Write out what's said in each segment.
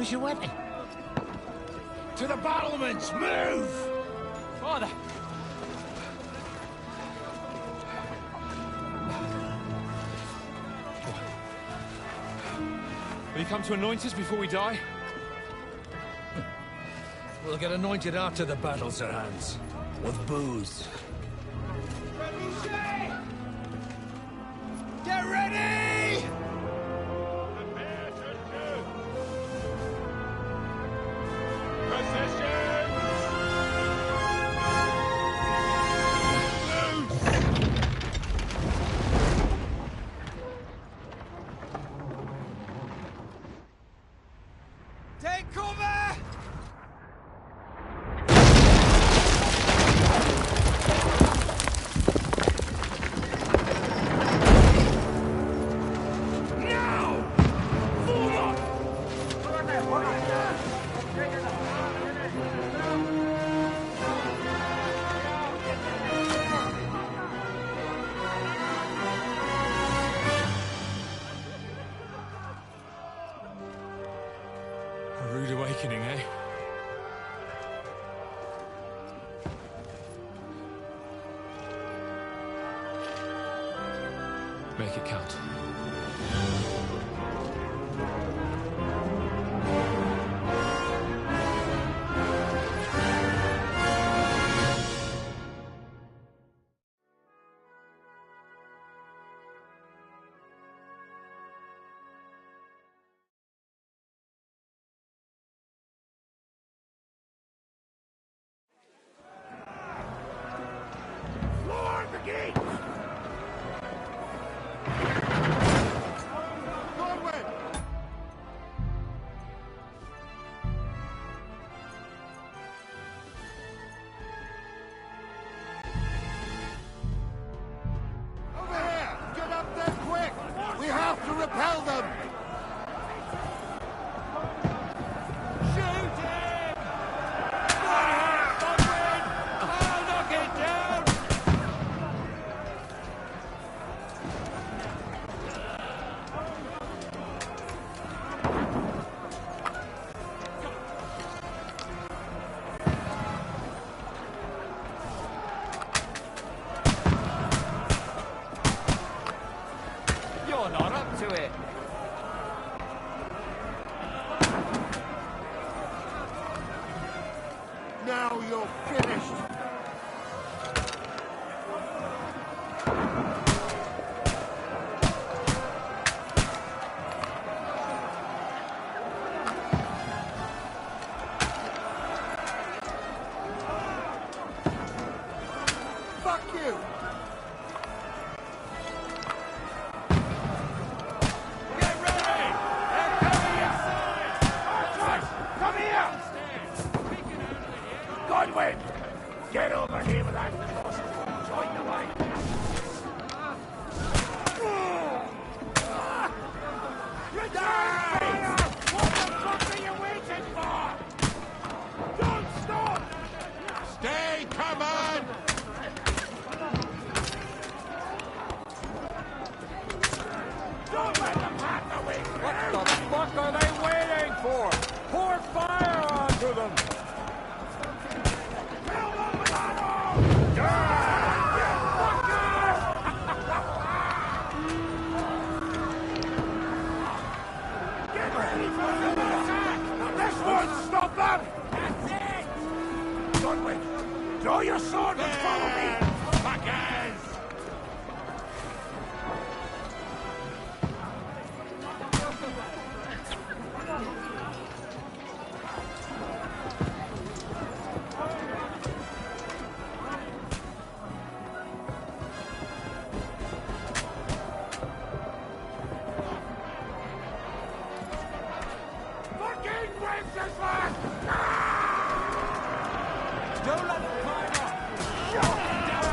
was your weapon? To the battlements! Move! Father! Will you come to anoint us before we die? We'll get anointed after the battle, Sir Hans. With booze. Get ready! Take cover! A rude awakening, eh? Make it count. Lord the gate! Forward! Over here! Get up there quick! We have to repel them! Shoot him! I'll knock it down! You're not up to it. Now you're finished! Fuck you! Get ready! They're coming inside! Archers! Come here! Godwin! Get over here with that horses! Join the way! Return! What the fuck are you waiting for? Don't stop! Stay covered! Don't let them have the way through! What the fuck are they waiting for? Pour fire onto them! Kill them with arrows! You fuckers! Get ready for the attack! This won't stop them! That's it! Godwin, draw your sword and follow me! Fuckers! Fucking Wenceslas! Don't let them climb up!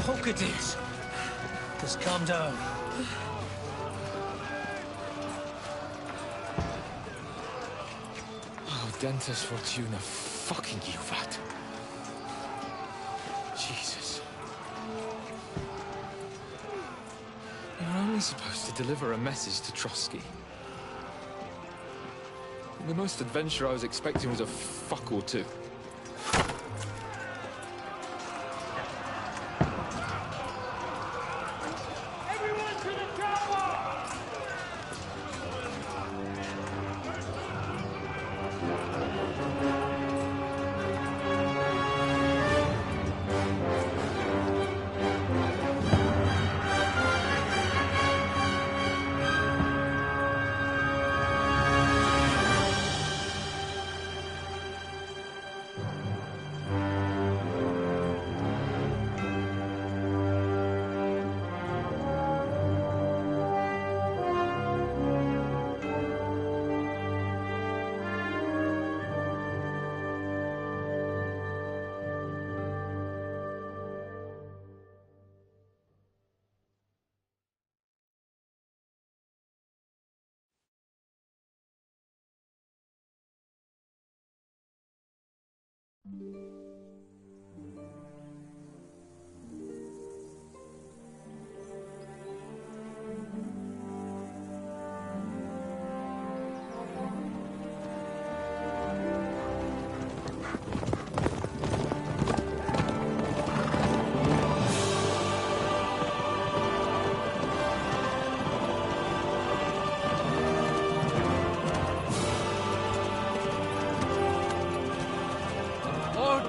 Hook it is. Just calm down. Oh, Dentes Fortuna, fucking you, vat. Jesus. You're only supposed to deliver a message to Trotsky. The most adventure I was expecting was a fuck or two. Everyone to the tower!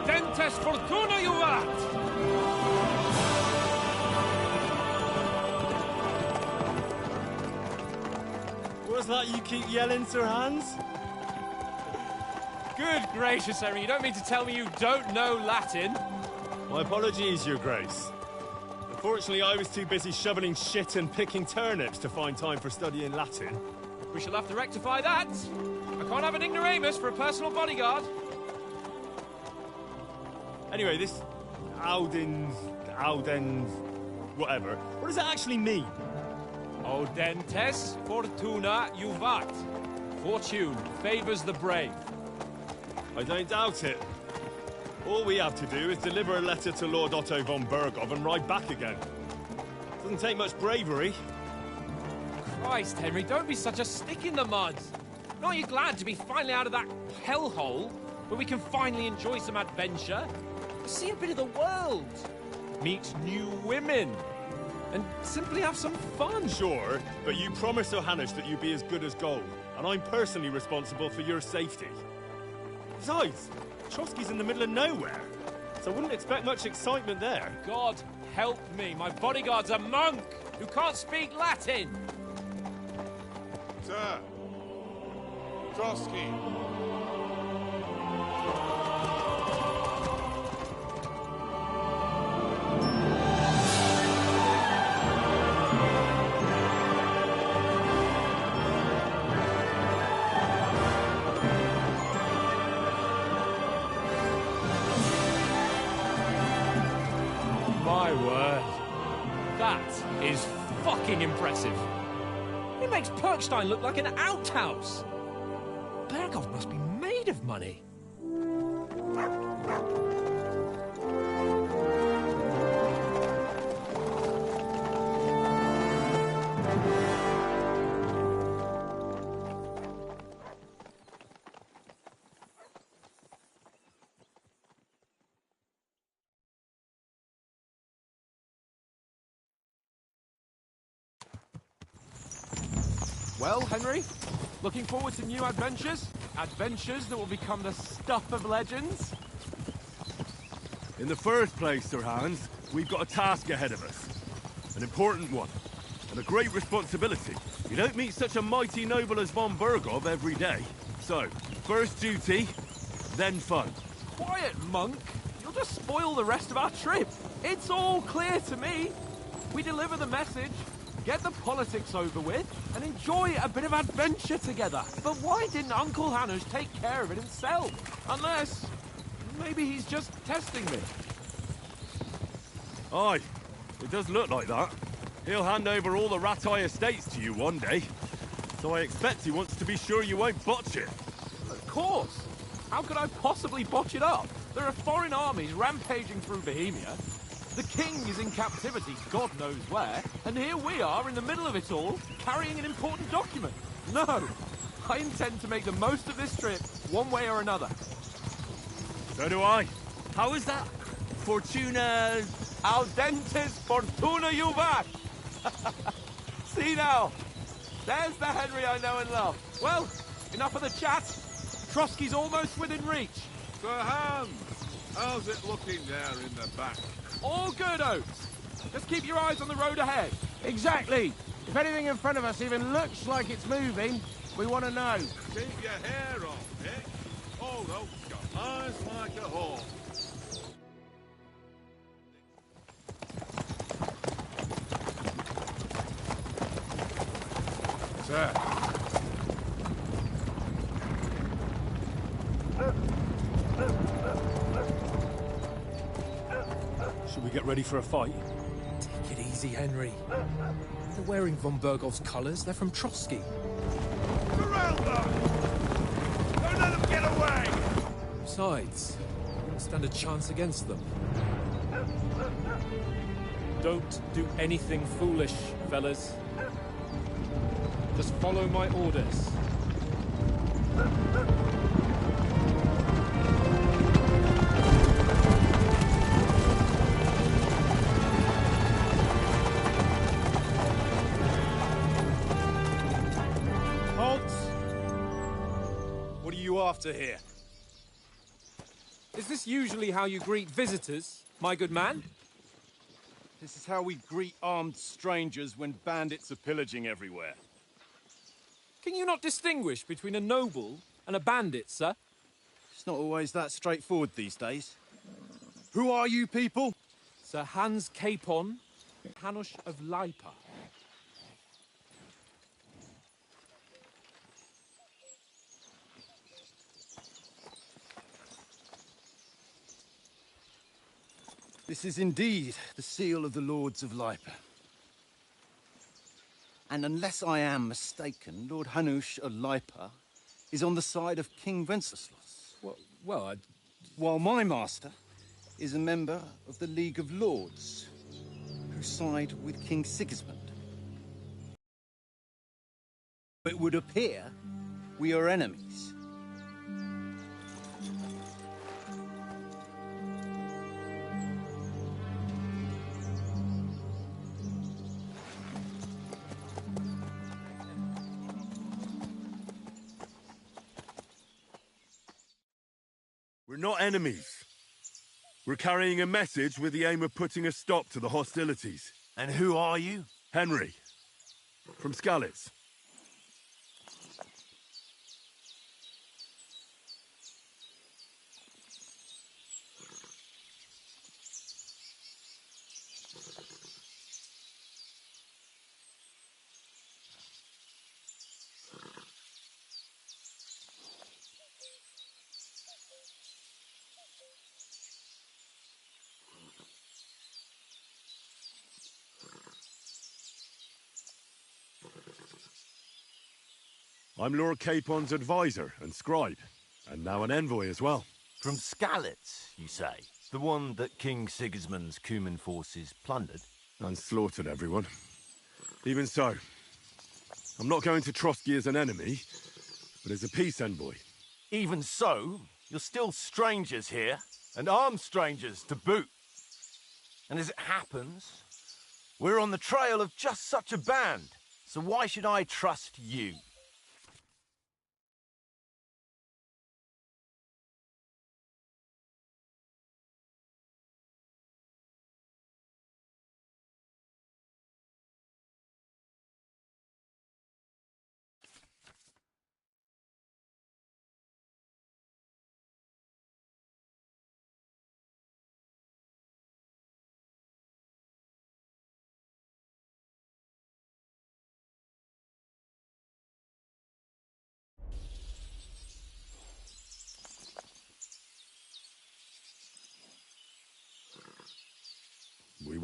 Dentes Fortuna, you vat! What's that you keep yelling, Sir Hans? Good gracious, Henry, you don't mean to tell me you don't know Latin? My apologies, Your Grace. Unfortunately, I was too busy shoveling shit and picking turnips to find time for studying Latin. We shall have to rectify that. I can't have an ignoramus for a personal bodyguard. Anyway, this Audens, whatever. What does it actually mean? Audentes Fortuna juvat. Fortune favors the brave. I don't doubt it. All we have to do is deliver a letter to Lord Otto von Bergov and ride back again. Doesn't take much bravery. Christ, Henry, don't be such a stick in the mud. Aren't you glad to be finally out of that hellhole where we can finally enjoy some adventure? See a bit of the world, meet new women, and simply have some fun. Sure, but you promised Johannes that you'd be as good as gold, and I'm personally responsible for your safety. Besides, Trotsky's in the middle of nowhere, so I wouldn't expect much excitement there. God help me, my bodyguard's a monk who can't speak Latin. Sir! Trotsky! My word. That is fucking impressive. It makes Perkstein look like an outhouse. Bergov must be made of money. Well, Henry, looking forward to new adventures? Adventures that will become the stuff of legends? In the first place, Sir Hans, we've got a task ahead of us. An important one. And a great responsibility. You don't meet such a mighty noble as von Bergov every day. So, first duty, then fun. Quiet, monk. You'll just spoil the rest of our trip. It's all clear to me. We deliver the message, get the politics over with, and enjoy a bit of adventure together. But why didn't Uncle Hannes take care of it himself? Unless, maybe he's just testing me. Aye, it does look like that. He'll hand over all the Rattay estates to you one day. So I expect he wants to be sure you won't botch it. Of course. How could I possibly botch it up? There are foreign armies rampaging through Bohemia. The king is in captivity, God knows where, and here we are in the middle of it all, carrying an important document. No, I intend to make the most of this trip, one way or another. So do I. How is that? Fortuna... Audentes fortuna juvat! See now, there's the Henry I know and love. Well, enough of the chat. Trotsky's almost within reach. Sir Hans, how's it looking there in the back? All good, Oates. Just keep your eyes on the road ahead. Exactly. If anything in front of us even looks like it's moving, we want to know. Keep your hair on, eh? Old Oak's got eyes like a hawk. Sir. Should we get ready for a fight? Take it easy, Henry. They're wearing von Bergov's colours. They're from Trotsky. Surround them! Don't let them get away! Besides, we won't stand a chance against them. Don't do anything foolish, fellas. Just follow my orders. Halt! What are you after here? Is this usually how you greet visitors, my good man? This is how we greet armed strangers when bandits are pillaging everywhere. Can you not distinguish between a noble and a bandit, sir? It's not always that straightforward these days. Who are you people? Sir Hans Capon, Hanush of Lipa. This is indeed the seal of the Lords of Lipa. And unless I am mistaken, Lord Hanush of Lipa is on the side of King Wenceslas. While my master is a member of the League of Lords, who side with King Sigismund. It would appear we are enemies. We're not enemies. We're carrying a message with the aim of putting a stop to the hostilities. And who are you? Henry, from Skalitz. I'm Lord Capon's advisor and scribe, and now an envoy as well. From Skalitz, you say? The one that King Sigismund's Cuman forces plundered? And slaughtered everyone. Even so, I'm not going to Trotsky as an enemy, but as a peace envoy. Even so, you're still strangers here, and armed strangers to boot. And as it happens, we're on the trail of just such a band, so why should I trust you?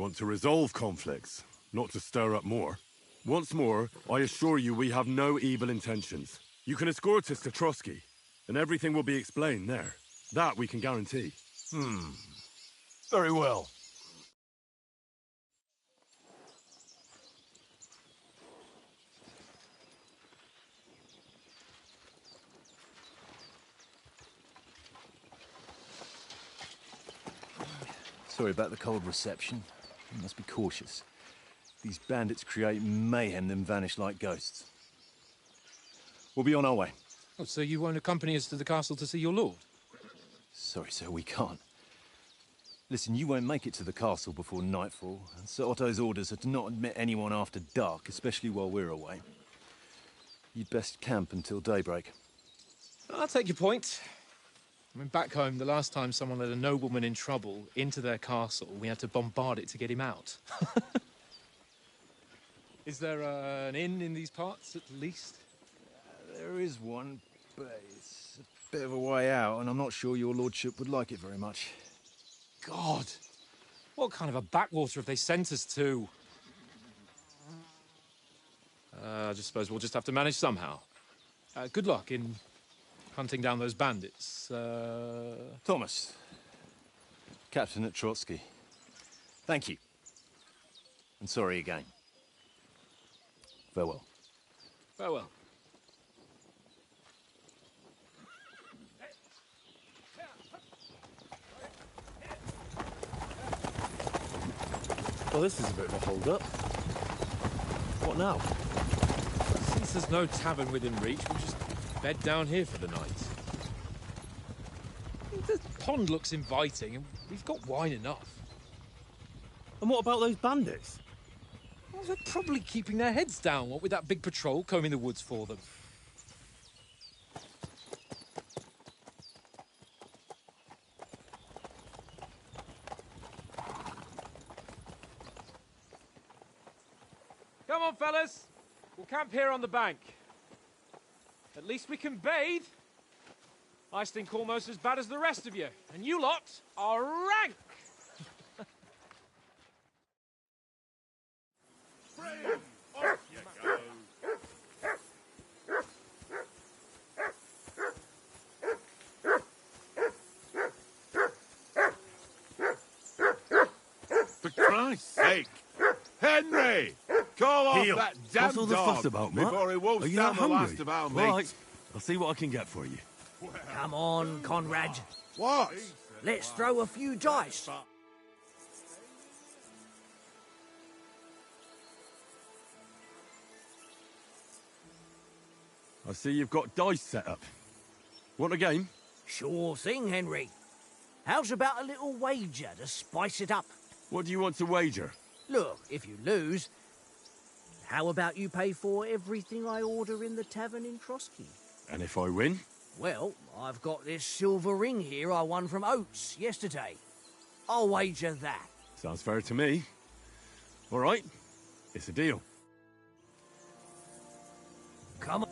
want to resolve conflicts, not to stir up more. Once more, I assure you we have no evil intentions. You can escort us to Trotsky, and everything will be explained there. That we can guarantee. Very well. Sorry about the cold reception. You must be cautious. These bandits create mayhem, then vanish like ghosts. We'll be on our way. Oh, so you won't accompany us to the castle to see your lord? Sorry, sir, we can't. Listen, you won't make it to the castle before nightfall, and Sir Otto's orders are to not admit anyone after dark, especially while we're away. You'd best camp until daybreak. I'll take your point. I mean, back home, the last time someone let a nobleman in trouble into their castle, we had to bombard it to get him out. Is there an inn in these parts, at least? There is one, but it's a bit of a way out, and I'm not sure your lordship would like it very much. God! What kind of a backwater have they sent us to? I just suppose we'll just have to manage somehow. Good luck in hunting down those bandits. Thomas, captain at Trotsky. Thank you. And sorry again. Farewell. Farewell. Well, this is a bit of a hold-up. What now? Since there's no tavern within reach, we'll just bed down here for the night. The pond looks inviting, and we've got wine enough. And what about those bandits? Well, they're probably keeping their heads down, what with that big patrol combing the woods for them. Come on, fellas. We'll camp here on the bank. At least we can bathe. I stink almost as bad as the rest of you, and you lot are rank. Off you go. For Christ's sake! Henry! Call off Heel. that damn What's all the dog fuss about, Matt? before he wolfs Are you down not the hungry? last of our meat. Right. I'll see what I can get for you. Come on, Conrad. What? Let's throw a few dice. I see you've got dice set up. Want a game? Sure thing, Henry. How's about a little wager to spice it up? What do you want to wager? Look, if you lose, how about you pay for everything I order in the tavern in Trotsky? And if I win? Well, I've got this silver ring here I won from Oates yesterday. I'll wager that. Sounds fair to me. All right. It's a deal. Come on.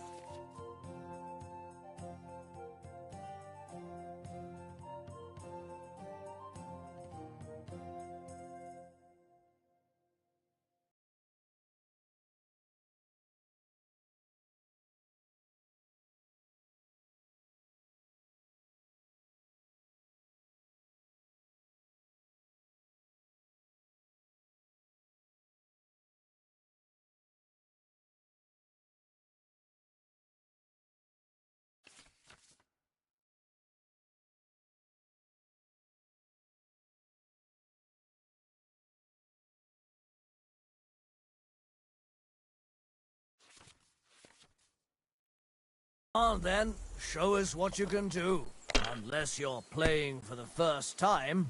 On then, show us what you can do. Unless you're playing for the first time.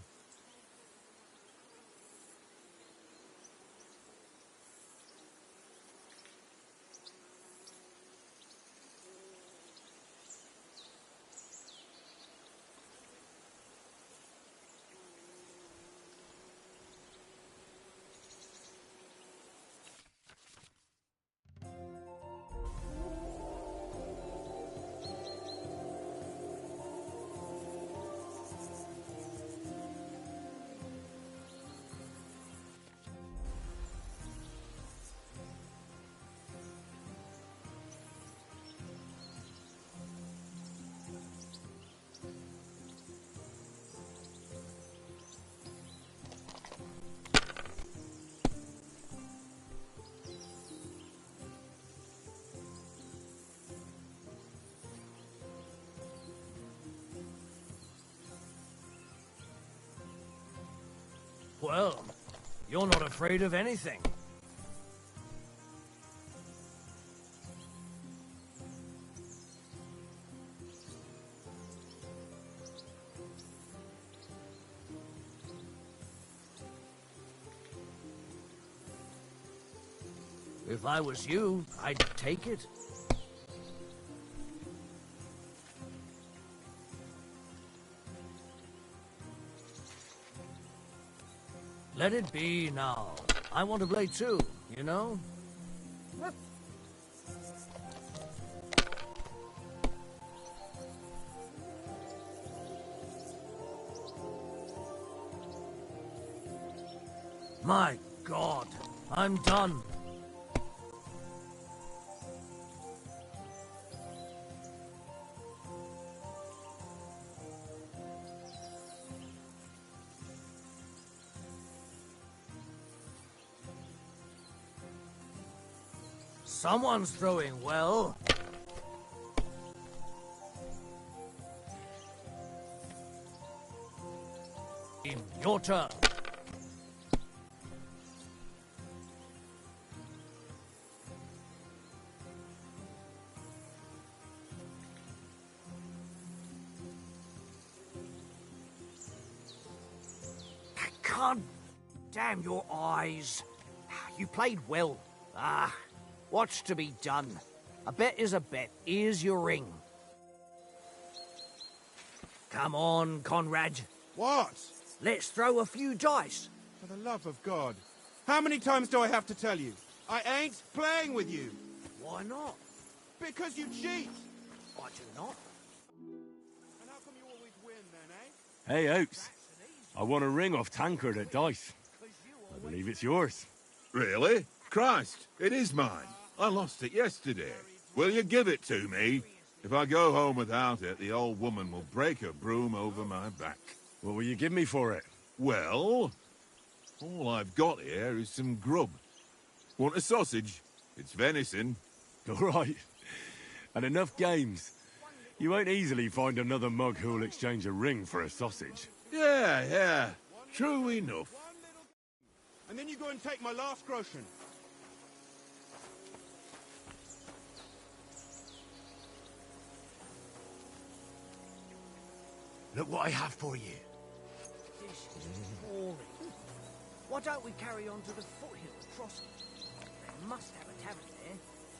Well, you're not afraid of anything. If I was you, I'd take it. Let it be now. I want to play too, you know? My God, I'm done. Someone's throwing well. Your turn. God damn your eyes. You played well. What's to be done? A bet is a bet. Here's your ring. Come on, Conrad. What? Let's throw a few dice. For the love of God. How many times do I have to tell you? I ain't playing with you. Why not? Because you cheat. I do not. And how come you always win then, eh? Hey, Oaks. I won a ring off Tankard at dice. I believe it's yours. Really? Christ, it is mine. I lost it yesterday. Will you give it to me? If I go home without it, the old woman will break her broom over my back. What will you give me for it? Well, all I've got here is some grub. Want a sausage? It's venison. All right. And enough games. You won't easily find another mug who'll exchange a ring for a sausage. Yeah. True enough. And then you go and take my last groschen. Look what I have for you. This is boring. Why don't we carry on to the foothills crossing? They must have a tavern there.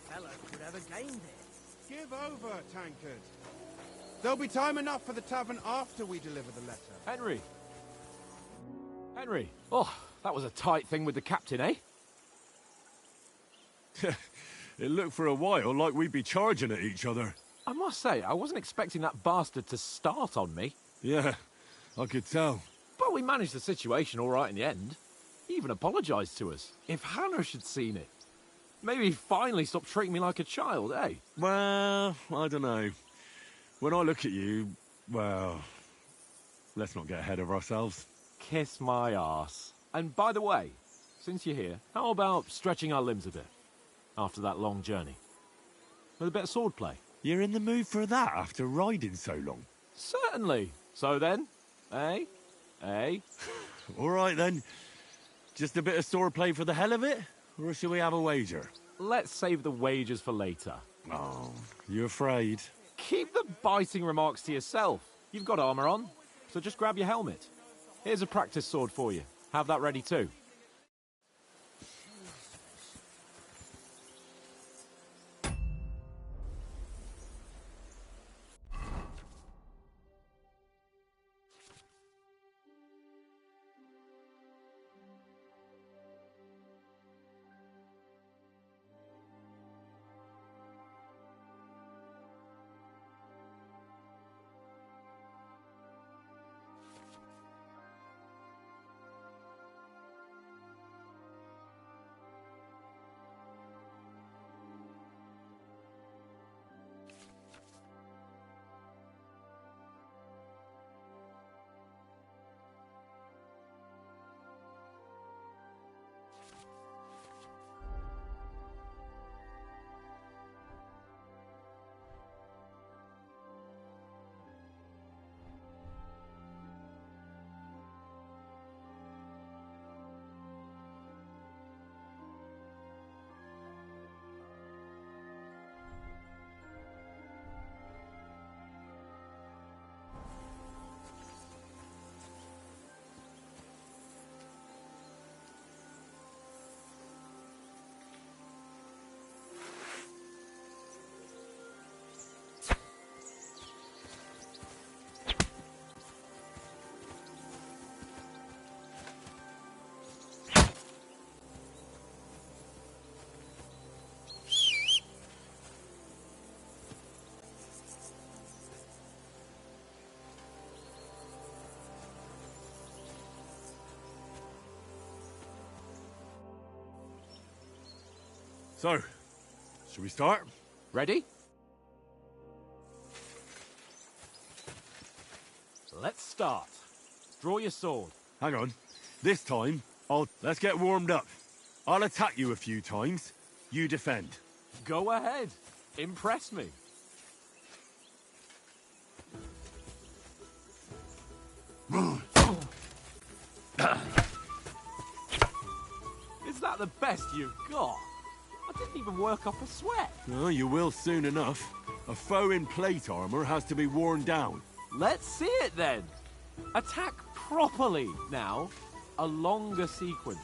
Fellow could have a game there. Give over, Tankard. There'll be time enough for the tavern after we deliver the letter. Henry. Henry. Oh, that was a tight thing with the captain, eh? It looked for a while like we'd be charging at each other. I must say, I wasn't expecting that bastard to start on me. Yeah, I could tell. But we managed the situation all right in the end. He even apologised to us. If Hanush had seen it. Maybe he'd finally stop treating me like a child, eh? Well, I don't know. When I look at you, well, let's not get ahead of ourselves. Kiss my arse. And by the way, since you're here, how about stretching our limbs a bit? After that long journey. With a bit of swordplay. You're in the mood for that after riding so long? Certainly. So then, eh? Eh? All right then. Just a bit of swordplay for the hell of it? Or shall we have a wager? Let's save the wagers for later. Oh, you afraid? Keep the biting remarks to yourself. You've got armour on, so just grab your helmet. Here's a practice sword for you. Have that ready too. So, should we start? Ready? Let's start. Draw your sword. Hang on. This time, let's get warmed up. I'll attack you a few times. You defend. Go ahead. Impress me. Is that the best you've got? I didn't even work up a sweat. Oh, you will soon enough. A foe in plate armor has to be worn down. Let's see it then. Attack properly now. A longer sequence.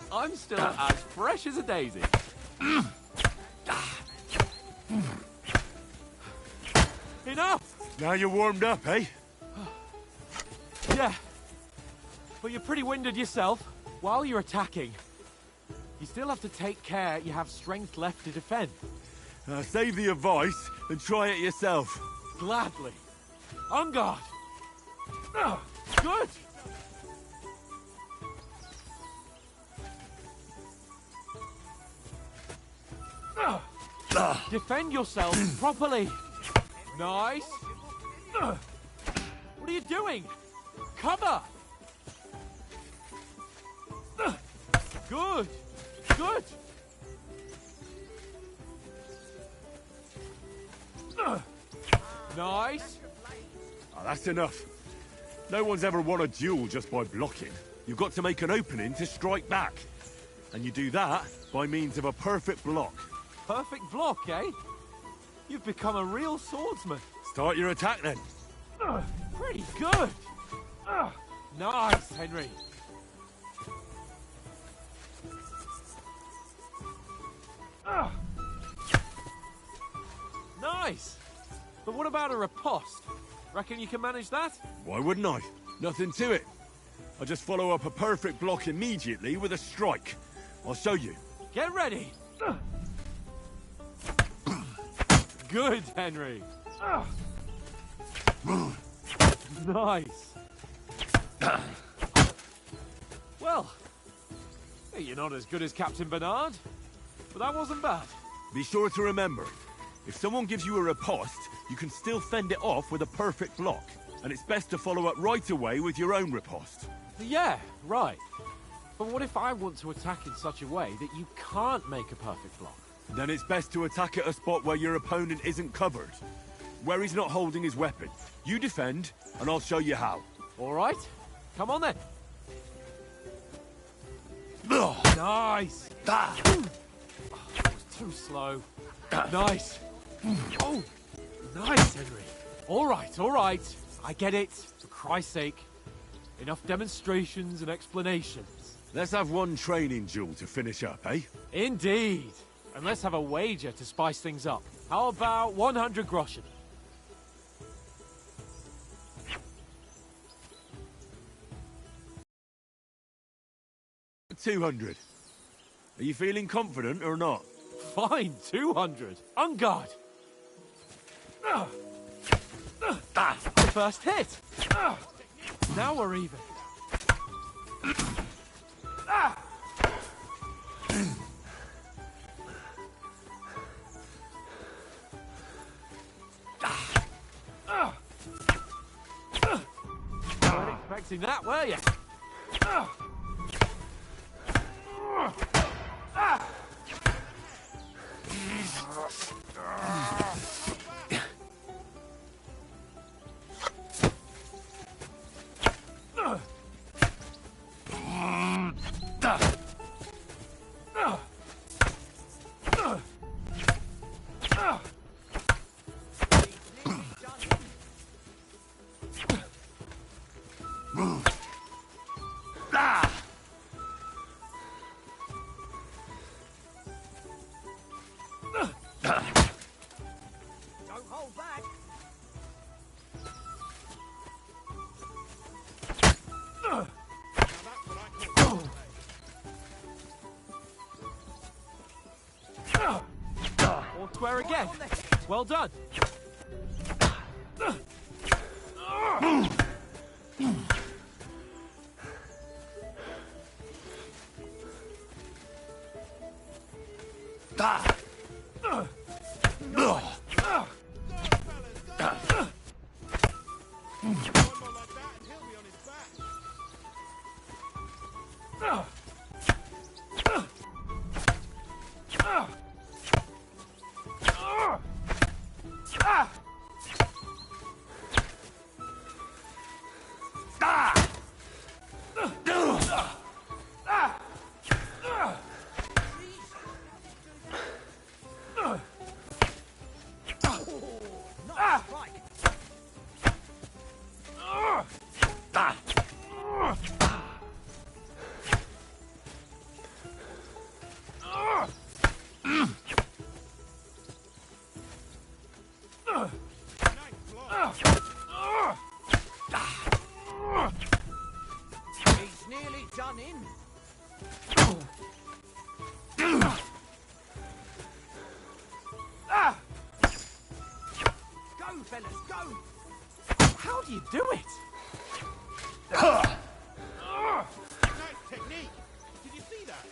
I'm still as fresh as a daisy. Enough! Now you're warmed up, eh? Yeah. But you're pretty winded yourself. While you're attacking, you still have to take care you have strength left to defend. Save the advice and try it yourself. Gladly. On guard. Good. Defend yourself properly. Nice. What are you doing? Cover. Good. Good. Nice. Oh, that's enough. No one's ever won a duel just by blocking. You've got to make an opening to strike back. And you do that by means of a perfect block. Perfect block, eh? You've become a real swordsman. Start your attack then. Pretty good. Nice, Henry. Nice. But what about a riposte? Reckon you can manage that? Why wouldn't I? Nothing to it. I just follow up a perfect block immediately with a strike. I'll show you. Get ready. Good, Henry. Nice. Well, you're not as good as Captain Bernard, but that wasn't bad. Be sure to remember, if someone gives you a riposte, you can still fend it off with a perfect block. And it's best to follow up right away with your own riposte. Yeah, right. But what if I want to attack in such a way that you can't make a perfect block? Then it's best to attack at a spot where your opponent isn't covered. Where he's not holding his weapon. You defend, and I'll show you how. All right. Come on then. Nice. That was too slow. Nice. Oh, nice, Henry. All right. I get it. For Christ's sake. Enough demonstrations and explanations. Let's have one training duel to finish up, eh? Indeed. And let's have a wager to spice things up. How about 100 groschen? $200. Are you feeling confident or not? Fine, 200. On guard. The first hit. Now we're even. Weren't expecting that, were you? Don't hold back. All square again. Well done. One more like that and he'll be on his back. He's nearly done in. Go, fellas, go! How do you do it? Nice technique. Did you see that?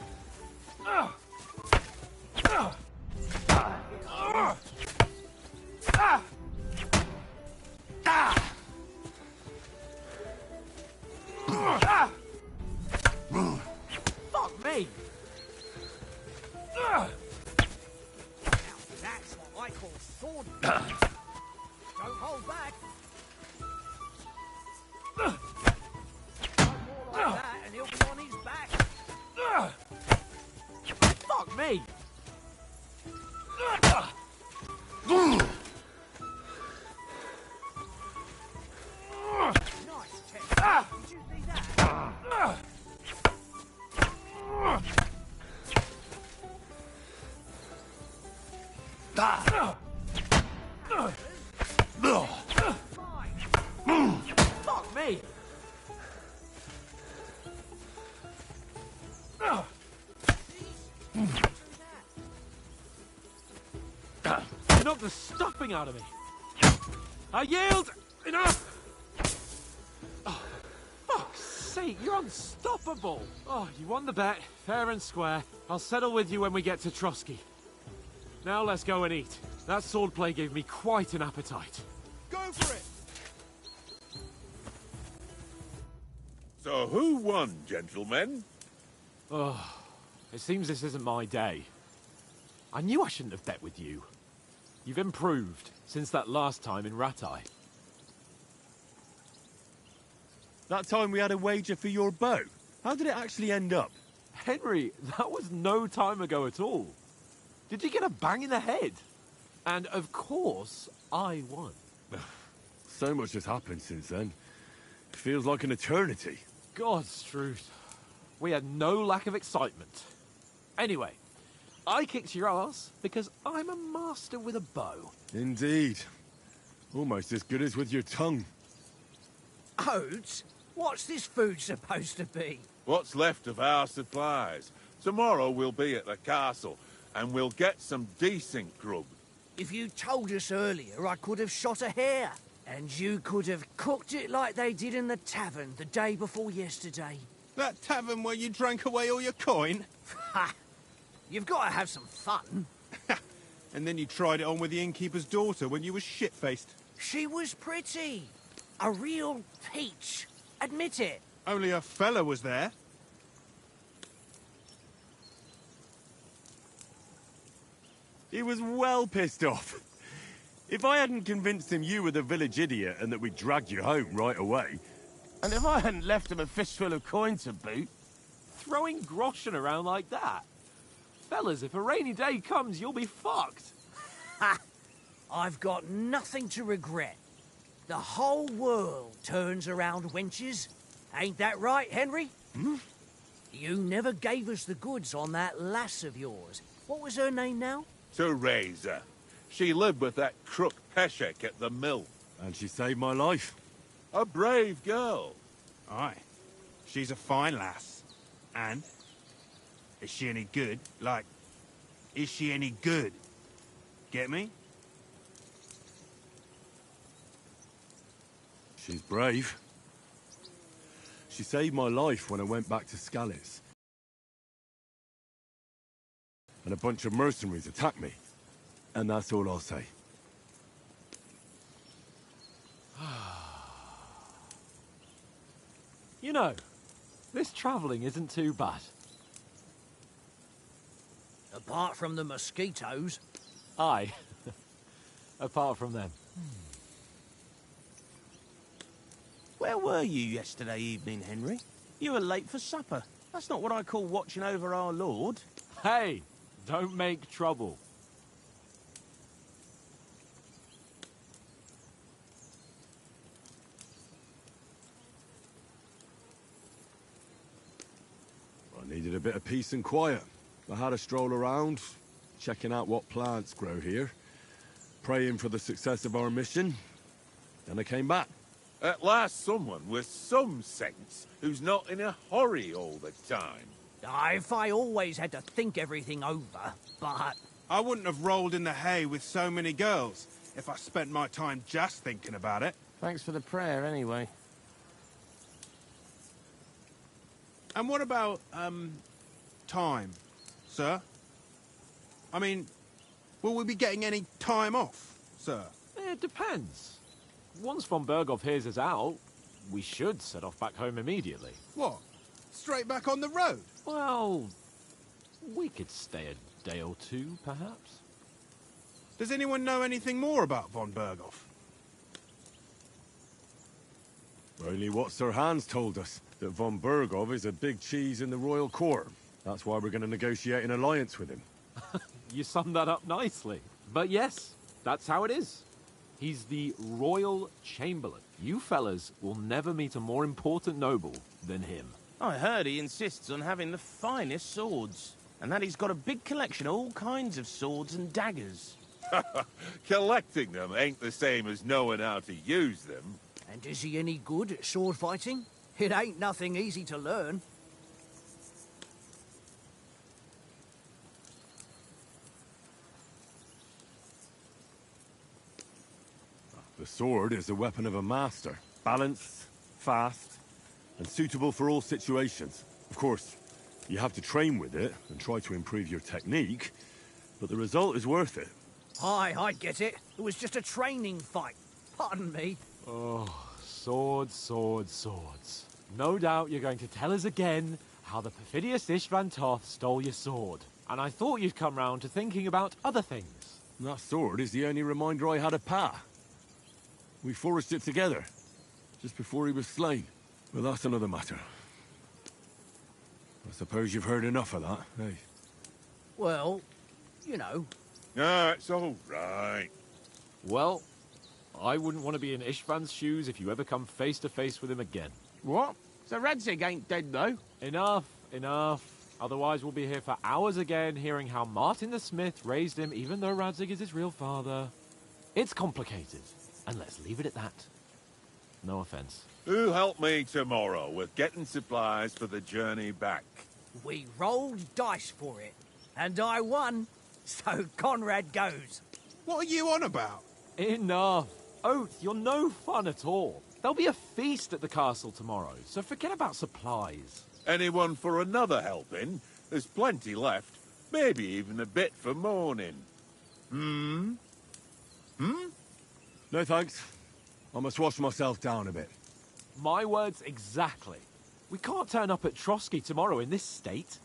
Fuck me! Now, that's what I call sword. Don't hold back. One more like that and he'll be on his back. Fuck me! Nice technique. Did you see that? Fuck me! You knocked the stuffing out of me. I yield! Enough! Oh, fuck's sake, you're unstoppable! Oh, you won the bet, fair and square. I'll settle with you when we get to Trotsky. Now let's go and eat. That swordplay gave me quite an appetite. Go for it. So who won, gentlemen? Oh, it seems this isn't my day. I knew I shouldn't have bet with you. You've improved since that last time in Ratai. That time we had a wager for your bow. How did it actually end up? Henry, that was no time ago at all. Did you get a bang in the head? And of course, I won. So much has happened since then. It feels like an eternity. God's truth. We had no lack of excitement. Anyway, I kicked your ass because I'm a master with a bow. Indeed. Almost as good as with your tongue. Oats? What's this food supposed to be? What's left of our supplies. Tomorrow we'll be at the castle, and we'll get some decent grub. If you told us earlier, I could have shot a hare. And you could have cooked it like they did in the tavern the day before yesterday. That tavern where you drank away all your coin? Ha! You've got to have some fun. And then you tried it on with the innkeeper's daughter when you were shit-faced. She was pretty. A real peach. Admit it. Only a fella was there. He was well pissed off. If I hadn't convinced him you were the village idiot and that we'd drag you home right away... And if I hadn't left him a fistful of coin to boot... Throwing groschen around like that? Fellas, if a rainy day comes, you'll be fucked. Ha! I've got nothing to regret. The whole world turns around wenches. Ain't that right, Henry? Hmm? You never gave us the goods on that lass of yours. What was her name now? Teresa. She lived with that crook Peshek at the mill. And she saved my life. A brave girl. Aye. She's a fine lass. And? Is she any good? Like, is she any good? Get me? She's brave. She saved my life when I went back to Skalitz. And a bunch of mercenaries attacked me. And that's all I'll say. You know, this travelling isn't too bad. Apart from the mosquitoes. Aye. Apart from them. Where were you yesterday evening, Henry? You were late for supper. That's not what I call watching over our Lord. Hey, don't make trouble. I needed a bit of peace and quiet. I had a stroll around, checking out what plants grow here, praying for the success of our mission. Then I came back. At last someone with some sense who's not in a hurry all the time. If I always had to think everything over, but... I wouldn't have rolled in the hay with so many girls if I spent my time just thinking about it. Thanks for the prayer, anyway. And what about, time, sir? I mean, will we be getting any time off, sir? It depends. Once von Berghoff hears us out, we should set off back home immediately. What? Straight back on the road? Well, we could stay a day or two, perhaps. Does anyone know anything more about von Berghoff? Only what Sir Hans told us, that von Berghoff is a big cheese in the royal court. That's why we're going to negotiate an alliance with him. You summed that up nicely. But yes, that's how it is. He's the Royal Chamberlain. You fellas will never meet a more important noble than him. I heard he insists on having the finest swords, and that he's got a big collection of all kinds of swords and daggers. Collecting them ain't the same as knowing how to use them. And is he any good at sword fighting? It ain't nothing easy to learn. The sword is the weapon of a master. Balanced, fast, and suitable for all situations. Of course, you have to train with it and try to improve your technique, but the result is worth it. Aye, I get it. It was just a training fight. Pardon me. Oh, swords, swords, swords. No doubt you're going to tell us again how the perfidious Istvan Toth stole your sword. And I thought you'd come round to thinking about other things. That sword is the only reminder I had of Pa. We forged it together, just before he was slain. But that's another matter. I suppose you've heard enough of that, eh? Well, you know. No, it's all right. Well, I wouldn't want to be in Istvan's shoes if you ever come face to face with him again. What? So Radzig ain't dead, though? Enough, enough. Otherwise we'll be here for hours again hearing how Martin the Smith raised him even though Radzig is his real father. It's complicated, and let's leave it at that. No offense. Who'll help me tomorrow with getting supplies for the journey back? We rolled dice for it, and I won, so Conrad goes. What are you on about? Enough. Oath, you're no fun at all. There'll be a feast at the castle tomorrow, so forget about supplies. Anyone for another helping? There's plenty left. Maybe even a bit for morning. Hmm? No thanks. I must wash myself down a bit. My words exactly. We can't turn up at Trotsky tomorrow in this state.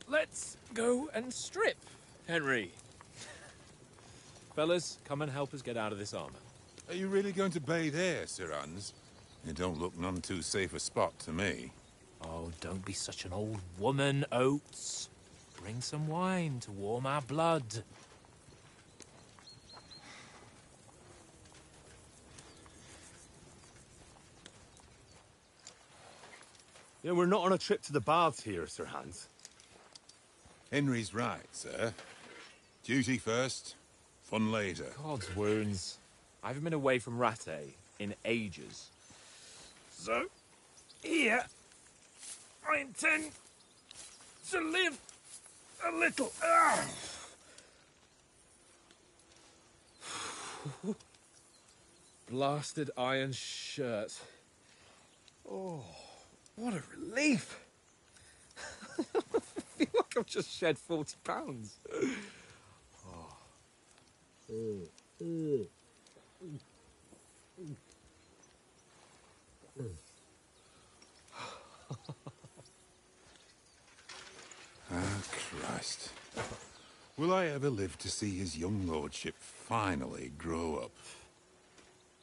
Let's go and strip, Henry. Fellas, come and help us get out of this armor. Are you really going to bathe here, Sir Hans? It don't look none too safe a spot to me. Oh, don't be such an old woman, Oates. Bring some wine to warm our blood. You know, we're not on a trip to the baths here, Sir Hans. Henry's right, sir. Duty first, fun later. God's wounds. I haven't been away from Rattay in ages. So, here, I intend to live a little. Blasted iron shirt. Oh, what a relief. I feel like I've just shed 40 pounds. Will I ever live to see his young lordship finally grow up?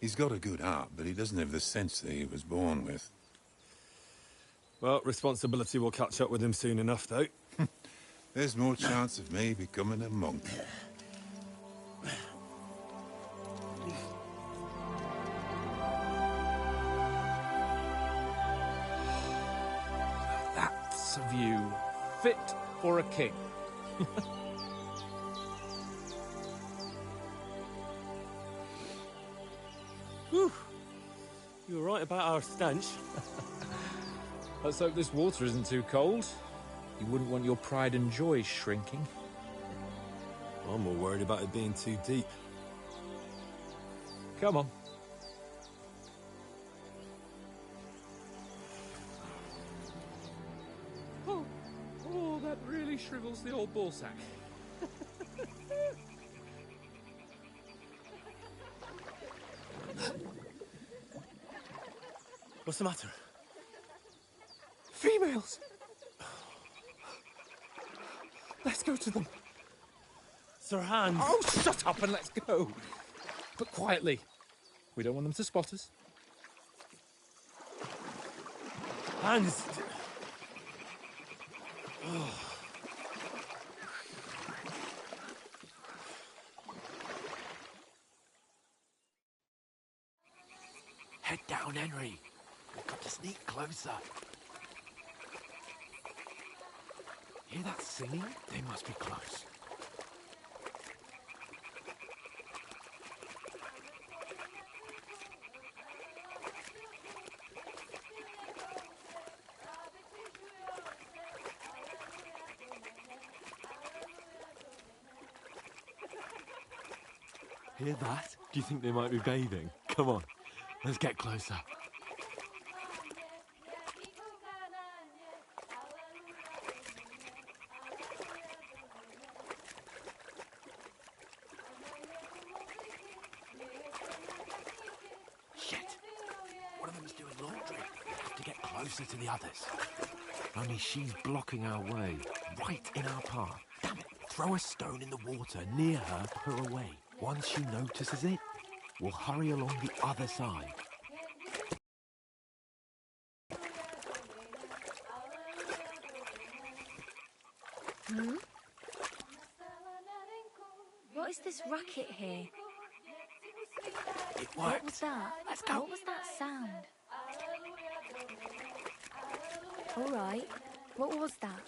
He's got a good heart, but he doesn't have the sense that he was born with. Well, responsibility will catch up with him soon enough, though. There's more chance of me becoming a monk. That's a view fit for a king. Whew. You were right about our stench. Let's hope this water isn't too cold. You wouldn't want your pride and joy shrinking. I'm more worried about it being too deep. Come on. Oh, that really shrivels the old ballsack. What's the matter? Females! Let's go to them. Sir Hans! Oh, shut up and let's go. But quietly. We don't want them to spot us. Hans! Head down, Henry. We've got to sneak closer. Hear that singing? They must be close. Hear that? Do you think they might be bathing? Come on, let's get closer. Shit! One of them's doing laundry. We have to get closer to the others. Only she's blocking our way, right in our path. Damn it! Throw a stone in the water near her, her away. Once she notices it, we'll hurry along the other side. Hmm? What is this racket here? It worked. What was that? Let's go. What was that sound? All right. What was that?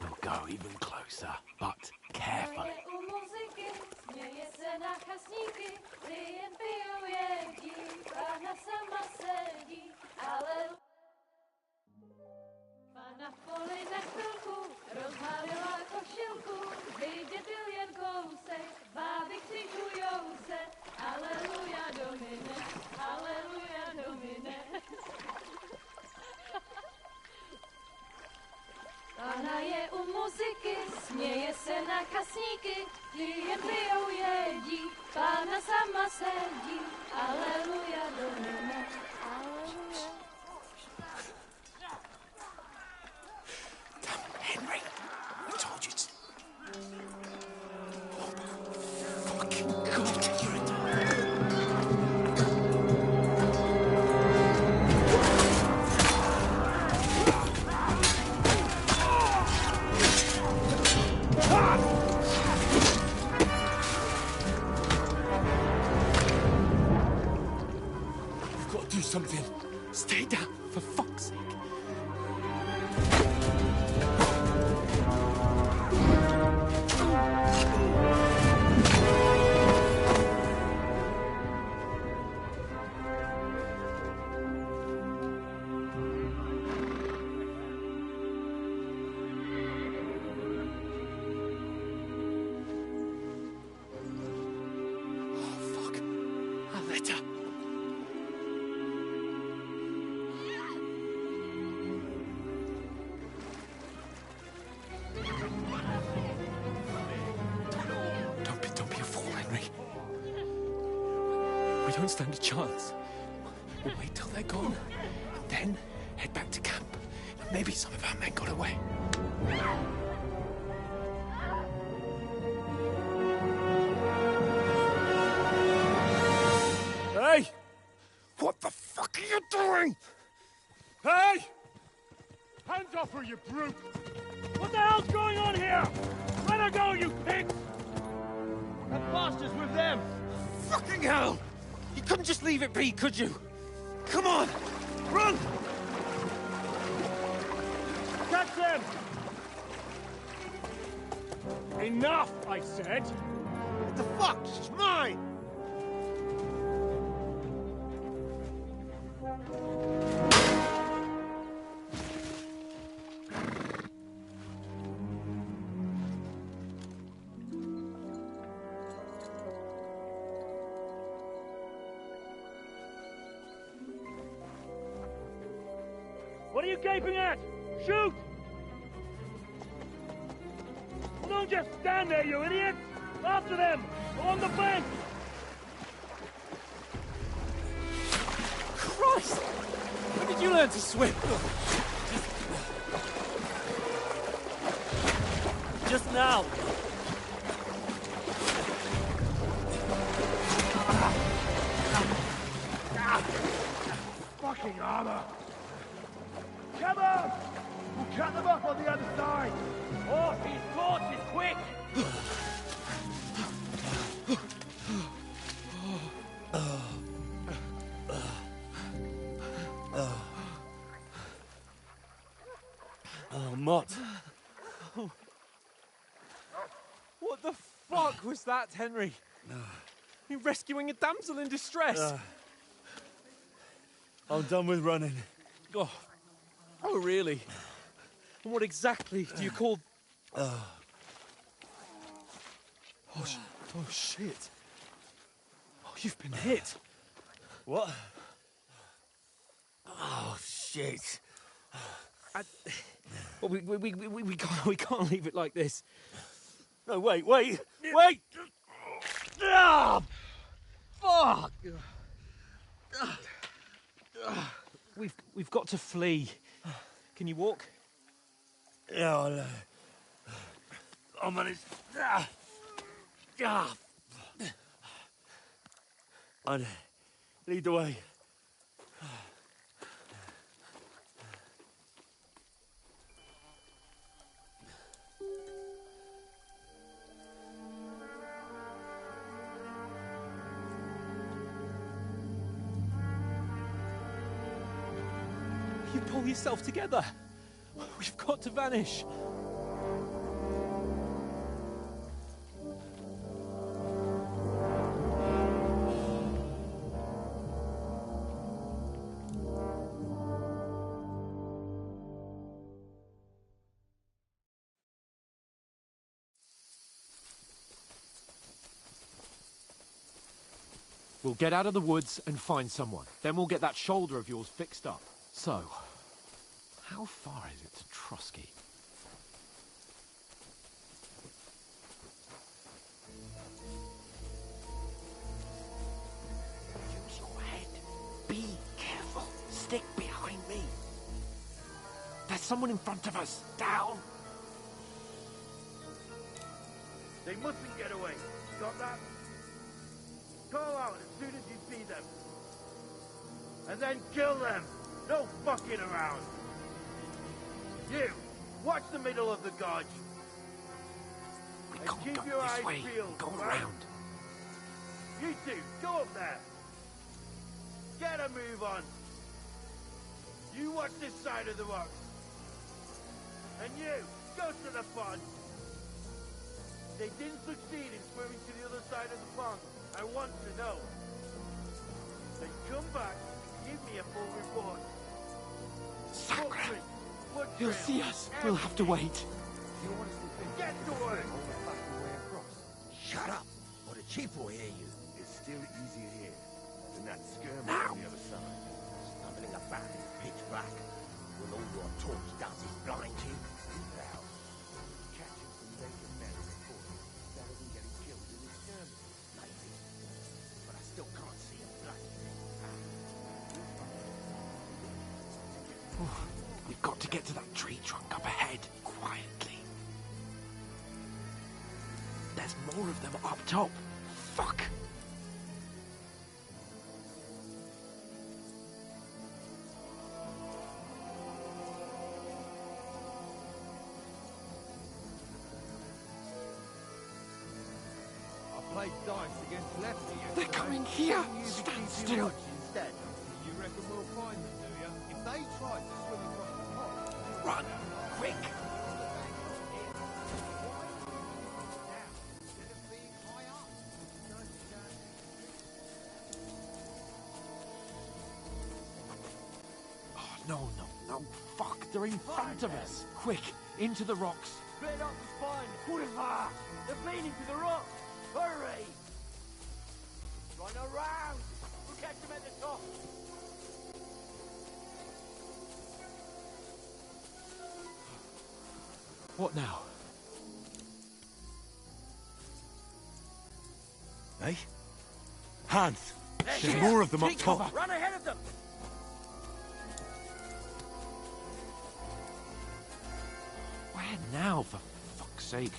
We'll go even closer, but carefully. Na poli na chvilku rozhalila košilku, vidět byl jen kousek, báby křižujou se, aleluja domine, aleluja domine. Pána je u muziky, směje se na kasníky, ty jen pijou jedí, Pána sama sedí, aleluja domine, aleluja. Henry, I told you to... Fucking God, you're a... We've got to do something. Stay down, for fuck's sake. Fuck. don't stand a chance. We'll wait till they're gone, then head back to camp. Maybe some of our men got away. Hey! What the fuck are you doing? Hey! Hands off her, you brute! What the hell's going on here? Let her go, you pigs! That bastard's with them! Fucking hell! You couldn't just leave it be, could you? Come on! Run! Catch them! Enough, I said! What the fuck? She's mine! What are you gaping at? Shoot! Well, don't just stand there, you idiot! After them! On the bank! Christ! When did you learn to swim? Just now! Fucking armor! Come on! We'll cut them off on the other side! Off his torches, quick! Oh, Mott. What the fuck was that, Henry? You rescuing a damsel in distress? I'm done with running. Oh, really? And what exactly do you call... Oh, shit. Oh, you've been hit. What? Oh, shit. Well, we can't leave it like this. No, wait! Ah! Fuck! We've got to flee. Can you walk? Yeah, I'll manage. I'd lead the way. You pull yourself together. We've got to vanish. We'll get out of the woods and find someone. Then we'll get that shoulder of yours fixed up. So, how far is it to Trotsky? Use your head. Be careful. Stick behind me. There's someone in front of us. Down. They mustn't get away. Got that? Call out as soon as you see them. And then kill them. No fucking around. You, watch the middle of the gorge. We and can't keep go your this eyes way. peeled. Go right? around. You two, go up there. Get a move on. You watch this side of the rocks. And you, go to the pond. They didn't succeed in swimming to the other side of the pond. I want to know. Then come back, give me a full report. Sacre! He'll see us. We'll have to wait. You want us to get to work. Shut up, or the chief will hear you. It's still easier here than that skirmish Now. on the other side. Stumbling about in pitch black, when all your talk does is blind you. Now, catching some naked men before better than getting killed in this skirmish. Maybe. But I still can't see a bloody got to get to that tree trunk up ahead, quietly. There's more of them up top. Fuck! I played dice against Lefty. They're coming here! Stand still! Instead. You reckon we'll find them, do you? If they try to swim across the pond... Run! Quick! No, fuck, they're in front of us. Quick, into the rocks. Split up the spine. Kurwa! They're bleeding to the rock. Hurry! Run around. We'll catch them at the top. What now? Hey? Hans! There's more of them up top. Run ahead of them! Where now, for fuck's sake?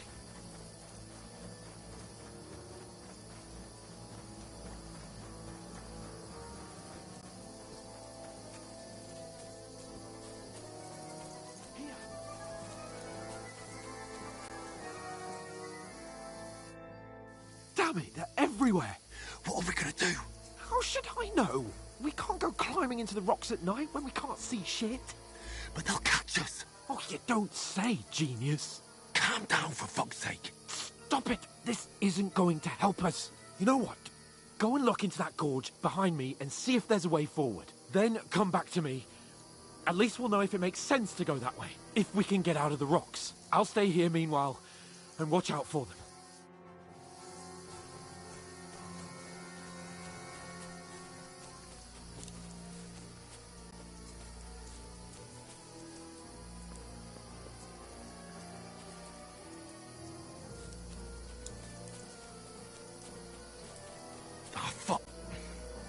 Damn it, they're everywhere! What are we gonna do? How should I know? We can't go climbing into the rocks at night when we can't see shit. But they'll catch us. Oh, you don't say, genius. Calm down, for fuck's sake. Stop it! This isn't going to help us. You know what? Go and look into that gorge behind me and see if there's a way forward. Then come back to me. At least we'll know if it makes sense to go that way. If we can get out of the rocks. I'll stay here meanwhile and watch out for them.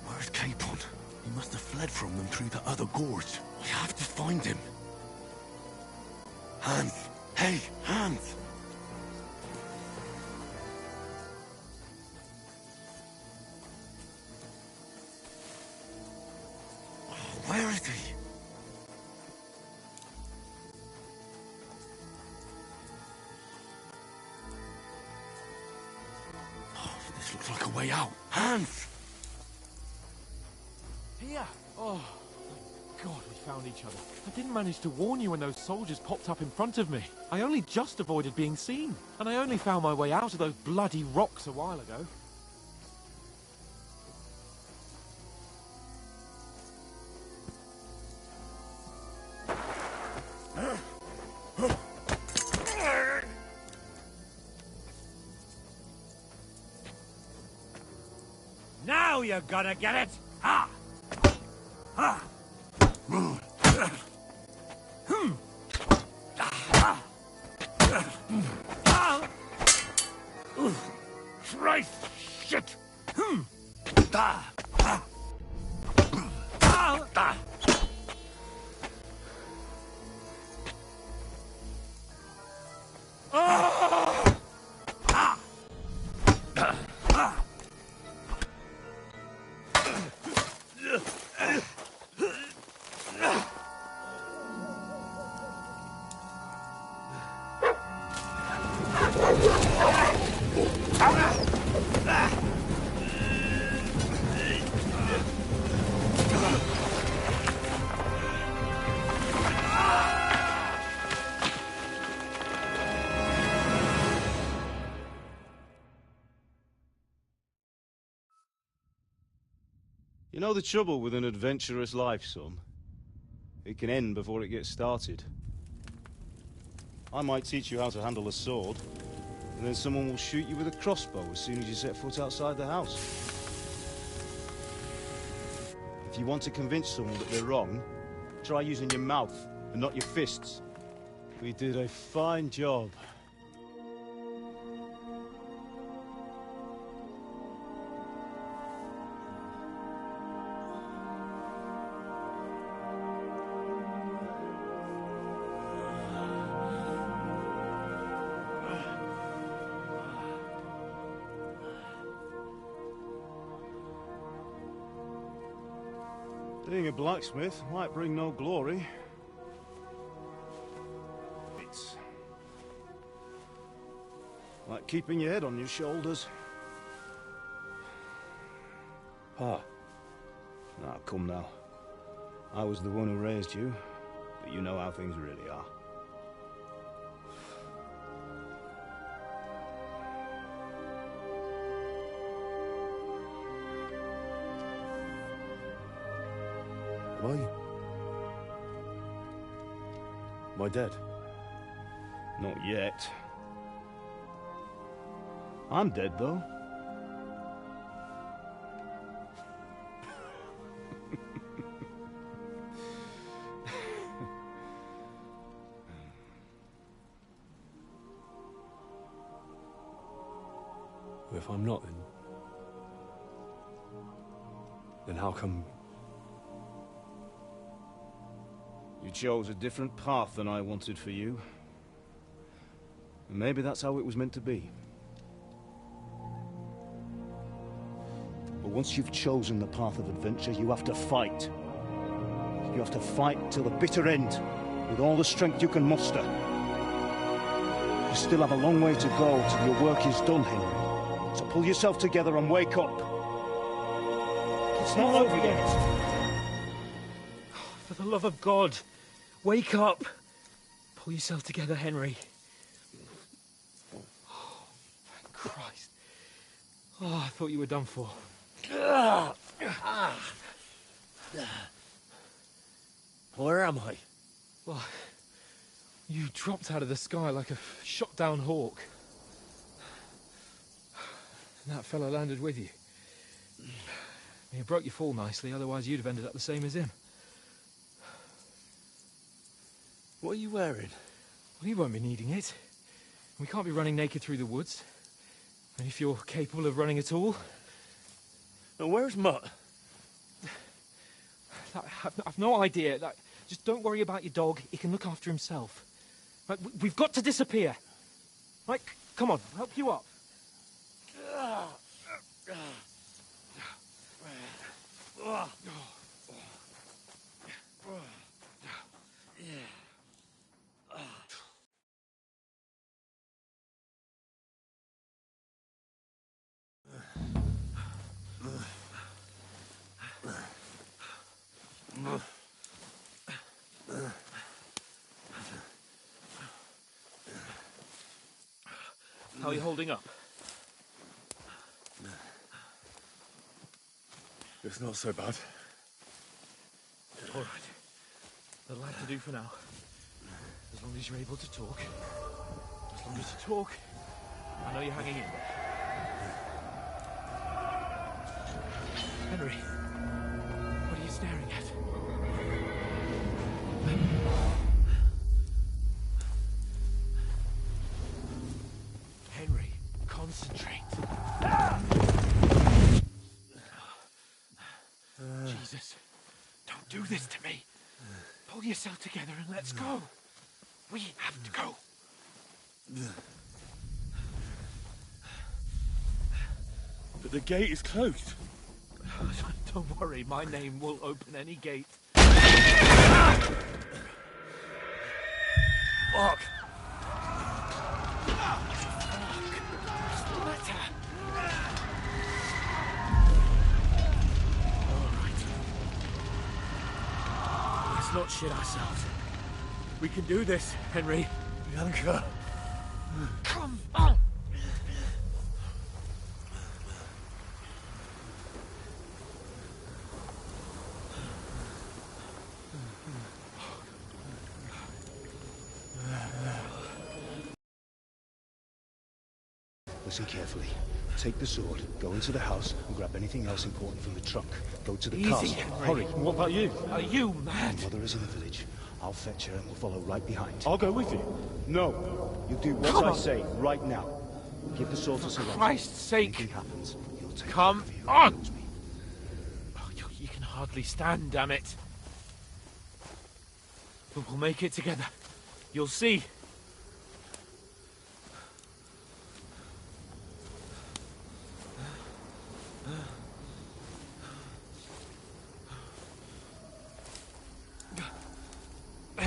Where's Capon? He must have fled from them through the other gorge. We have to find him. Hans! Hey, Hans! Where is he? Oh, this looks like a way out. Hans! Here! Oh, thank God we found each other. I didn't manage to warn you when those soldiers popped up in front of me. I only just avoided being seen. And I only found my way out of those bloody rocks a while ago. Now you're gonna get it! Ha! Ha! Christ! Shit! You know the trouble with an adventurous life, son? It can end before it gets started. I might teach you how to handle a sword, and then someone will shoot you with a crossbow as soon as you set foot outside the house. If you want to convince someone that they're wrong, try using your mouth and not your fists. We did a fine job. Being a blacksmith might bring no glory. It's like keeping your head on your shoulders. Pa. Now, come now. I was the one who raised you, but you know how things really are. Am I dead? Not yet. I'm dead, though. If I'm not, then how come... You chose a different path than I wanted for you. And maybe that's how it was meant to be. But once you've chosen the path of adventure, you have to fight. You have to fight till the bitter end, with all the strength you can muster. You still have a long way to go till your work is done, Henry. So pull yourself together and wake up. It's not over yet. For the love of God, wake up. Pull yourself together, Henry. Oh, thank Christ. Oh, I thought you were done for. Where am I? Well, you dropped out of the sky like a shot-down hawk. And that fella landed with you. You broke your fall nicely, otherwise you'd have ended up the same as him. What are you wearing? Well, you won't be needing it. We can't be running naked through the woods. And if you're capable of running at all... Now, where's Mutt? I've no idea. Just don't worry about your dog. He can look after himself. Right, we've got to disappear. Right, come on, I'll help you up. How are you holding up? It's not so bad. All right. That'll have to do for now. As long as you're able to talk. As long as you talk, I know you're hanging in there. Henry, what are you staring at? Henry, concentrate. Jesus, don't do this to me. Pull yourself together and let's go. We have to go. But the gate is closed. Don't worry, my name will open any gate. Fuck! Let's not shit ourselves. We can do this, Henry. Bianca. Come on! Listen carefully. Take the sword, go into the house, and grab anything else important from the trunk. Go to the Easy, castle. Henry. Hurry. What about you? Are you mad? My mother is in the village. I'll fetch her and we'll follow right behind. I'll go with you. No. You do what Come I on. say right now. Give the sword to For Sir Christ's sake. Anything happens, he'll take Come care of you. on. He knows me. Oh, you can hardly stand, damn it. But we'll make it together. You'll see.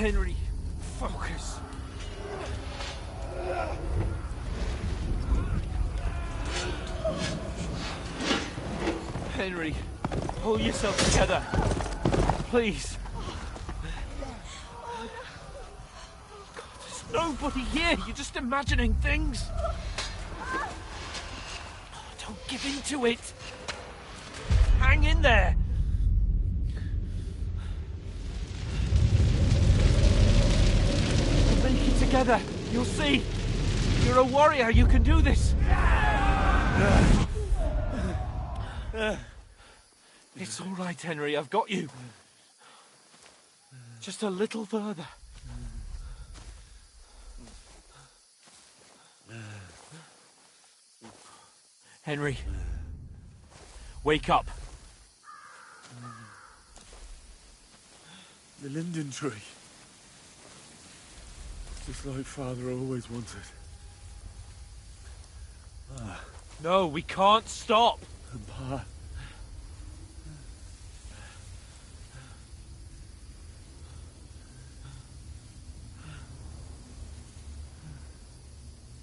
Henry, focus. Henry, pull yourself together. Please. God, there's nobody here. You're just imagining things. Don't give in to it. Hang in there. We'll make it together. You'll see. You're a warrior. You can do this. It's all right, Henry. I've got you. Just a little further. Henry, wake up. The linden tree. Just like Father always wanted. No, we can't stop. Pa.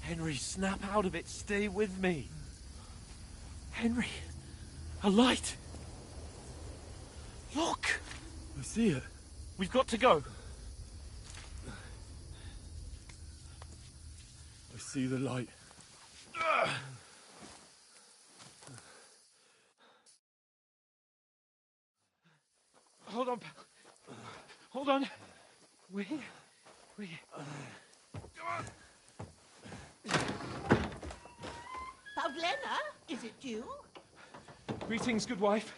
Henry, snap out of it. Stay with me. Henry, a light. Look. I see it. We've got to go. I see the light. Hold on, pal. Hold on. We're here. We're here. Come on. Pavlena, is it you? Greetings, good wife.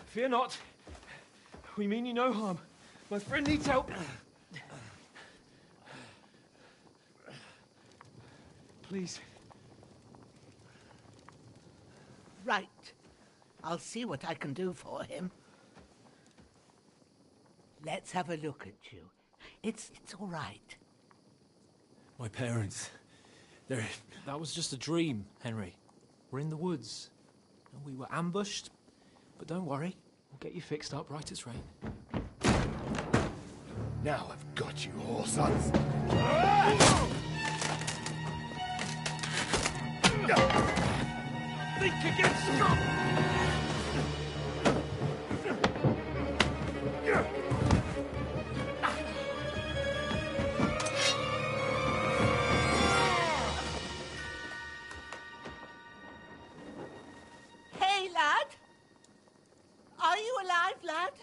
Fear not. We mean you no harm. My friend needs help. Please. Right. I'll see what I can do for him. Let's have a look at you. It's all right. My parents. That was just a dream, Henry. We're in the woods. We were ambushed, but don't worry. We'll get you fixed up right as rain. Now I've got you, whore sons. Think again, stop! Hey, lad. Are you alive, lad?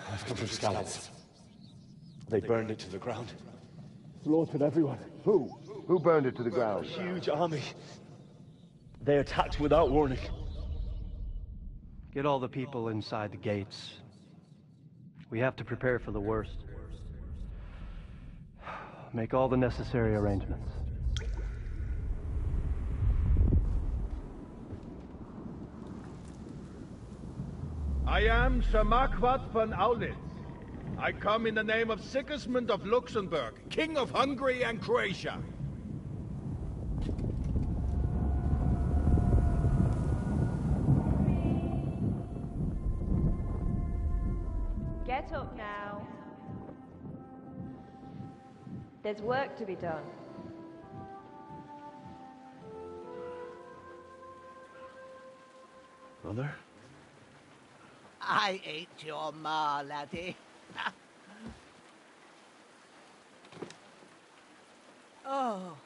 I've come from Scallops. They burned it to the ground. Slaughtered everyone. Who? Who burned it to the ground? A huge army. They attacked without warning. Get all the people inside the gates. We have to prepare for the worst. Make all the necessary arrangements. I am Sir Marquardt von Aulitz. I come in the name of Sigismund of Luxembourg, King of Hungary and Croatia. Get up now. There's work to be done. Mother? I ain't your ma, laddie. Oh,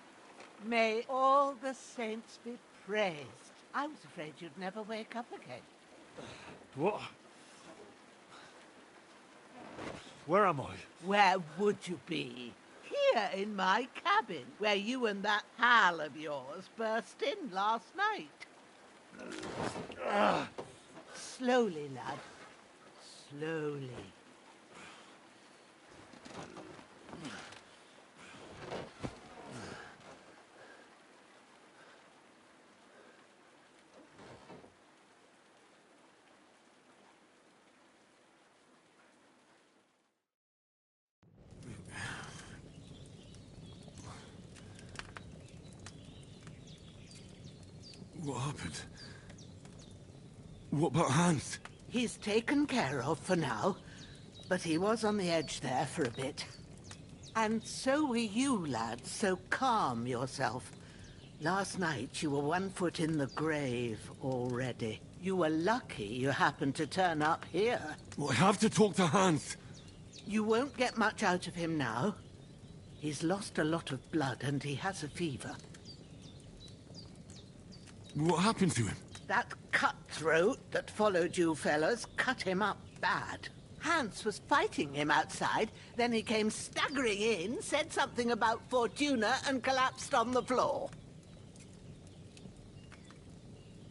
May all the saints be praised. I was afraid you'd never wake up again. What? Where am I? Where would you be? Here in my cabin, where you and that pal of yours burst in last night. Slowly, lad. Slowly. What happened? What about Hans? He's taken care of for now, but he was on the edge there for a bit. And so were you, lad, so calm yourself. Last night you were 1 foot in the grave already. You were lucky you happened to turn up here. Well, I have to talk to Hans. You won't get much out of him now. He's lost a lot of blood and he has a fever. What happened to him? That cutthroat that followed you fellas cut him up bad. Hans was fighting him outside, then he came staggering in, said something about Fortuna, and collapsed on the floor.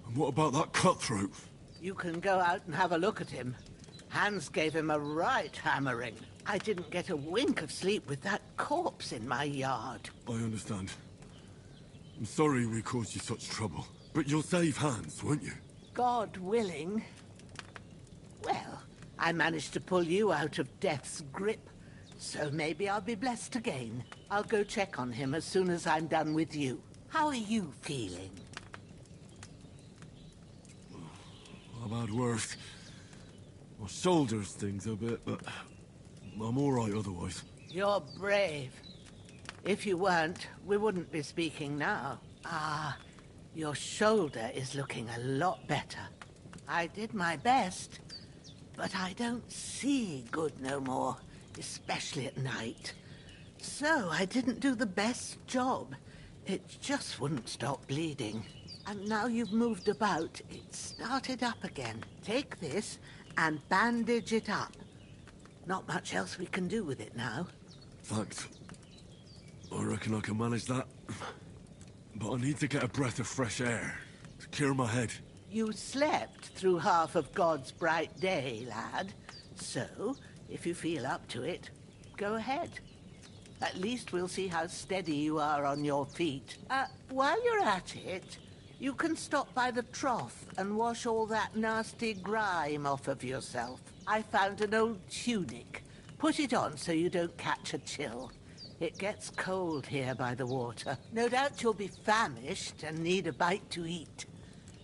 And what about that cutthroat? You can go out and have a look at him. Hans gave him a right hammering. I didn't get a wink of sleep with that corpse in my yard. I understand. I'm sorry we caused you such trouble. But you'll save Hans, won't you? God willing. Well, I managed to pull you out of death's grip, so maybe I'll be blessed again. I'll go check on him as soon as I'm done with you. How are you feeling? I've had worse. My shoulder stings a bit, but I'm all right otherwise. You're brave. If you weren't, we wouldn't be speaking now. Your shoulder is looking a lot better. I did my best, but I don't see good no more, especially at night. So I didn't do the best job. It just wouldn't stop bleeding. And now you've moved about, it started up again. Take this and bandage it up. Not much else we can do with it now. Thanks. I reckon I can manage that. But I need to get a breath of fresh air to clear my head. You slept through half of God's bright day, lad. So, if you feel up to it, go ahead. At least we'll see how steady you are on your feet. While you're at it, you can stop by the trough and wash all that nasty grime off of yourself. I found an old tunic. Put it on so you don't catch a chill. It gets cold here by the water. No doubt you'll be famished and need a bite to eat.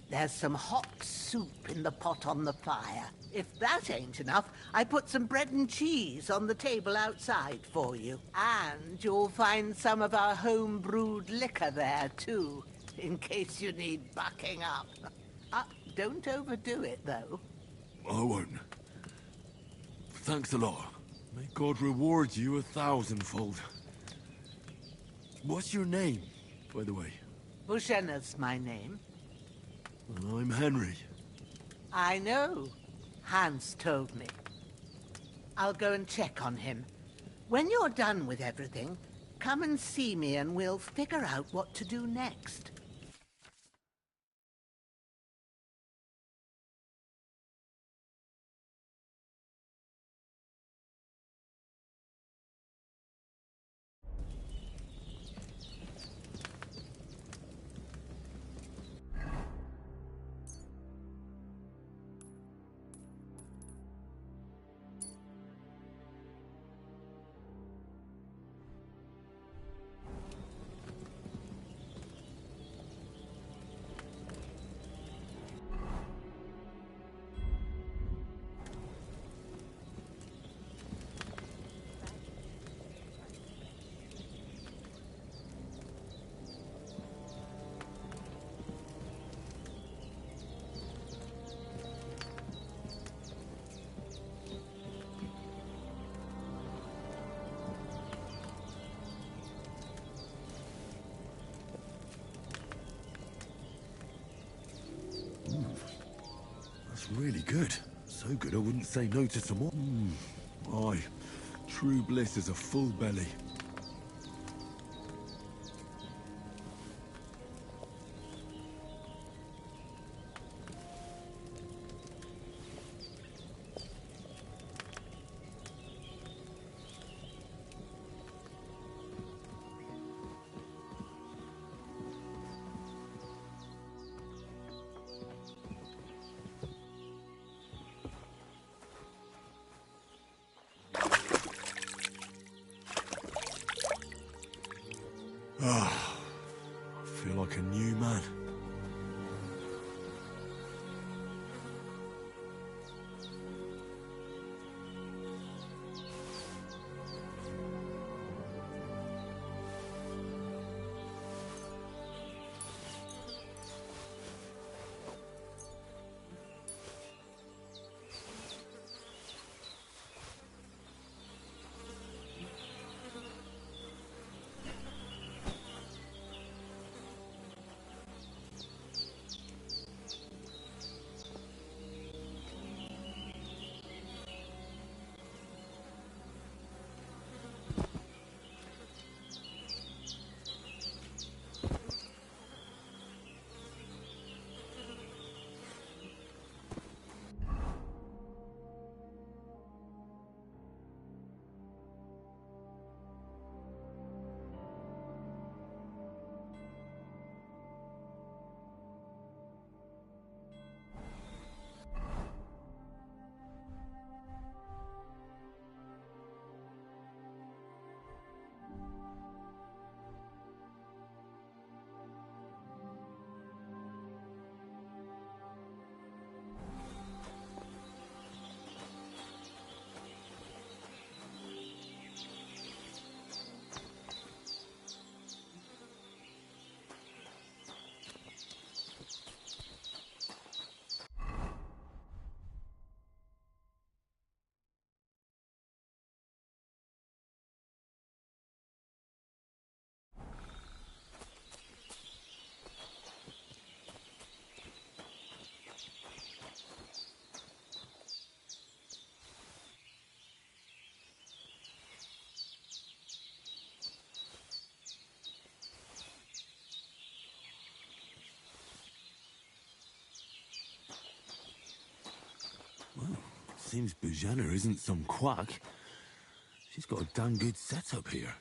There's some hot soup in the pot on the fire. If that ain't enough, I put some bread and cheese on the table outside for you. And you'll find some of our home-brewed liquor there, too, in case you need bucking up. Don't overdo it, though. I won't. Thanks a lot. May God reward you 1,000-fold. What's your name, by the way? Bushenna's my name. Well, I'm Henry. I know. Hans told me. I'll go and check on him. When you're done with everything, come and see me and we'll figure out what to do next. Really good. So good I wouldn't say no to some more. Aye. True bliss is a full belly. Ah, I feel like a new man. Seems Bujana isn't some quack. She's got a damn good setup here.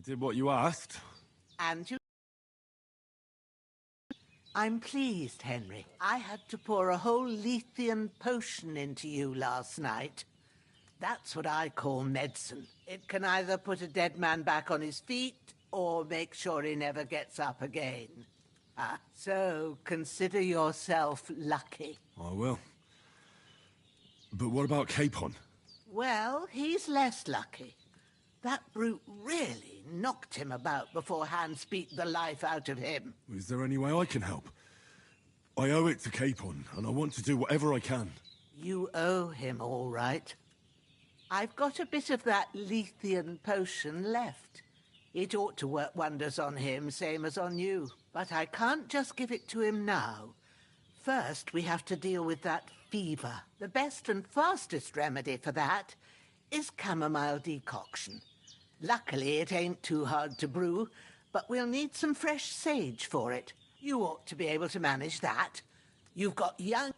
I did what you asked. And you... I'm pleased, Henry. I had to pour a whole Lethean potion into you last night. That's what I call medicine. It can either put a dead man back on his feet, or make sure he never gets up again. So consider yourself lucky. I will. But what about Capon? Well, he's less lucky. That brute really knocked him about before Hans beat the life out of him. Is there any way I can help? I owe it to Capon, and I want to do whatever I can. You owe him, all right. I've got a bit of that Lethean potion left. It ought to work wonders on him, same as on you. But I can't just give it to him now. First, we have to deal with that fever. The best and fastest remedy for that is chamomile decoction. Luckily, it ain't too hard to brew, but we'll need some fresh sage for it. You ought to be able to manage that. You've got young...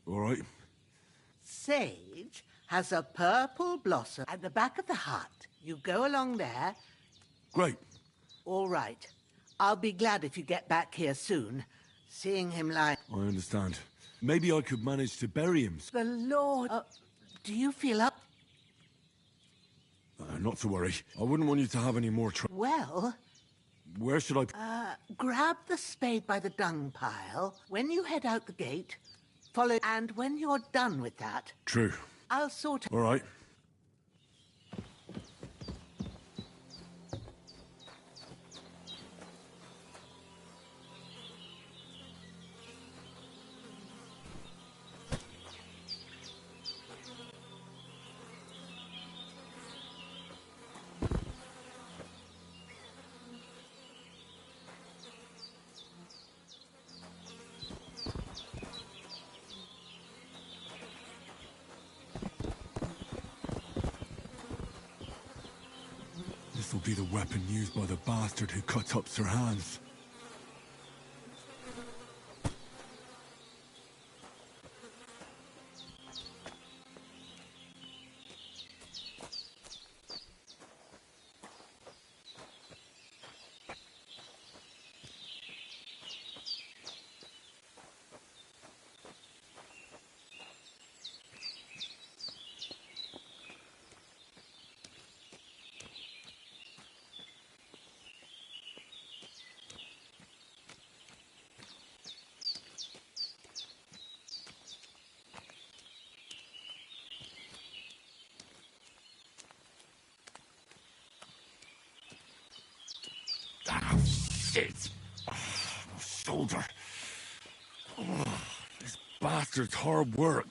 All right. Sage has a purple blossom at the back of the hut. You go along there. Great. All right. I'll be glad if you get back here soon. Seeing him like... I understand. Maybe I could manage to bury him. The Lord... do you feel up? Not to worry. I wouldn't want you to have any more trouble. Well... Where should I... grab the spade by the dung pile. When you head out the gate, follow... And when you're done with that... True. I'll sort... All right. This'll be the weapon used by the bastard who cut up Sir Hans. Shit! My shoulder. This bastard's hard work.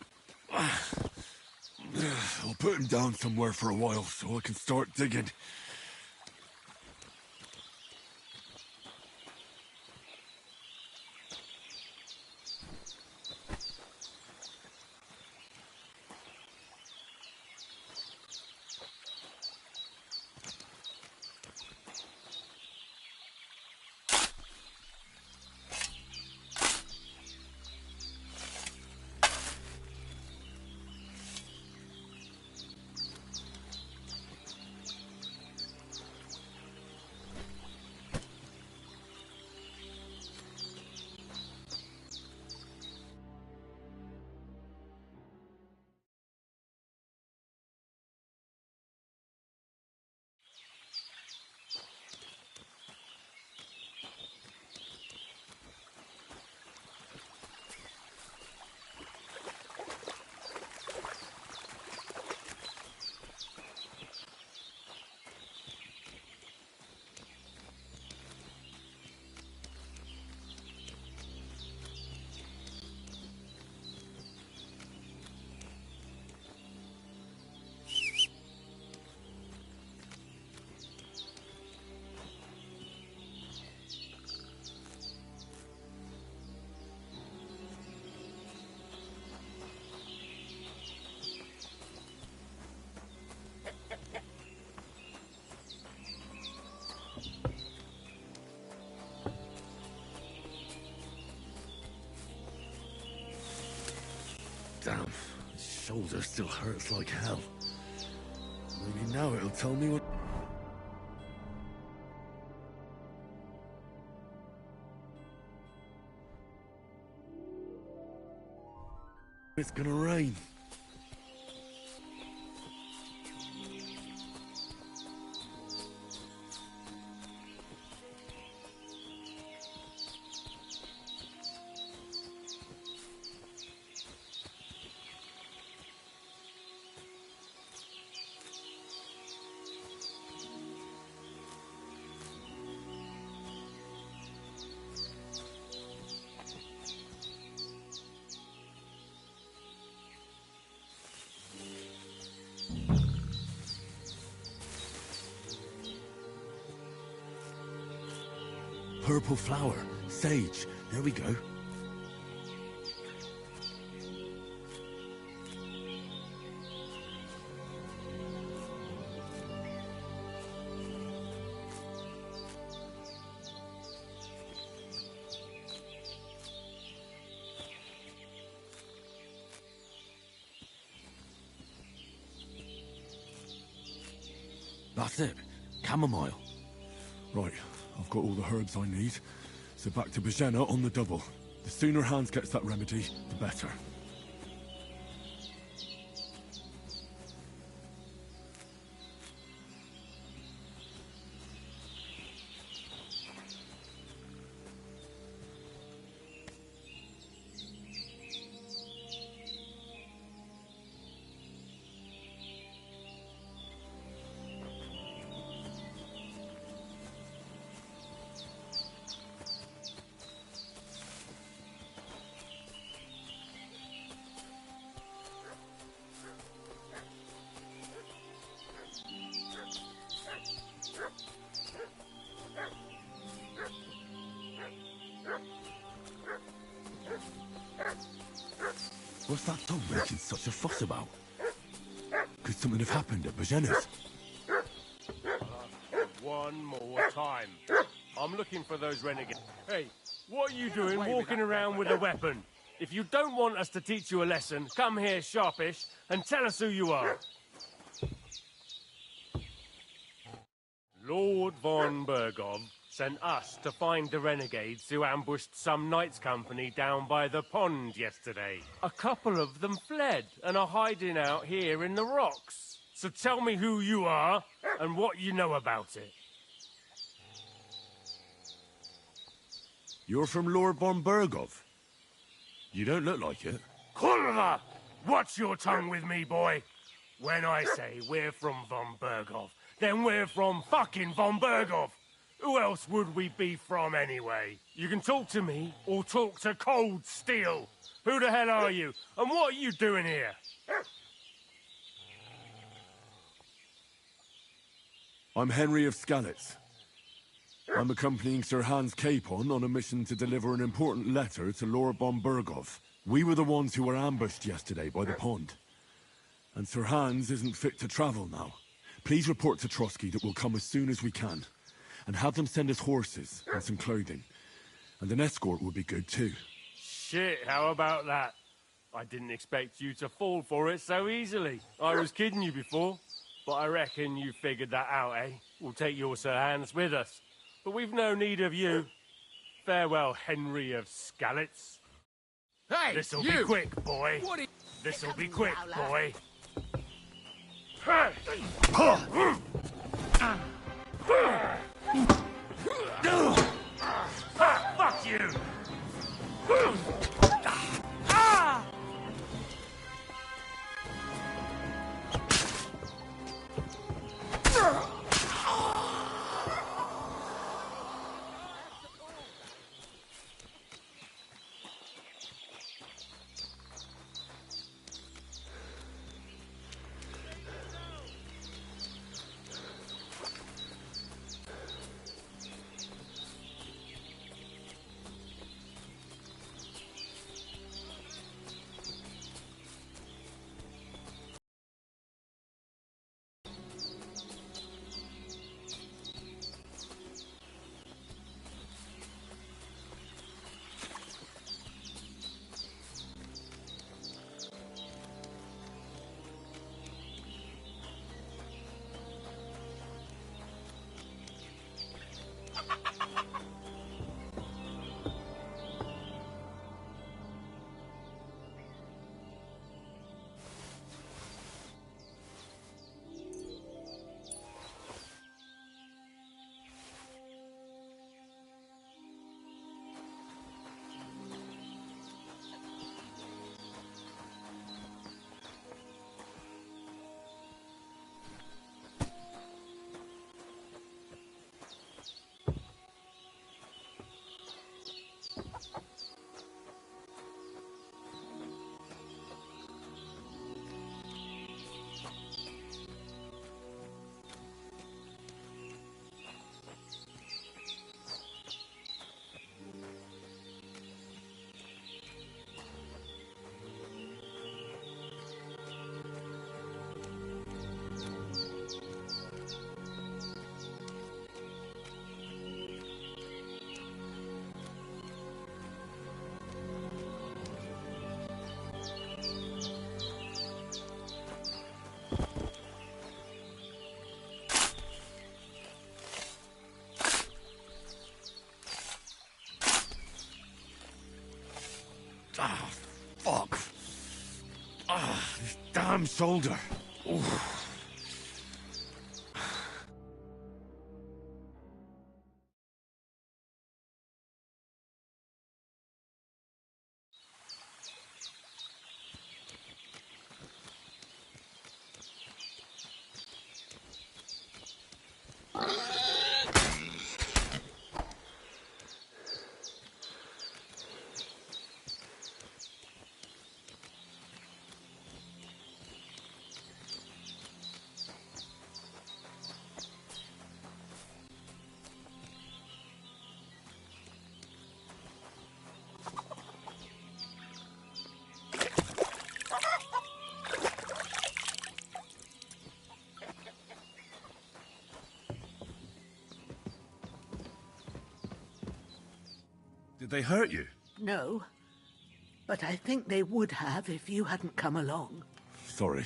I'll put him down somewhere for a while so I can start digging. Damn, his shoulder still hurts like hell. Maybe now it'll tell me what... It's gonna rain. purple flower. Sage. There we go. That's it. Chamomile. Right, I've got all the herbs I need. So back to Bajena on the double. The sooner Hans gets that remedy, the better. What's that dog making such a fuss about? Could something have happened at Bajena's? One more time. I'm looking for those renegades. Hey, what are you doing walking around with a weapon? If you don't want us to teach you a lesson, come here sharpish and tell us who you are. Lord von Bergov sent us to find the renegades who ambushed some knights' company down by the pond yesterday. A couple of them fled and are hiding out here in the rocks. So tell me who you are and what you know about it. You're from Lord von Bergov. You don't look like it. Kurva! Watch your tongue with me, boy. When I say we're from von Bergov, then we're from fucking von Bergov. Who else would we be from anyway? You can talk to me or talk to cold steel. Who the hell are you? And what are you doing here? I'm Henry of Skalitz. I'm accompanying Sir Hans Capon on a mission to deliver an important letter to Lord von Bergov. We were the ones who were ambushed yesterday by the pond. And Sir Hans isn't fit to travel now. Please report to Trotsky that we'll come as soon as we can. And have them send us horses and some clothing. And an escort would be good too. Shit, how about that? I didn't expect you to fall for it so easily. I was kidding you before, but I reckon you figured that out, eh? We'll take your Sir Hans with us. But we've no need of you. Farewell, Henry of Skalitz. Hey, This'll you! be quick, boy. This'll be quick, boy. Fuck you! damn shoulder. Oof. Did they hurt you? No, but I think they would have if you hadn't come along. Sorry.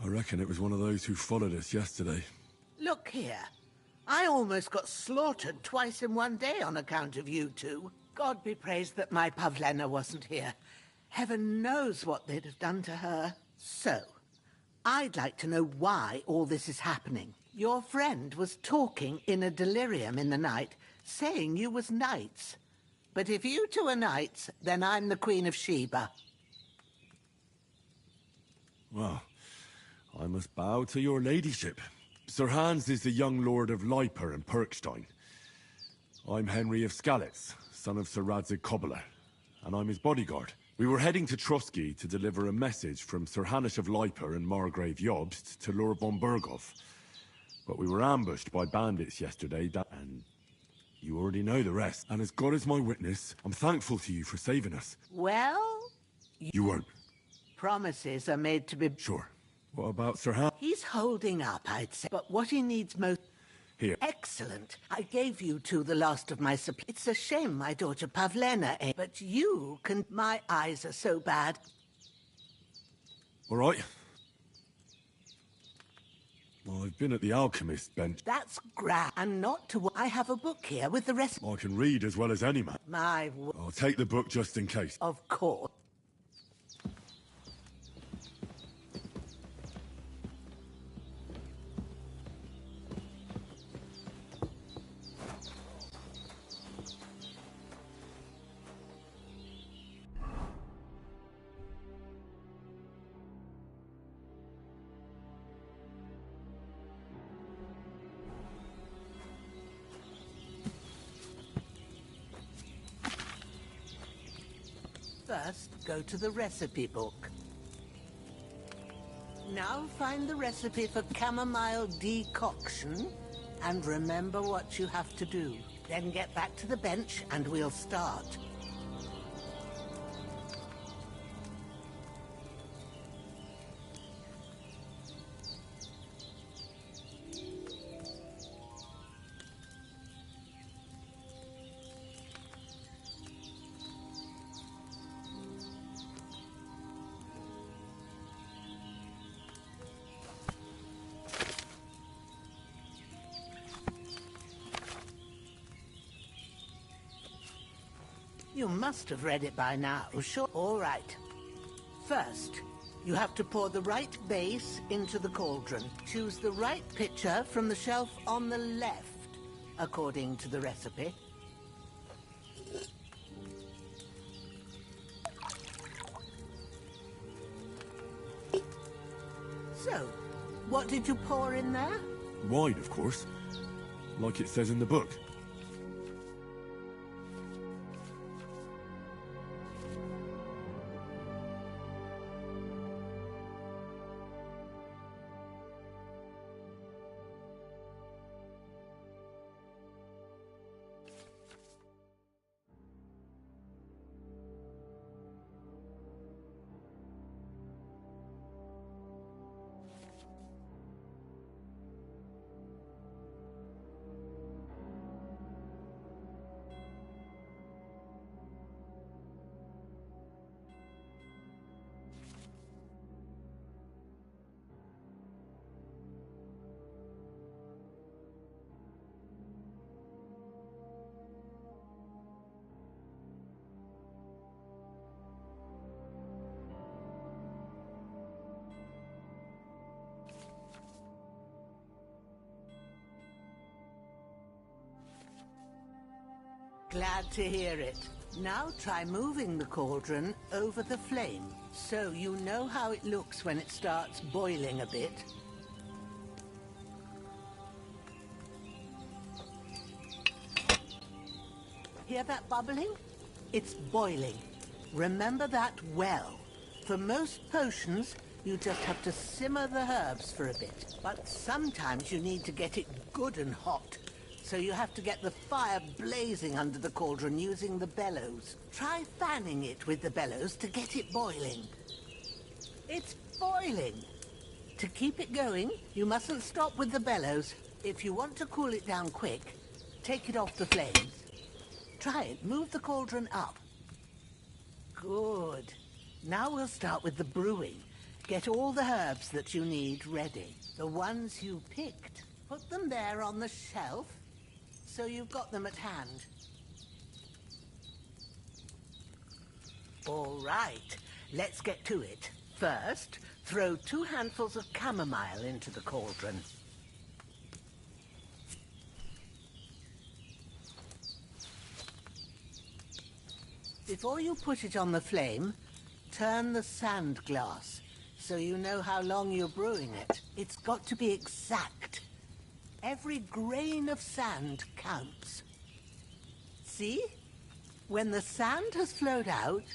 I reckon it was one of those who followed us yesterday. Look here. I almost got slaughtered twice in one day on account of you two. God be praised that my Pavlena wasn't here. Heaven knows what they'd have done to her. So, I'd like to know why all this is happening. Your friend was talking in a delirium in the night, saying you was knights. But if you two are knights, then I'm the Queen of Sheba. Well, I must bow to your ladyship. Sir Hans is the young lord of Leiper and Perkstein. I'm Henry of Skalitz, son of Sir Radzig Cobbler, and I'm his bodyguard. We were heading to Trusky to deliver a message from Sir Hanush of Leiper and Margrave Jobst to Lord von Burgov. But we were ambushed by bandits yesterday, and you already know the rest. And as God is my witness, I'm thankful to you for saving us. Well? You weren't. Promises are made to be... Sure. What about Sir Hans? He's holding up, I'd say. But what he needs most... Here. Excellent. I gave you two the last of my supply. It's a shame my daughter Pavlena ain't. But you can... My eyes are so bad. All right. Well, I've been at the alchemist's bench. That's grand. And not to... I have a book here with the rest... I can read as well as any man. My... I'll take the book just in case. Of course. First, go to the recipe book. Now find the recipe for chamomile decoction, and remember what you have to do. Then get back to the bench, and we'll start. You must have read it by now, sure. All right. First, you have to pour the right base into the cauldron. Choose the right pitcher from the shelf on the left, according to the recipe. So, what did you pour in there? Wine, of course. Like it says in the book. Glad to hear it. Now try moving the cauldron over the flame, so you know how it looks when it starts boiling a bit. Hear that bubbling? It's boiling. Remember that well. For most potions, you just have to simmer the herbs for a bit. But sometimes you need to get it good and hot. So you have to get the fire blazing under the cauldron using the bellows. Try fanning it with the bellows to get it boiling. It's boiling. To keep it going, you mustn't stop with the bellows. If you want to cool it down quick, take it off the flames. Try it. Move the cauldron up. Good. Now we'll start with the brewing. Get all the herbs that you need ready. The ones you picked. Put them there on the shelf, so you've got them at hand. All right, let's get to it. First, throw 2 handfuls of chamomile into the cauldron. Before you put it on the flame, turn the sand glass, so you know how long you're brewing it. It's got to be exact. Every grain of sand counts. See? When the sand has flowed out,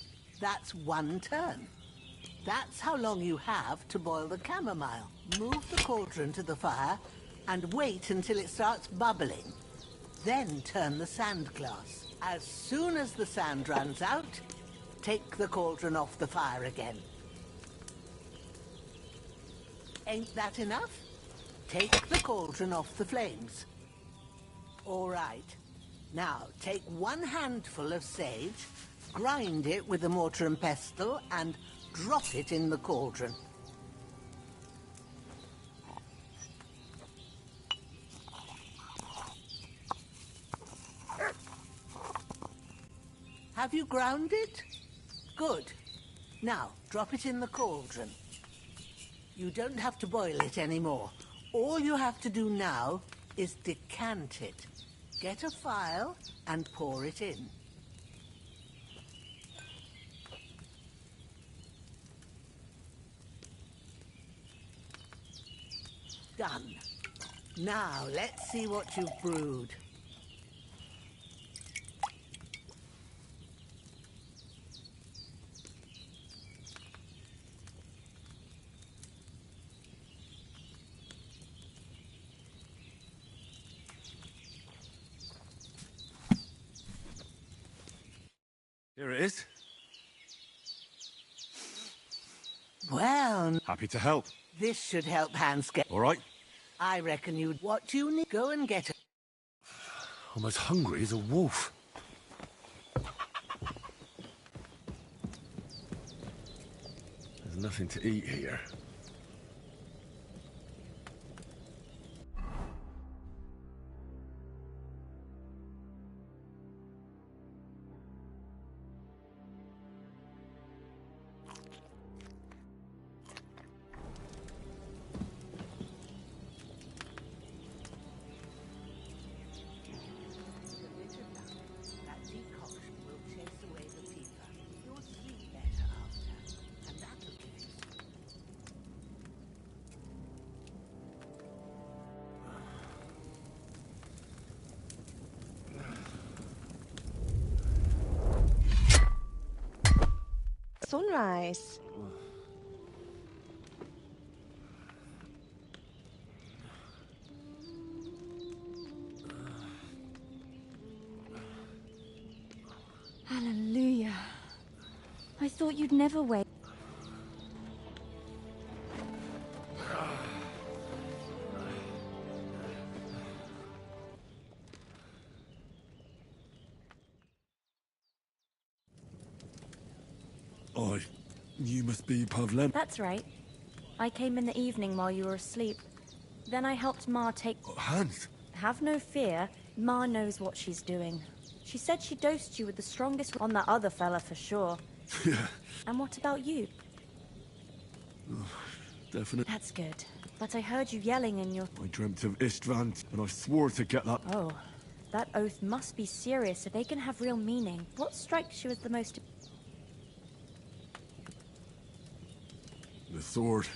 that's 1 turn. That's how long you have to boil the chamomile. Move the cauldron to the fire and wait until it starts bubbling. Then turn the sand glass. As soon as the sand runs out, take the cauldron off the fire again. Ain't that enough? Take the cauldron off the flames. All right. Now, take 1 handful of sage, grind it with a mortar and pestle, and drop it in the cauldron. Have you ground it? Good. Now, drop it in the cauldron. You don't have to boil it anymore. All you have to do now is decant it. Get a phial and pour it in. Done. Now, let's see what you've brewed. Here it is. Well... Happy to help. This should help Hans get... All right. I reckon you'd... What you need... Go and get it. I'm as hungry as a wolf. There's nothing to eat here. Sunrise. Hallelujah. I thought you'd never wake. You must be Pavlem. That's right. I came in the evening while you were asleep. Then I helped Ma take... Hans! Have no fear. Ma knows what she's doing. She said she dosed you with the strongest on that other fella for sure. Yeah. And what about you? Definitely. That's good. But I heard you yelling in your... I dreamt of Istvan, and I swore to get that... Oh. That oath must be serious if they can have real meaning. What strikes you as the most... The sword.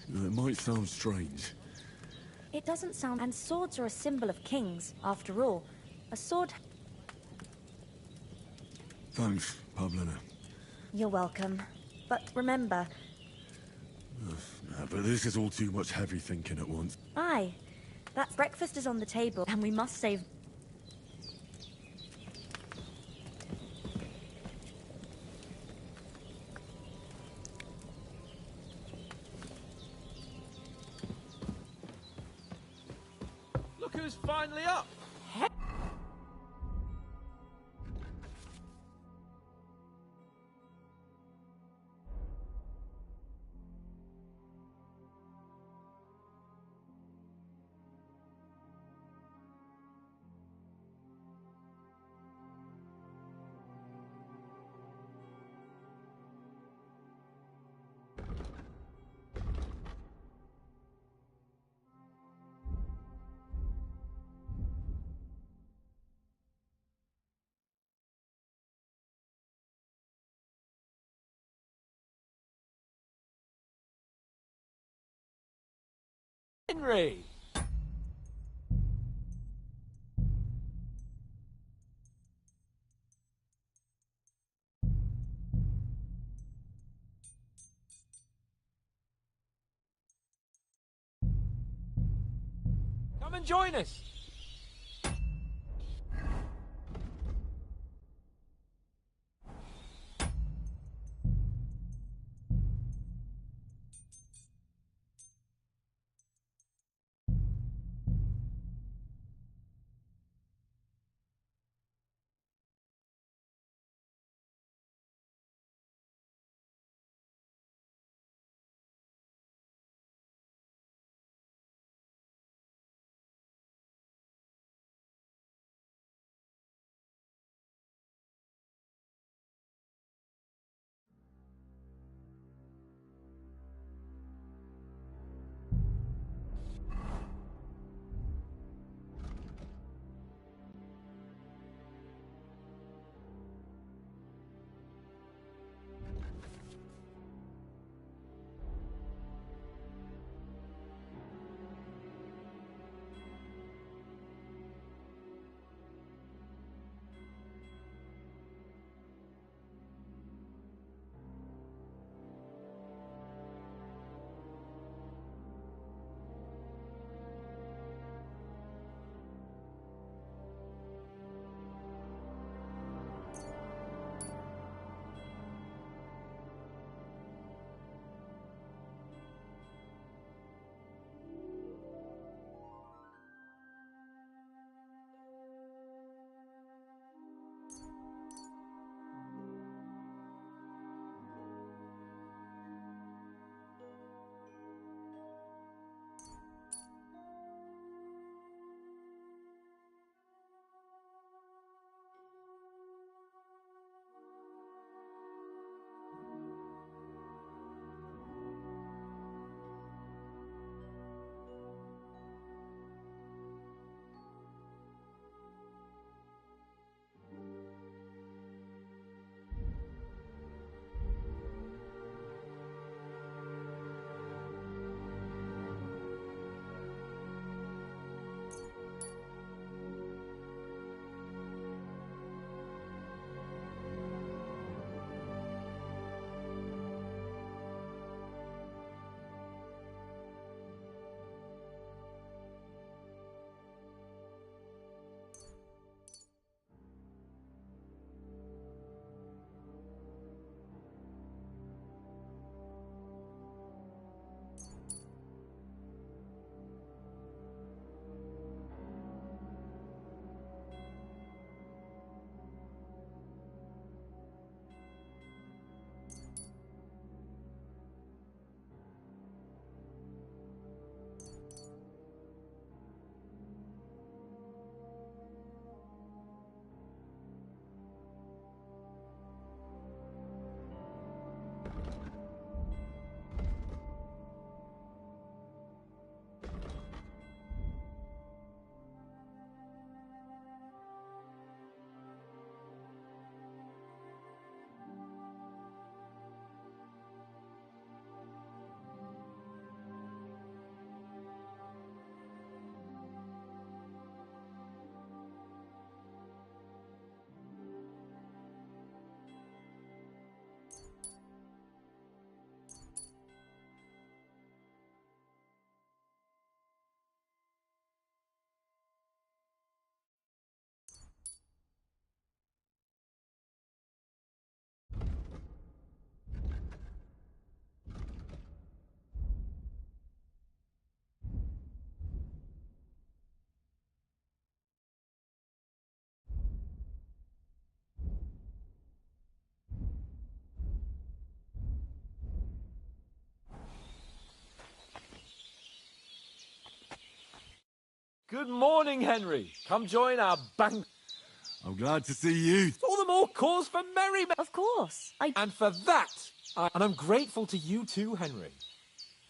Now, it might sound strange. It doesn't sound... And swords are a symbol of kings, after all. A sword... Thanks, Pavlina. You're welcome. But remember... But this is all too much heavy thinking at once. Aye. That breakfast is on the table, and we must save... Look who's finally up! Henry! Come and join us! Good morning, Henry. Come join our bank. I'm glad to see you. All the more cause for merriment. Of course. And for that, and I'm grateful to you too, Henry.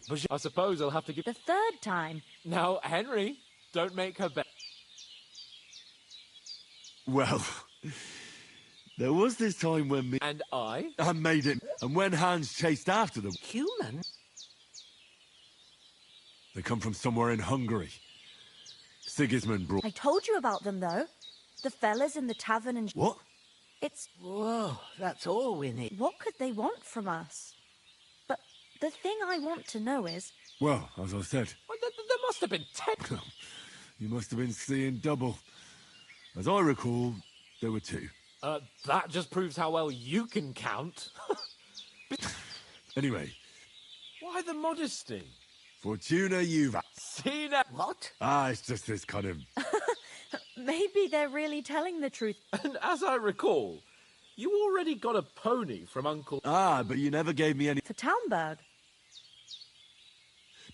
But I suppose I'll have to give... The third time. Now, Henry, don't make her bet. Well, there was this time when me... And I made it. And when Hans chased after them... Human? They come from somewhere in Hungary. Sigismund brought... I told you about them, though. The fellas in the tavern and... What? It's... Whoa, that's all we need. What could they want from us? But the thing I want to know is... Well, as I said... Well, there must have been 10. You must have been seeing double. As I recall, there were 2. That just proves how well you can count. Anyway. Why the modesty? Fortuna Juva. Sina. What? It's just this kind of... Maybe they're really telling the truth. And as I recall, you already got a pony from Uncle... but you never gave me any... For Townberg.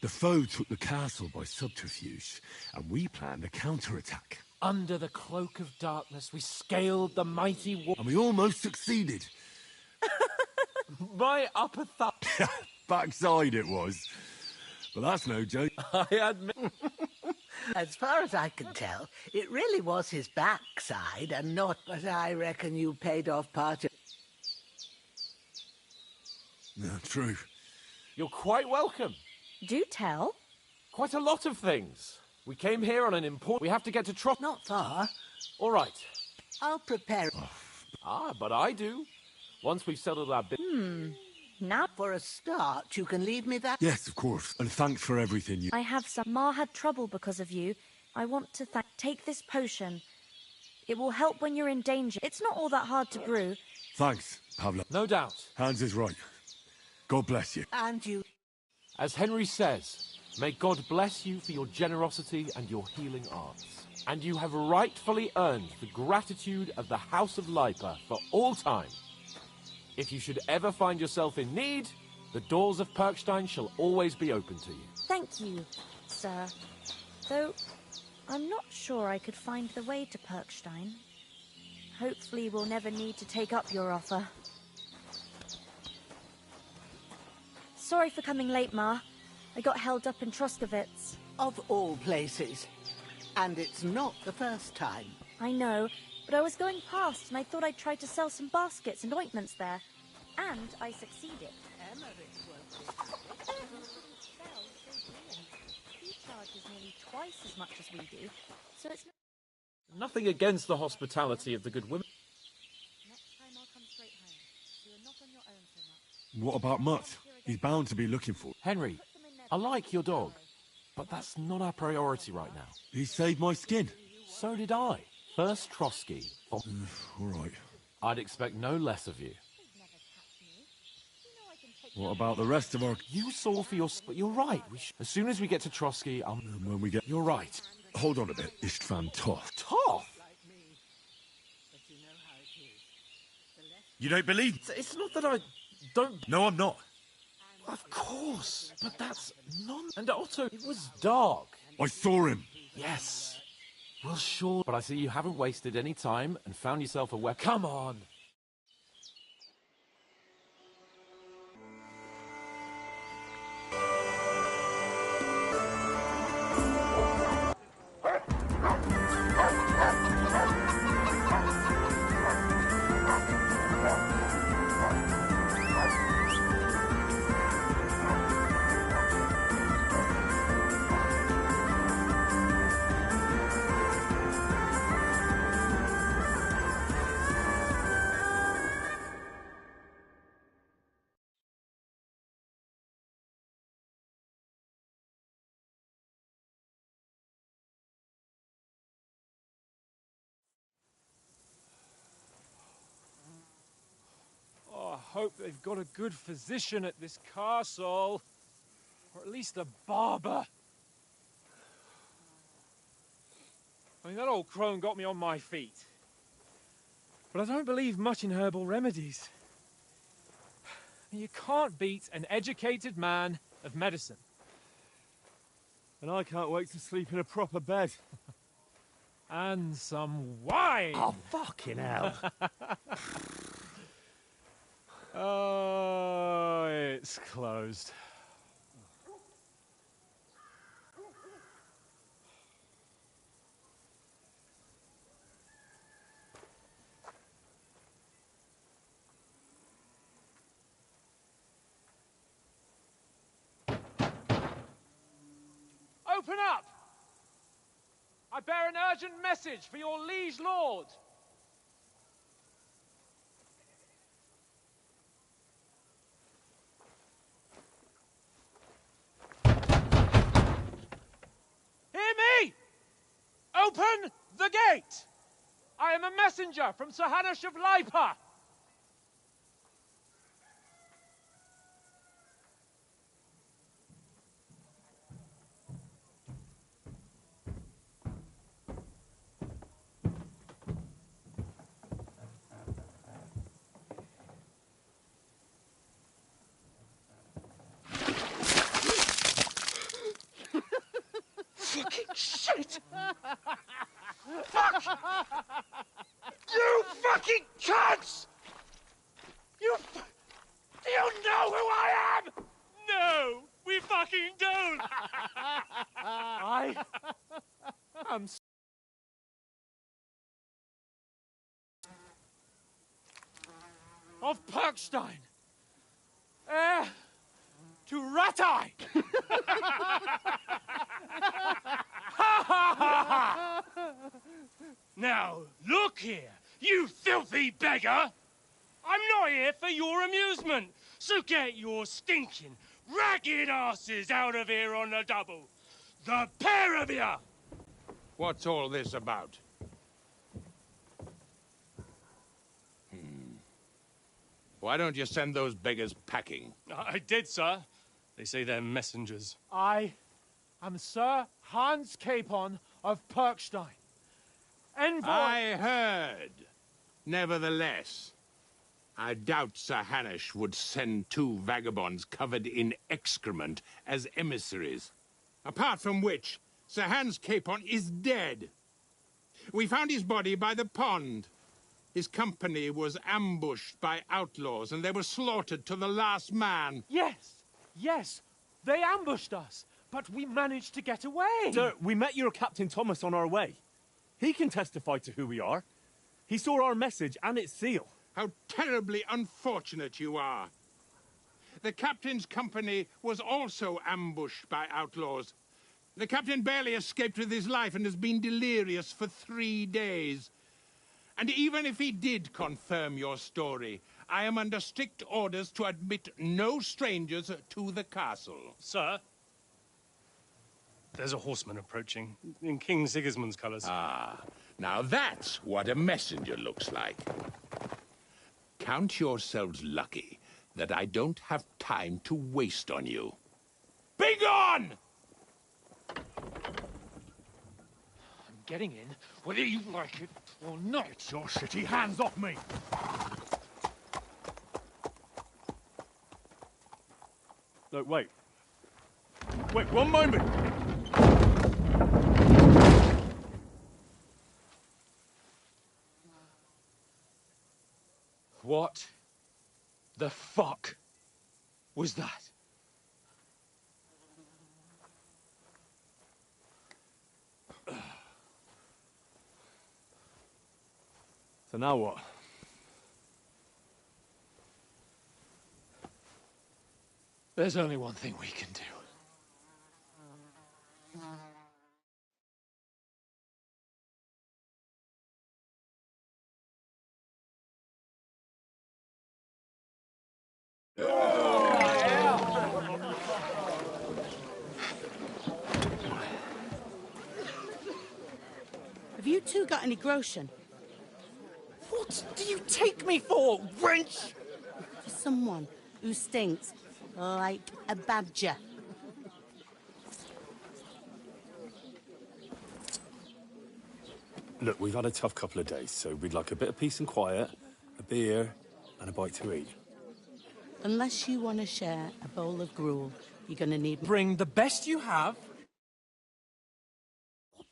The foe took the castle by subterfuge, and we planned a counterattack. Under the cloak of darkness, we scaled the mighty wall. And we almost succeeded. My upper thumb. Backside it was. But that's no joke. I admit... As far as I can tell, it really was his backside and not... But I reckon you paid off part of... No, true. You're quite welcome. Do tell. Quite a lot of things. We came here on an important... We have to get to Trot... Not far. All right. I'll prepare... But I do. Once we've settled our bit... Now... For a start, you can leave me that... Yes, of course. And thanks for everything you... I have some... Ma had trouble because of you. I want to take this potion. It will help when you're in danger. It's not all that hard to brew. Thanks, Pavlo. No doubt. Hans is right. God bless you. And you... As Henry says, may God bless you for your generosity and your healing arts. And you have rightfully earned the gratitude of the House of Lipa for all time. If you should ever find yourself in need, the doors of Perkstein shall always be open to you. Thank you, sir. Though, I'm not sure I could find the way to Perkstein. Hopefully we'll never need to take up your offer. Sorry for coming late, Ma. I got held up in Troskowitz. Of all places. And it's not the first time. I know, but I was going past and I thought I'd try to sell some baskets and ointments there. And I succeeded. He charges nearly twice as much as we do, so it's... Nothing against the hospitality of the good women. Next time I'll come straight home, so you're not on your own so much. What about Mutt? He's bound to be looking for... Henry, I like your dog, but that's not our priority right now. He saved my skin. So did I. First Trotsky. All right. I'd expect no less of you. What about the rest of our... You saw for your... But you're right. As soon as we get to Trotsky, When we get... You're right. Hold on a bit. Istvan Toth. Toth? You don't believe... It's not that I don't... No, I'm not. Of course. But that's non... And Otto, it was dark. I saw him. Yes. Well, sure. But I see you haven't wasted any time and found yourself a weapon. Come on. I hope they've got a good physician at this castle. Or at least a barber. I mean, that old crone got me on my feet. But I don't believe much in herbal remedies. You can't beat an educated man of medicine. And I can't wait to sleep in a proper bed. And some wine! Oh, fucking hell. Oh, it's closed. Open up! I bear an urgent message for your liege lord. Hear me! Open the gate! I am a messenger from Sir Hanush of Lipa. Fucking shit! Fuck! You fucking cunts! Do you know who I am? No, we fucking don't! I am of Perkstein, heir to Ratai! Now, look here, you filthy beggar! I'm not here for your amusement, so get your stinking, ragged asses out of here on the double. The pair of you! What's all this about? Why don't you send those beggars packing? I did, sir. They say they're messengers. I am Sir Hans Capon of Perkstein. Envoy... I heard. Nevertheless, I doubt Sir Hanush would send two vagabonds covered in excrement as emissaries. Apart from which, Sir Hans Capon is dead. We found his body by the pond. His company was ambushed by outlaws, and they were slaughtered to the last man. Yes, they ambushed us, but we managed to get away. Sir, we met your Captain Thomas on our way. He can testify to who we are. He saw our message and its seal. How terribly unfortunate you are. The captain's company was also ambushed by outlaws. The captain barely escaped with his life and has been delirious for 3 days. And even if he did confirm your story, I am under strict orders to admit no strangers to the castle. Sir, there's a horseman approaching, in King Sigismund's colours. Ah, now that's what a messenger looks like. Count yourselves lucky that I don't have time to waste on you. Be gone! I'm getting in, whether you like it or not. Get your shitty hands off me! Look, wait. Wait, one moment! What the fuck was that? So now what? There's only one thing we can do. Have you two got any groschen? What do you take me for, wench? For someone who stinks like a badger. Look, we've had a tough couple of days, so we'd like a bit of peace and quiet, a beer, and a bite to eat. Unless you want to share a bowl of gruel, you're going to need... Bring the best you have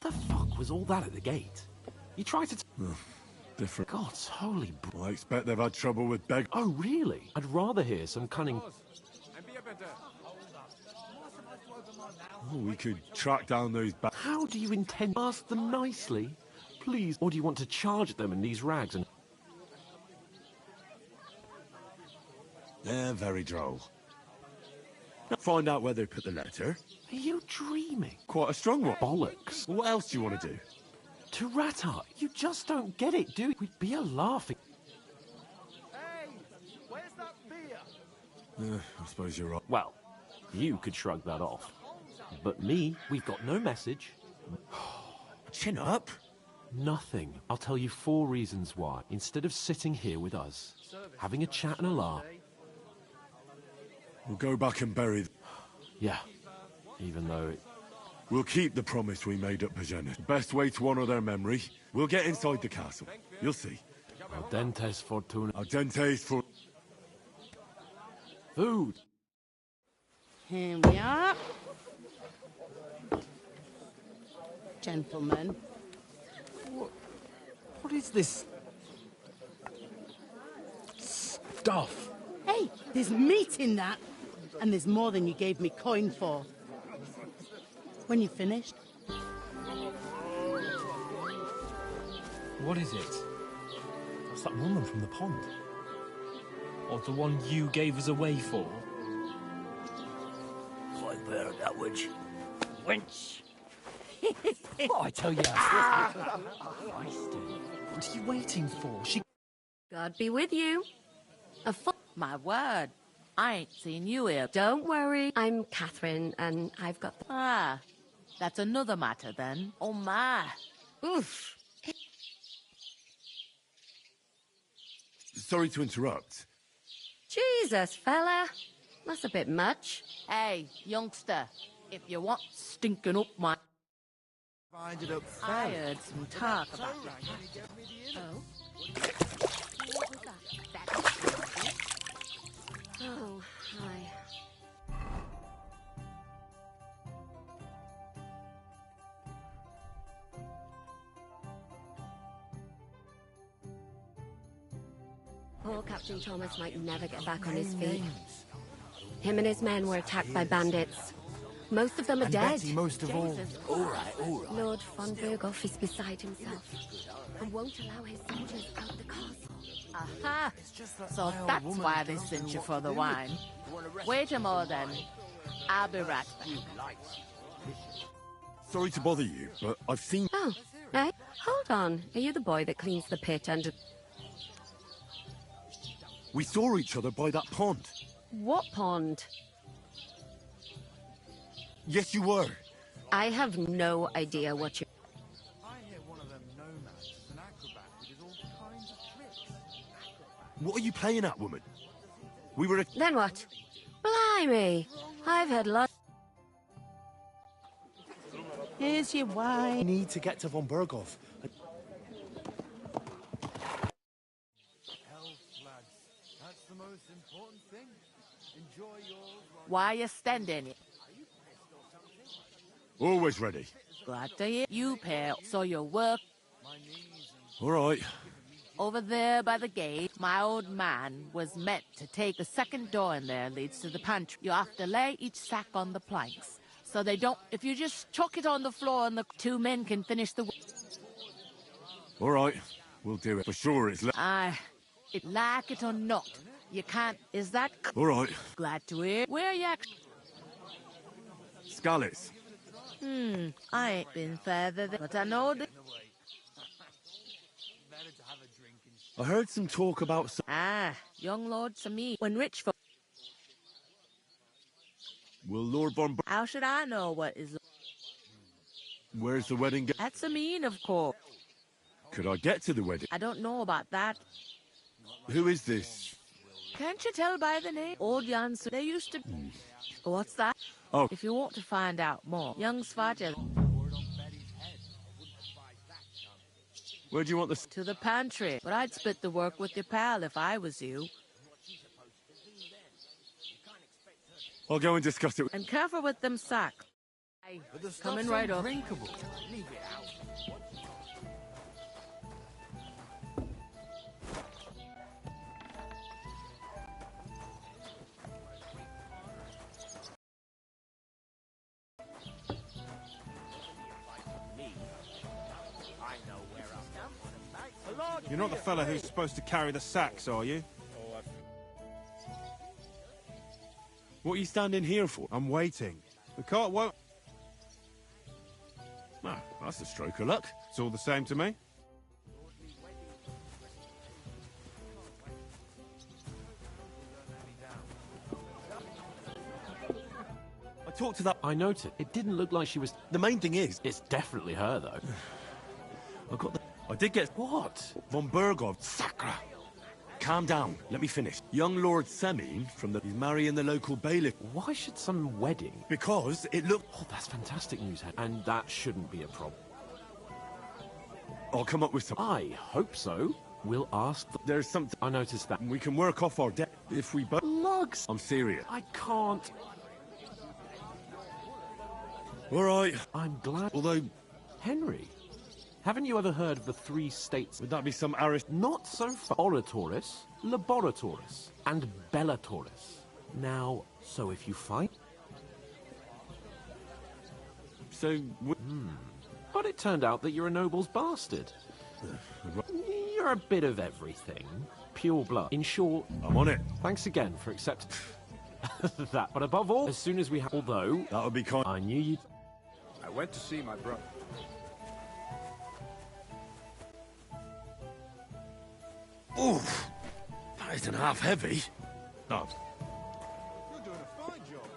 The fuck was all that at the gate? You tried to... Different. God's holy... I expect they've had trouble with beg... Oh, really? I'd rather hear some cunning... Oh, we could track down those back... How do you intend... Ask them nicely, please. Or do you want to charge them in these rags and... They're very droll. Find out where they put the letter. Are you dreaming? Quite a strong one. Bollocks. What else do you want to do? To Rattart, you just don't get it, do you? We'd be a laughing... Hey, where's that beer? I suppose you're right. Well, you could shrug that off. But me, we've got no message. Chin up. Nothing. I'll tell you 4 reasons why. Instead of sitting here with us, having a chat and a laugh... We'll go back and bury... Yeah, even though it... We'll keep the promise we made at Pagenis. Best way to honour their memory. We'll get inside the castle. You'll see. Ardentes fortuna. Ardentes for... Food. Here we are. Gentlemen. What is this... stuff? Hey, there's meat in that. And there's more than you gave me coin for. When you finished. What is it? That's that woman from the pond. Or the one you gave us away for? I bear that which. Wench! Oh, I tell you. What are you waiting for? God be with you. My word. I ain't seen you here. Don't worry. I'm Catherine, and I've got... Ah, that's another matter, then. Oh, my. Oof. Sorry to interrupt. Jesus, fella. That's a bit much. Hey, youngster, if you want stinking up my... Find it up I heard some talk about Oh? Oh, hi. Poor Captain Thomas might never get back on his feet. Him and his men were attacked by bandits. Most of them are dead. Betty most of all. All right, all right. Lord von Berghoff is beside himself and won't allow his soldiers out the castle. Aha! So that's why they sent you for the wine. Wait a more then. I'll be right back. Sorry to bother you, but I've seen... Oh, eh? Hold on. Are you the boy that cleans the pit under... We saw each other by that pond. What pond? Yes, you were. I have no idea what you... I hear one of them nomads is an acrobat who does all kinds of tricks. What are you playing at, woman? We were... Then what? Blimey! I've had lots... Here's your wine. We need to get to von Berghoff. That's the most important thing. Enjoy yours. Why you standing? Always ready. Glad to hear you pair. So your work All right. over there by the gate. My old man was meant to take the second door in there leads to the pantry. You have to lay each sack on the planks. So they don't... If you just chuck it on the floor and the 2 men can finish the... All right. We'll do it. For sure it's... It like it or not. You can't... Is that... All right. Glad to hear. Where you actually... Scallis. I ain't been further than... But I know that... I heard some talk about... young Lord Sami. When rich folk... Will Lord von... How should I know what is... Where's the wedding... That's Samin, of course. Could I get to the wedding? I don't know about that. Who is this? Can't you tell by the name? Old Jans, they used to... What's that? Oh. If you want to find out more, young Svartel... Where do you want this? To the pantry. But I'd split the work with your pal if I was you. I'll go and discuss it. And careful with them sacks. But the coming right up. Drinkable. Leave it out. You're not the fella who's supposed to carry the sacks, are you? What are you standing here for? I'm waiting. The cart won't... Ah, that's a stroke of luck. It's all the same to me. I talked to that... I noted. It didn't look like she was... The main thing is... It's definitely her, though. I got the... I did get... What? Von Burgov. Sacra! Calm down. Let me finish. Young Lord Semine from the... He's marrying the local bailiff. Why should some wedding? Because it looked... Oh, that's fantastic news, and that shouldn't be a problem. I'll come up with some... I hope so. We'll ask... There's something... I noticed that. We can work off our debt if we both... Lugs! I'm serious. I can't... All right. I'm glad... Although... Henry, haven't you ever heard of the 3 states? Would that be some arist... Not so far. Oratoris, Laboratoris, and Bellatoris. Now, so if you fight... So... But it turned out that you're a noble's bastard. You're a bit of everything. Pure blood. In short... I'm on it. Thanks again for accepting... that. But above all, as soon as we have... Although... That would be kind... I knew you'd... I went to see my brother. Oof! That isn't half heavy. Oh. You're doing a fine job.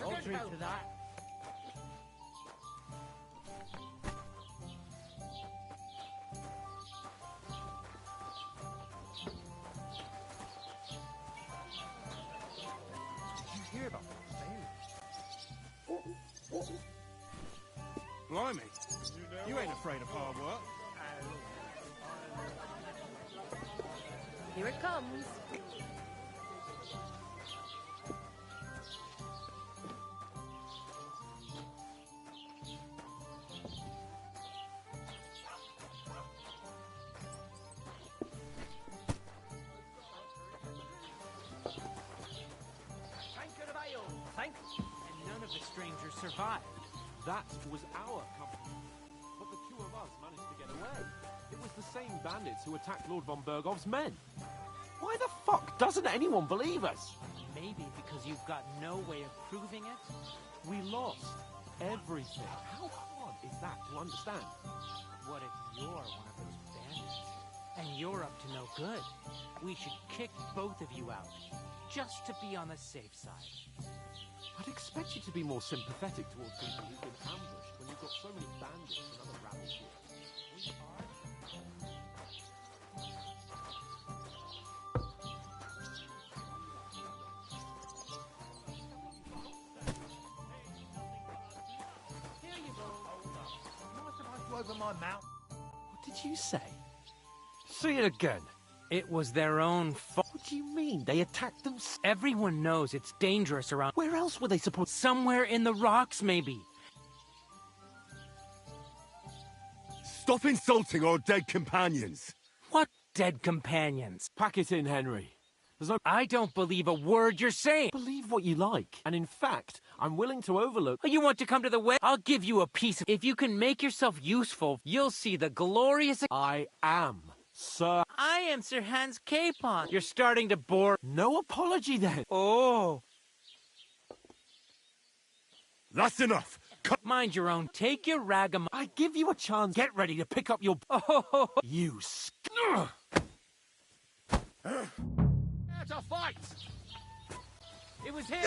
I'll drink to that. Hear about that? Blimey. You ain't afraid of hard work. Here it comes. And none of the strangers survived. That was our company. But the 2 of us managed to get away. It was the same bandits who attacked Lord von Bergov's men. Why the fuck doesn't anyone believe us? Maybe because you've got no way of proving it. We lost everything. How hard is that to understand? What if you're one of those bandits? And you're up to no good. We should kick both of you out, just to be on the safe side. I'd expect you to be more sympathetic towards people who've been ambushed when you've got so many bandits and other rabble here. Here you go. Not supposed to open my mouth. What did you say? Say it again. It was their own fault. What do you mean? They attacked them? Everyone knows it's dangerous around. Where else were they supposed? Somewhere in the rocks, maybe. Stop insulting our dead companions. What dead companions? Pack it in, Henry. There's no... I don't believe a word you're saying. Believe what you like. And in fact, I'm willing to overlook... Oh, you want to come to the wedding? I'll give you a piece of... If you can make yourself useful, you'll see the glorious... I am, sir. I am Sir Hans Capon. You're starting to bore... No apology, then. Oh. That's enough. Mind your own. Take your ragam... I give you a chance. Get ready to pick up your... Oh. You It's a fight! It was him!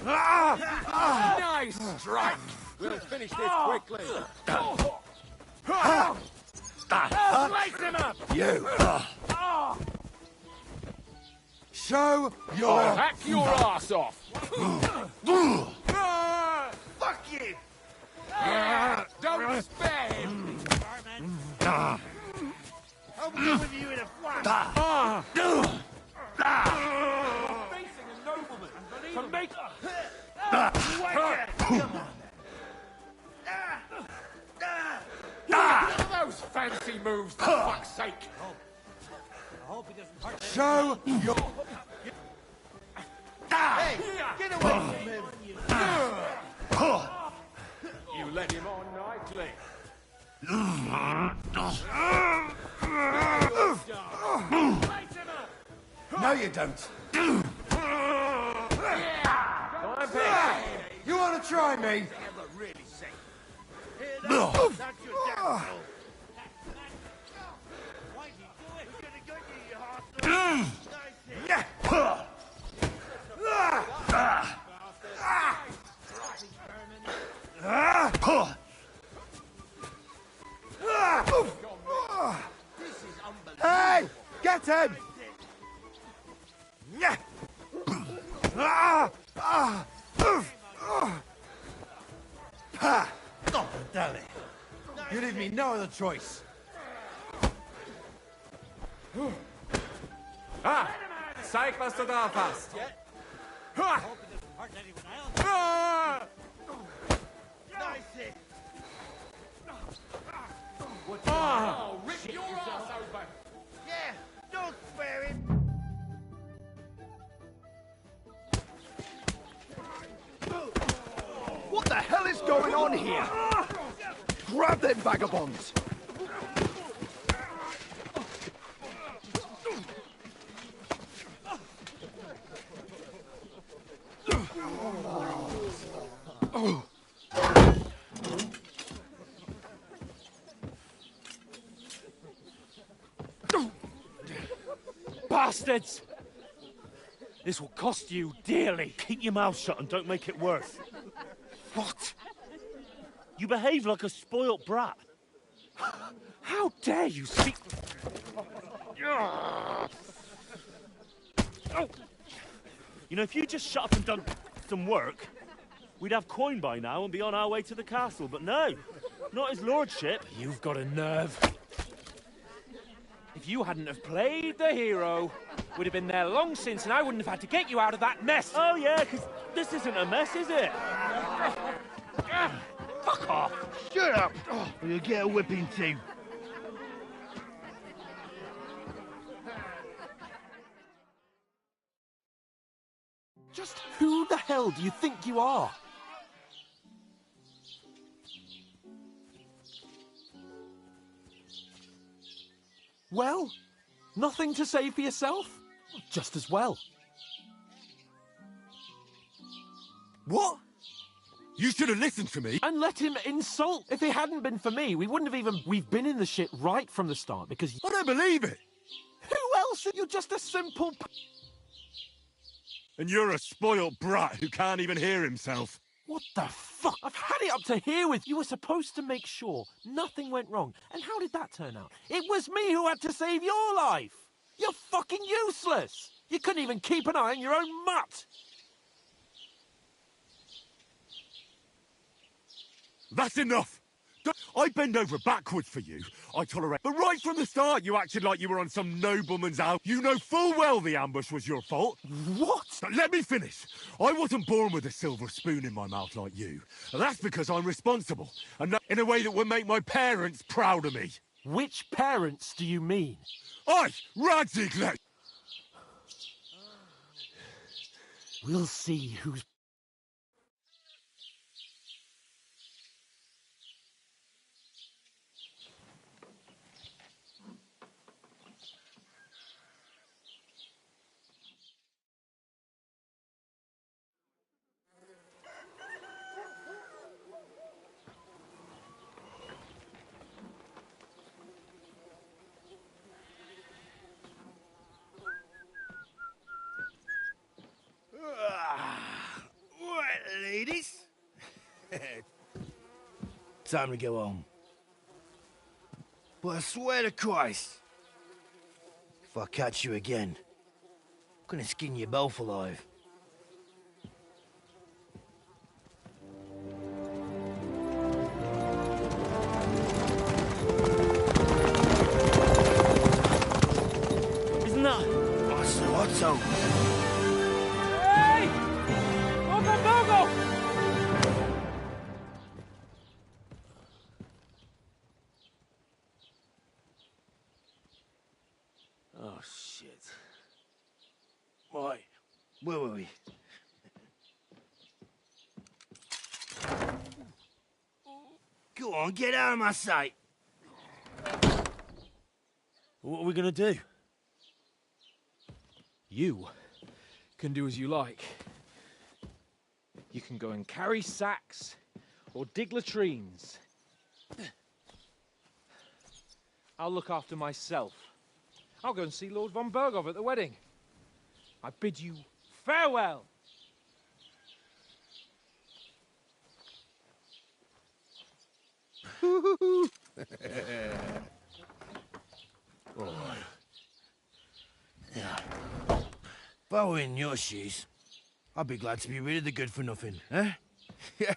Nice strike! We'll finish this quickly. Slice him up! You! Show your... Hack your ass off! Fuck you! Don't spare him! I'll go with you in a flash! You're facing a nobleman, so make... What are those fancy moves, for fuck's sake? I hope he doesn't hurt Show your... Hey, get away from him! You let him on nicely. No, you don't. You want to try me? That's your downfall. Hey! Get him! Oh, damn it. You leave me no other choice. Zeig, was du drauf hast. Oh, rip your ass open! Yeah, don't spare him. What the hell is going on here? Grab them vagabonds! Bastards! This will cost you dearly. Keep your mouth shut and don't make it worse. What? You behave like a spoilt brat. How dare you speak... You know, if you just shut up and done some work, we'd have coin by now and be on our way to the castle. But no, not his lordship. You've got a nerve. If you hadn't have played the hero, we'd have been there long since and I wouldn't have had to get you out of that mess. Oh, yeah, because this isn't a mess, is it? Fuck off. Shut up! Or you'll get a whipping too. Just who the hell do you think you are? Well, nothing to say for yourself? Just as well. What? You should have listened to me. And let him insult. If it hadn't been for me, we wouldn't have even... We've been in the shit right from the start because... I don't believe it. Who else? You're just a simple... And you're a spoilt brat who can't even hear himself. What the fuck? I've had it up to here with... You were supposed to make sure nothing went wrong. And how did that turn out? It was me who had to save your life. You're fucking useless. You couldn't even keep an eye on your own mutt. That's enough. I bend over backwards for you. I tolerate. But right from the start, you acted like you were on some nobleman's out. You know full well the ambush was your fault. What? But let me finish. I wasn't born with a silver spoon in my mouth like you. And that's because I'm responsible. And that in a way that would make my parents proud of me. Which parents do you mean? I, Radziglet! We'll see who's... Right, ladies. Time to go home. But I swear to Christ, if I catch you again, I'm gonna skin you both alive. Where were we? Go on, get out of my sight. What are we gonna do? You can do as you like. You can go and carry sacks or dig latrines. I'll look after myself. I'll go and see Lord von Bergov at the wedding. I bid you farewell. All right. Yeah. If I were in your shoes, I'd be glad to be rid of the good for nothing, eh? Yeah.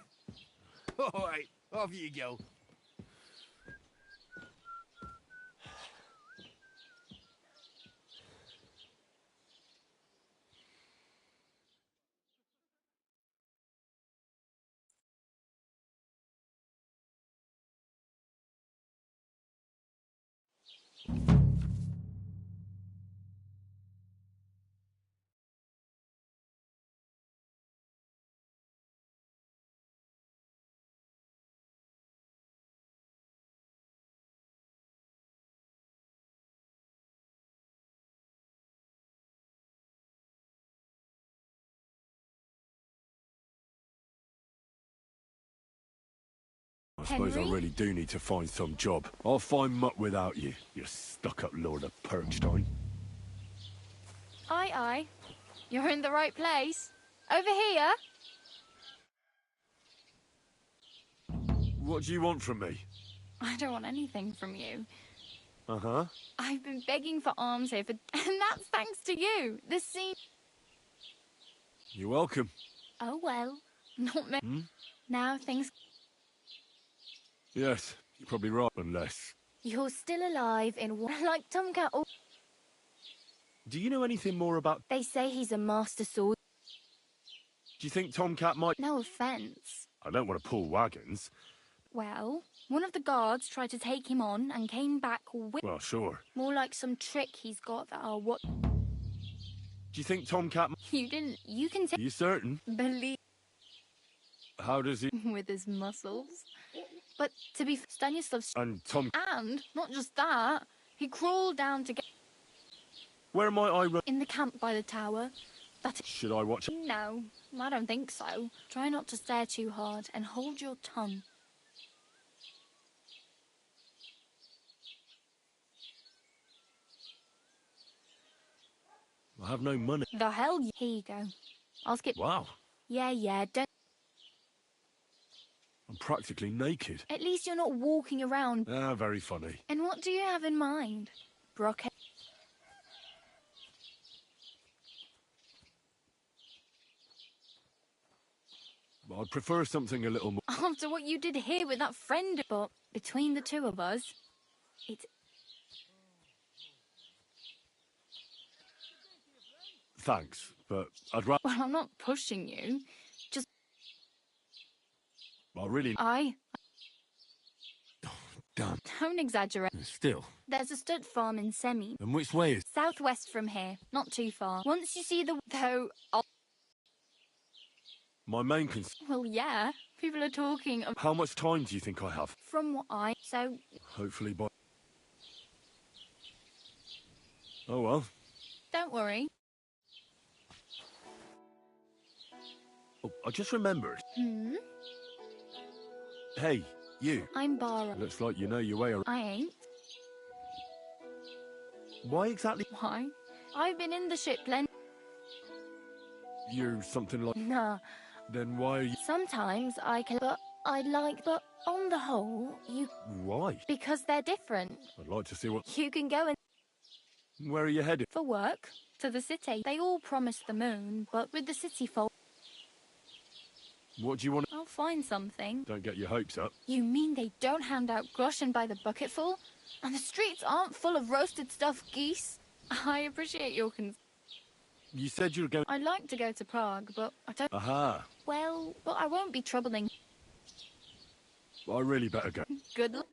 All right, off you go. I suppose I Henry? really do need to find some job. I'll find muck without you, you stuck-up Lord of Perkstein. Aye, aye. You're in the right place. Over here. What do you want from me? I don't want anything from you. Uh-huh. I've been begging for alms here and that's thanks to you. The scene... You're welcome. Oh, well. Not me. Hmm? Now things... Yes, you're probably right, unless... You're still alive in one... Like Tomcat or... Do you know anything more about... They say he's a master sword. Do you think Tomcat might... No offence. I don't want to pull wagons. Well, one of the guards tried to take him on and came back with... Well, sure. More like some trick he's got that I'll what... Do you think Tomcat... You didn't... You can Are you certain? believe... How does he... With his muscles. But to be... Stanislav's... And Tom... And, not just that, he crawled down to get... Where might I run? In the camp by the tower. That... Should I watch... No, I don't think so. Try not to stare too hard and hold your tongue. I have no money. The hell... Here you go. I'll skip... Wow. Yeah, don't... I'm practically naked. At least you're not walking around... Ah, very funny. And what do you have in mind? Brock... I'd prefer something a little more... After what you did here with that friend... But between the two of us, it's... Thanks, but I'd rather... Well, I'm not pushing you. Just... I really... Damn. Don't exaggerate. Still. There's a stud farm in Semi. And which way is... Southwest from here. Not too far. Once you see the... Though... My main concern... Well, yeah. People are talking... How much time do you think I have? From what I... So... Hopefully by... Oh, well. Don't worry. Oh, I just remembered. Hmm? Hey, you. I'm Bara. Looks like you know your way around. I ain't. Why exactly? Why? I've been in the ship plenty. You're something like... Nah. Then why are you... Sometimes I can... But I like... But on the whole, you... Why? Because they're different. I'd like to see what... You can go and... Where are you headed? For work. To the city. They all promise the moon, but with the city folk... What do you want? I'll find something. Don't get your hopes up. You mean they don't hand out groschen by the bucketful? And the streets aren't full of roasted stuffed geese? I appreciate your You said you were going... I'd like to go to Prague, but I don't... Aha. Well, but I won't be troubling... I really better go. Good luck.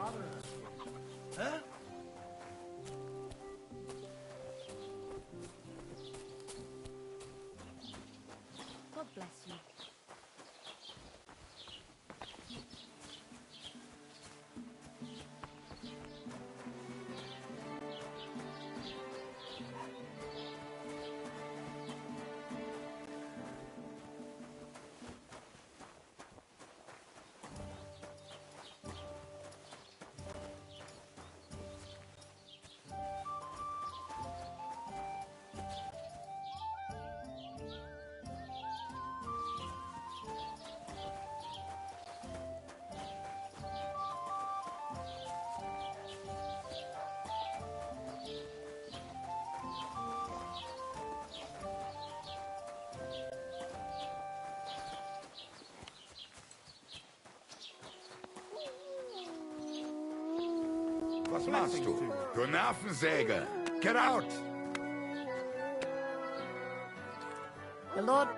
Huh? God bless you. Was machst du? Du Nervensäge! Get out! The Lord...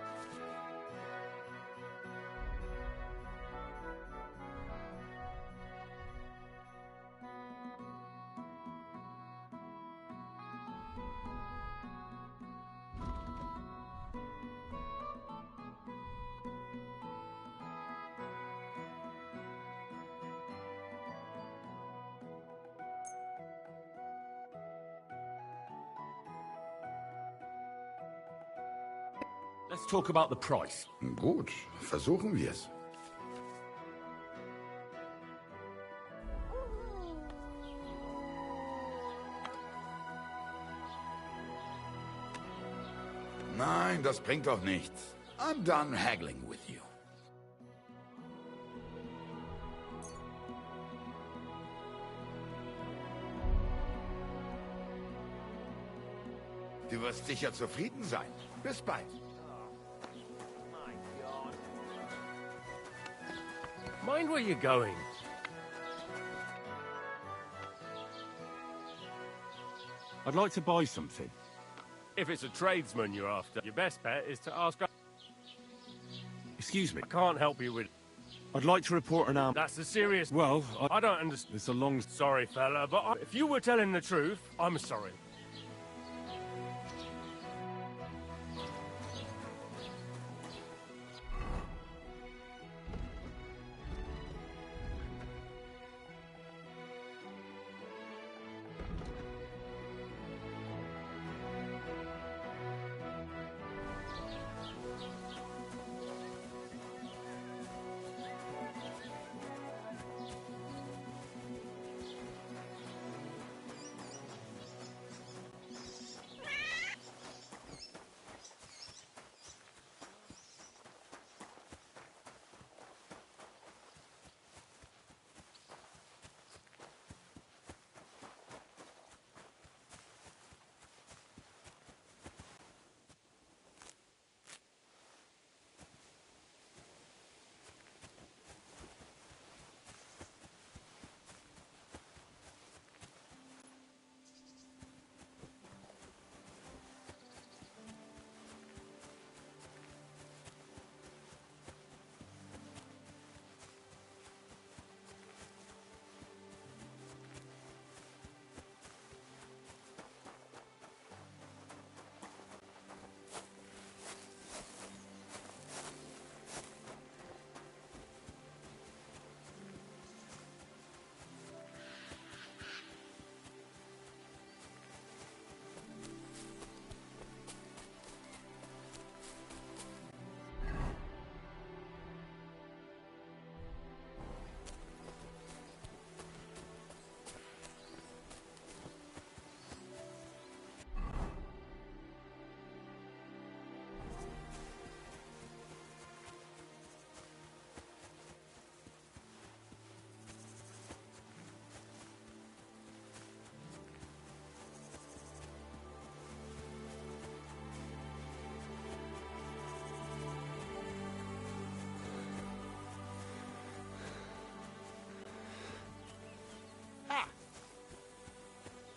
Let's talk about the price. Gut, versuchen wir's. Nein, das bringt doch nichts. I'm done haggling with you. Du wirst sicher zufrieden sein. Bis bald. Mind where you're going. I'd like to buy something. If it's a tradesman you're after, your best bet is to ask... Excuse me. I can't help you with... I'd like to report an arm. That's a serious... Well, I don't understand. It's a long... Sorry, fella, but if you were telling the truth, I'm sorry.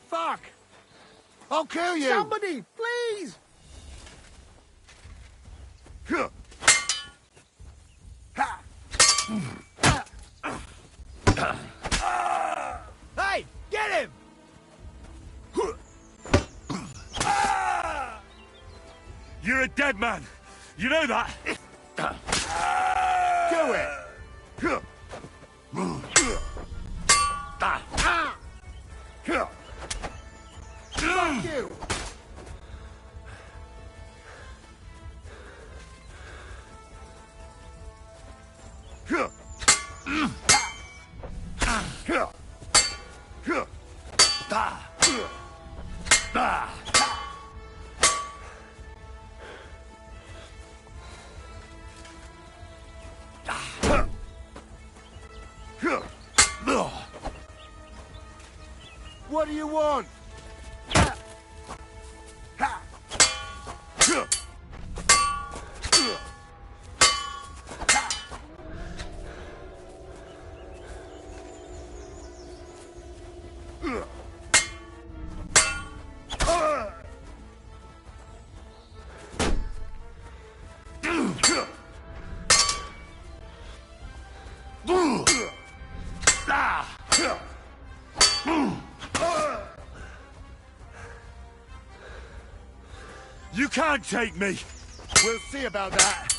Fuck! I'll kill you! Somebody, please! man. You know that? Do it! Fuck you! What do you want? You can't take me! We'll see about that.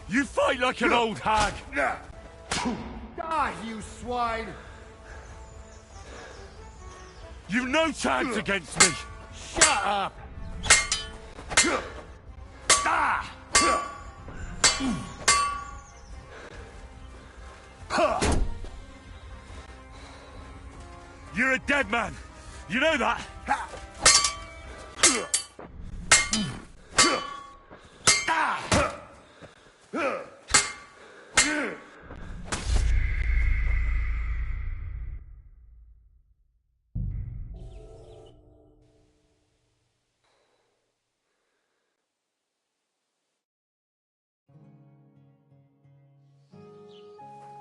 You fight like an old hag! Die, you swine! You've no chance against me! Shut up! You're a dead man! You know that?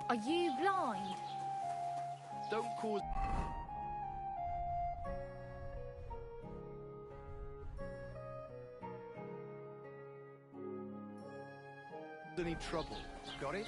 Are you blind? Don't cause... any trouble. Got it?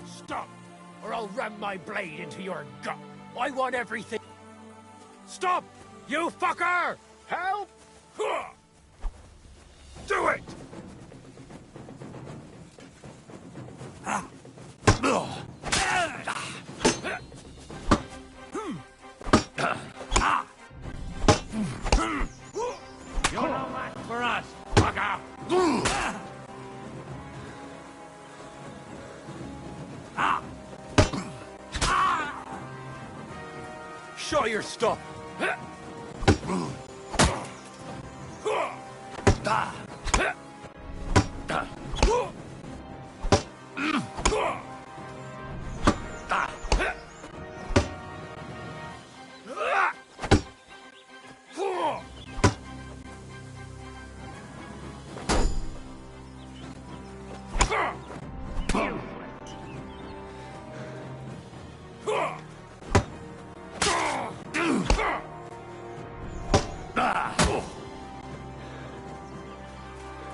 Stop, or I'll ram my blade into your gut. I want everything. Stop, you fucker! Help! Do it! You're no match for us, fucker! Show your stuff!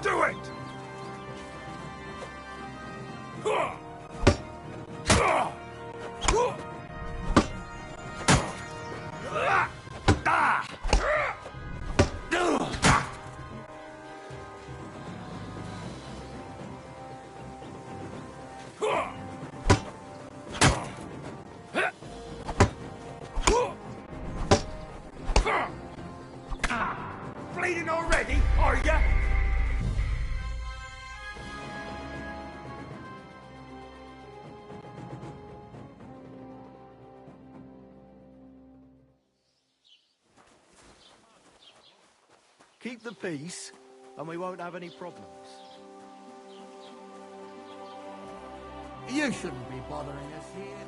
Do it! Bleeding already, are ya? Keep the peace, and we won't have any problems. You shouldn't be bothering us here.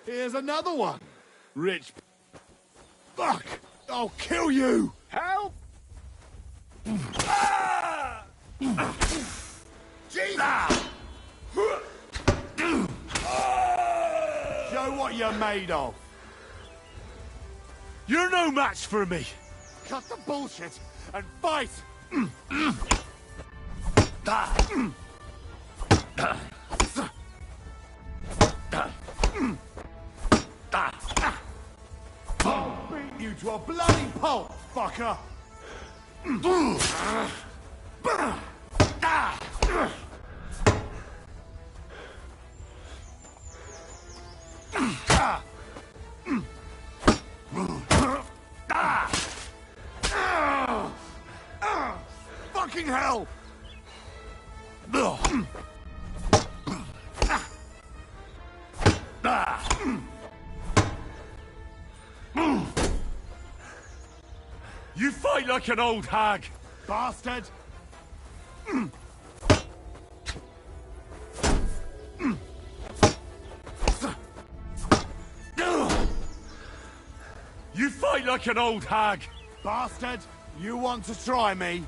Here's another one. Rich. Fuck! I'll kill you! Help! Jesus! Show what you're made of. You're no match for me. Cut the bullshit and fight! I'll beat you to a bloody pulp, fucker! Fucking hell! You fight like an old hag, bastard! You fight like an old hag, bastard! You want to try me?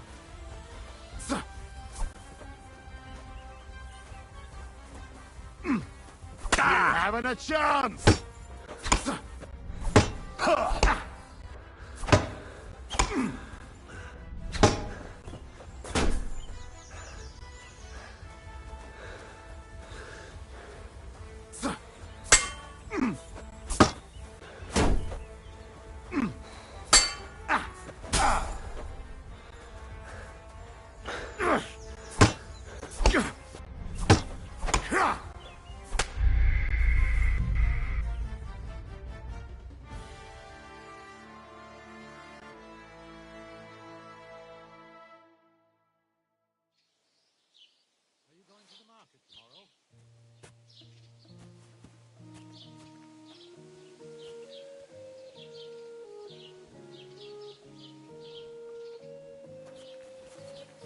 You haven't a chance!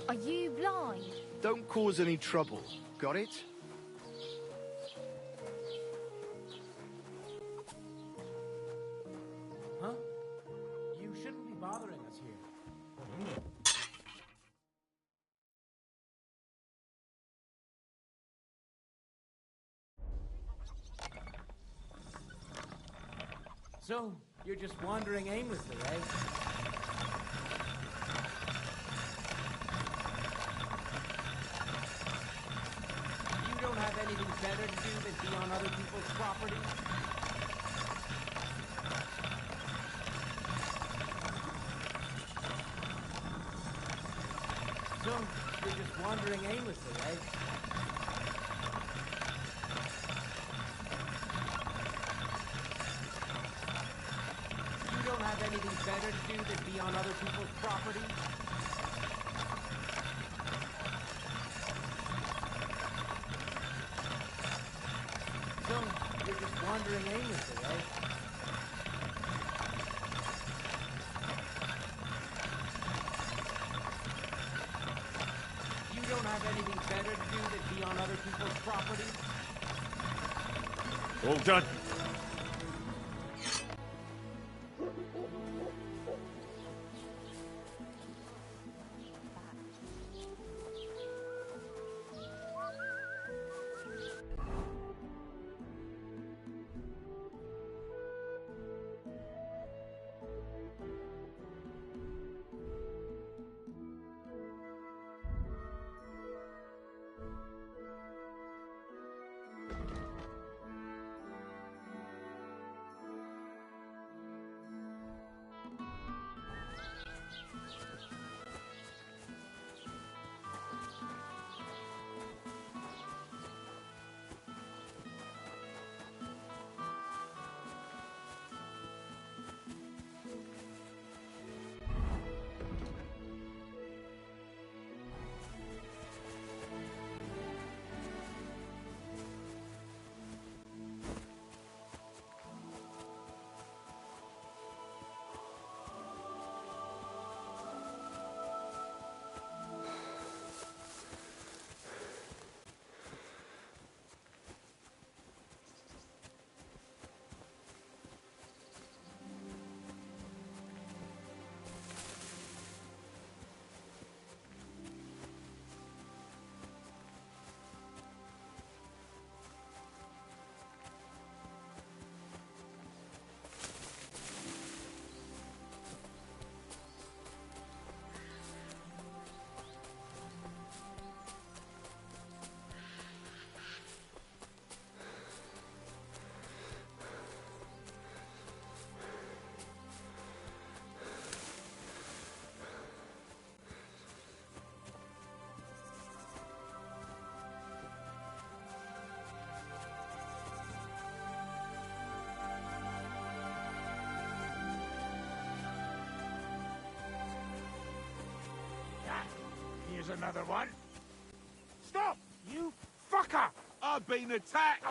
Are you blind? Don't cause any trouble. Got it? Huh? You shouldn't be bothering us here. So, you're just wandering aimlessly, eh? You don't have anything better to do than be on other people's property? So, you're just wandering aimlessly, eh? You don't have anything better to do than be on other people's property? So, you're just wandering aimlessly, eh? You don't have anything better to do than be on other people's property? All done. Here's another one. Stop! You fucker! I've been attacked!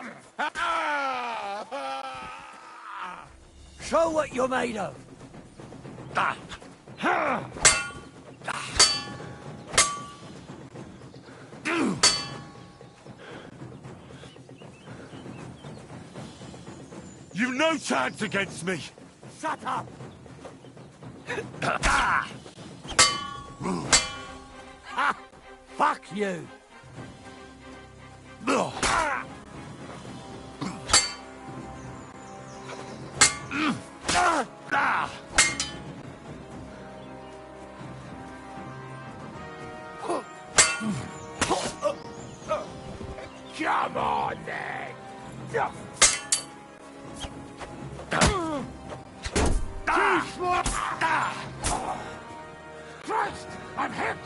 Show what you're made of. You've no chance against me! Shut up! Fuck you! Come on, then! Christ! I'm hit!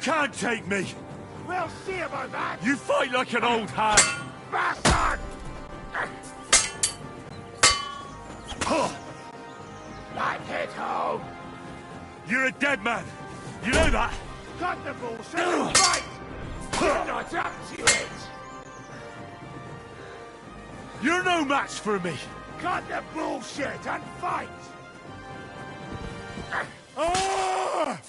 can't take me! We'll see about that! You fight like an old hag! Bastard! Like it home! You're a dead man! You know that? Cut the bullshit and fight! You're not up to it! You're no match for me! Cut the bullshit and fight! Ah!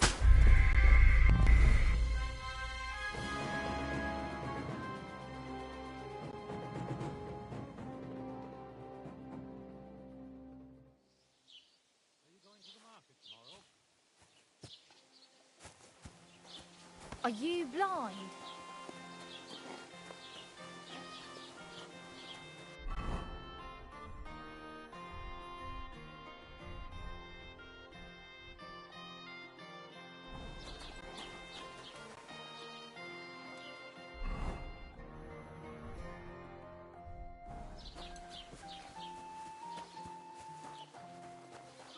Are you blind?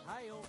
Hail.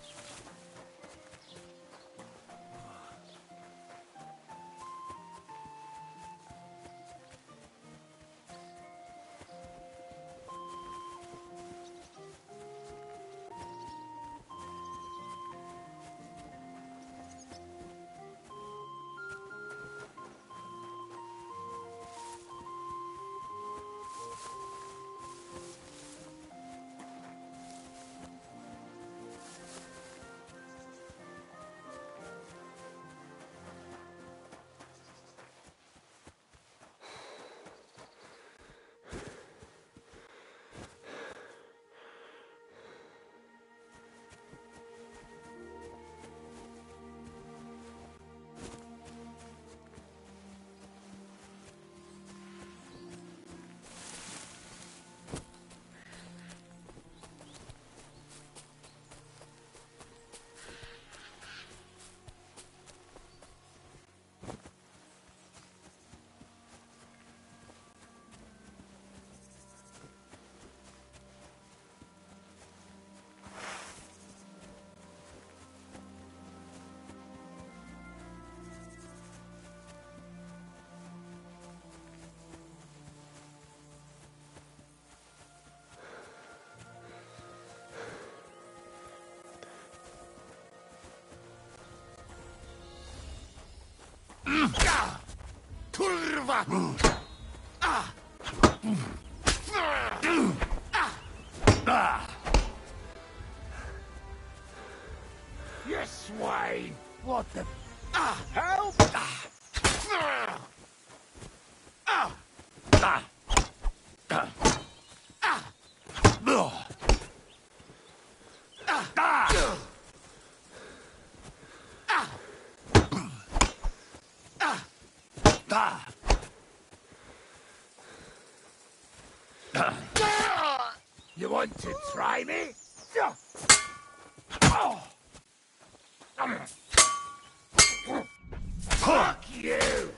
Kurwa! You swine! What the... Help! You want to try me? Fuck you!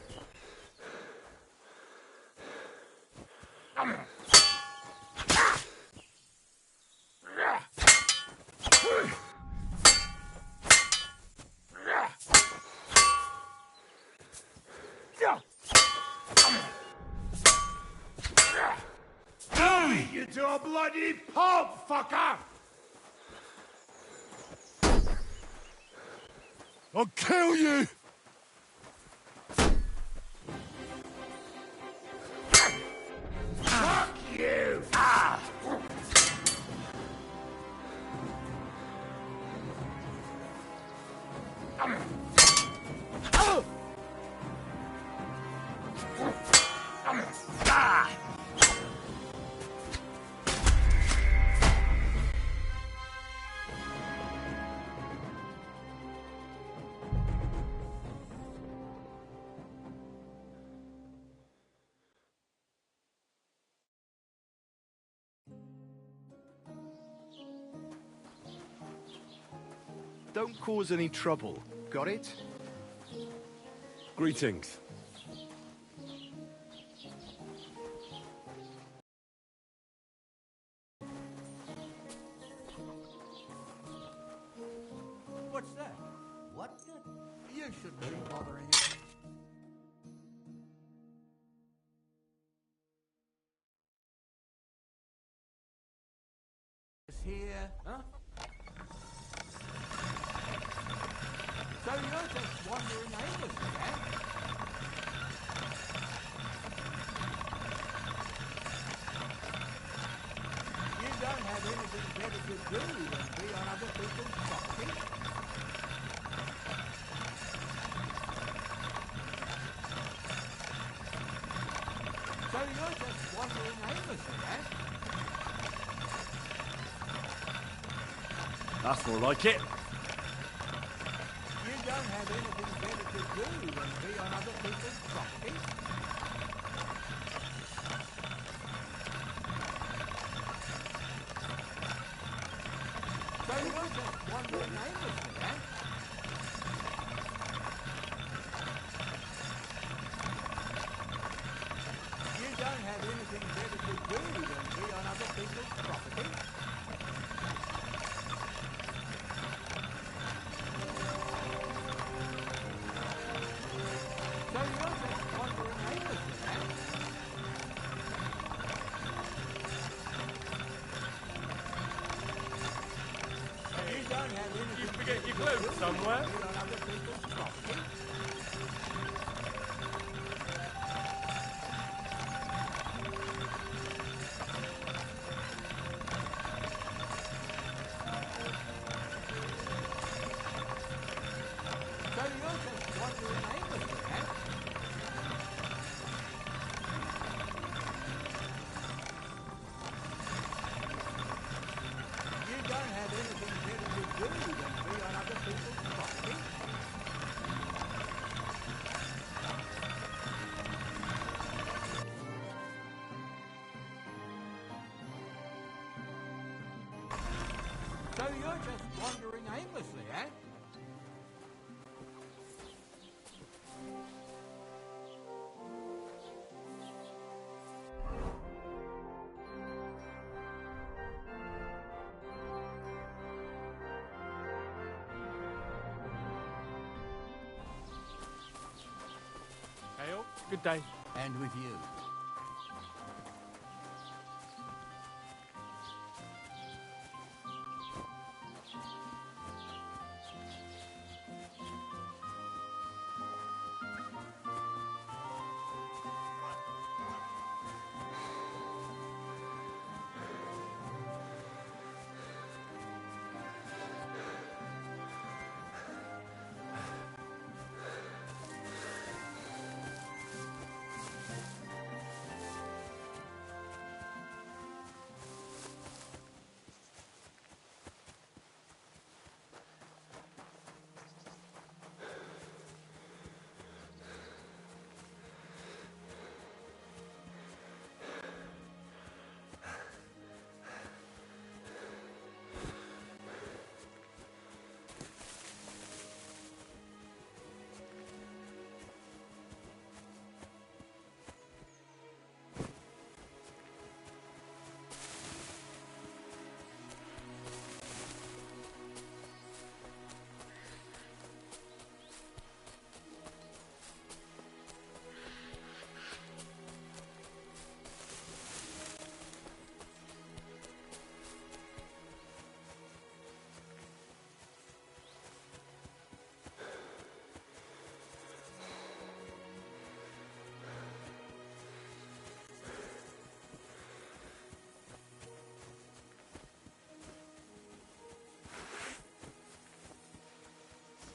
I'll beat you to a bloody pulp, fucker! I'll kill you! Fuck you! Don't cause any trouble. Got it? Greetings. What's that? What? You shouldn't be bothering him. here, huh? So you're just wandering aimlessly, eh? You don't have anything better to do than be on other people's property? So you're just wandering aimlessly, eh? That's more like it. You don't have anything better to do than be on other people's property? So you're just wandering aimlessly, eh? You don't have anything better to do than be on other people's property? So you're just wandering aimlessly, eh? You don't have anything You forget your clothes somewhere? to do on other people's property? So you're just wandering aimlessly, eh? You don't have anything better to do than be on other people's property? So you're just wandering aimlessly, eh? Hail, good day. And with you.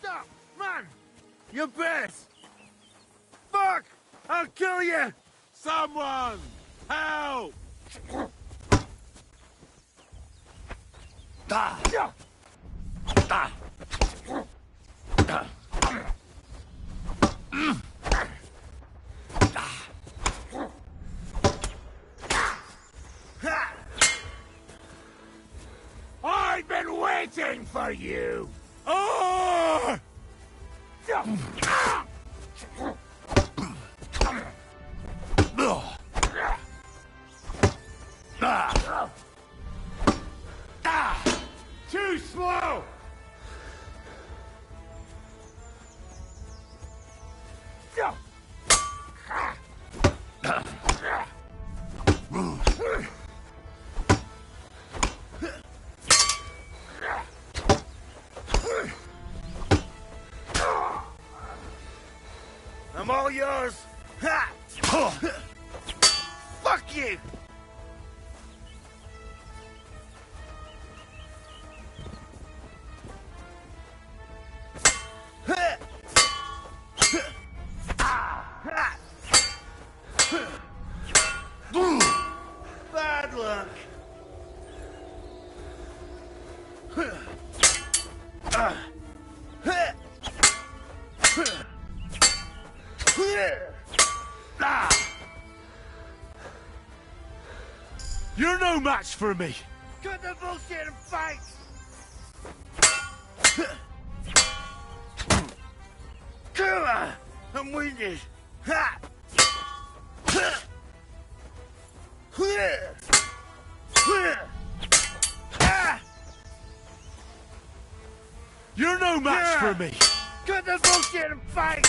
Stop! Run! You're best! Fuck! I'll kill you! Someone! Help! I've been waiting for you! Oh! Too slow! yours! Ha! Fuck you! Bad luck. You're no match for me. Cut the bullshit and fight! Come on! I'm winded. Ha! You're no match for me. Cut the bullshit and fight!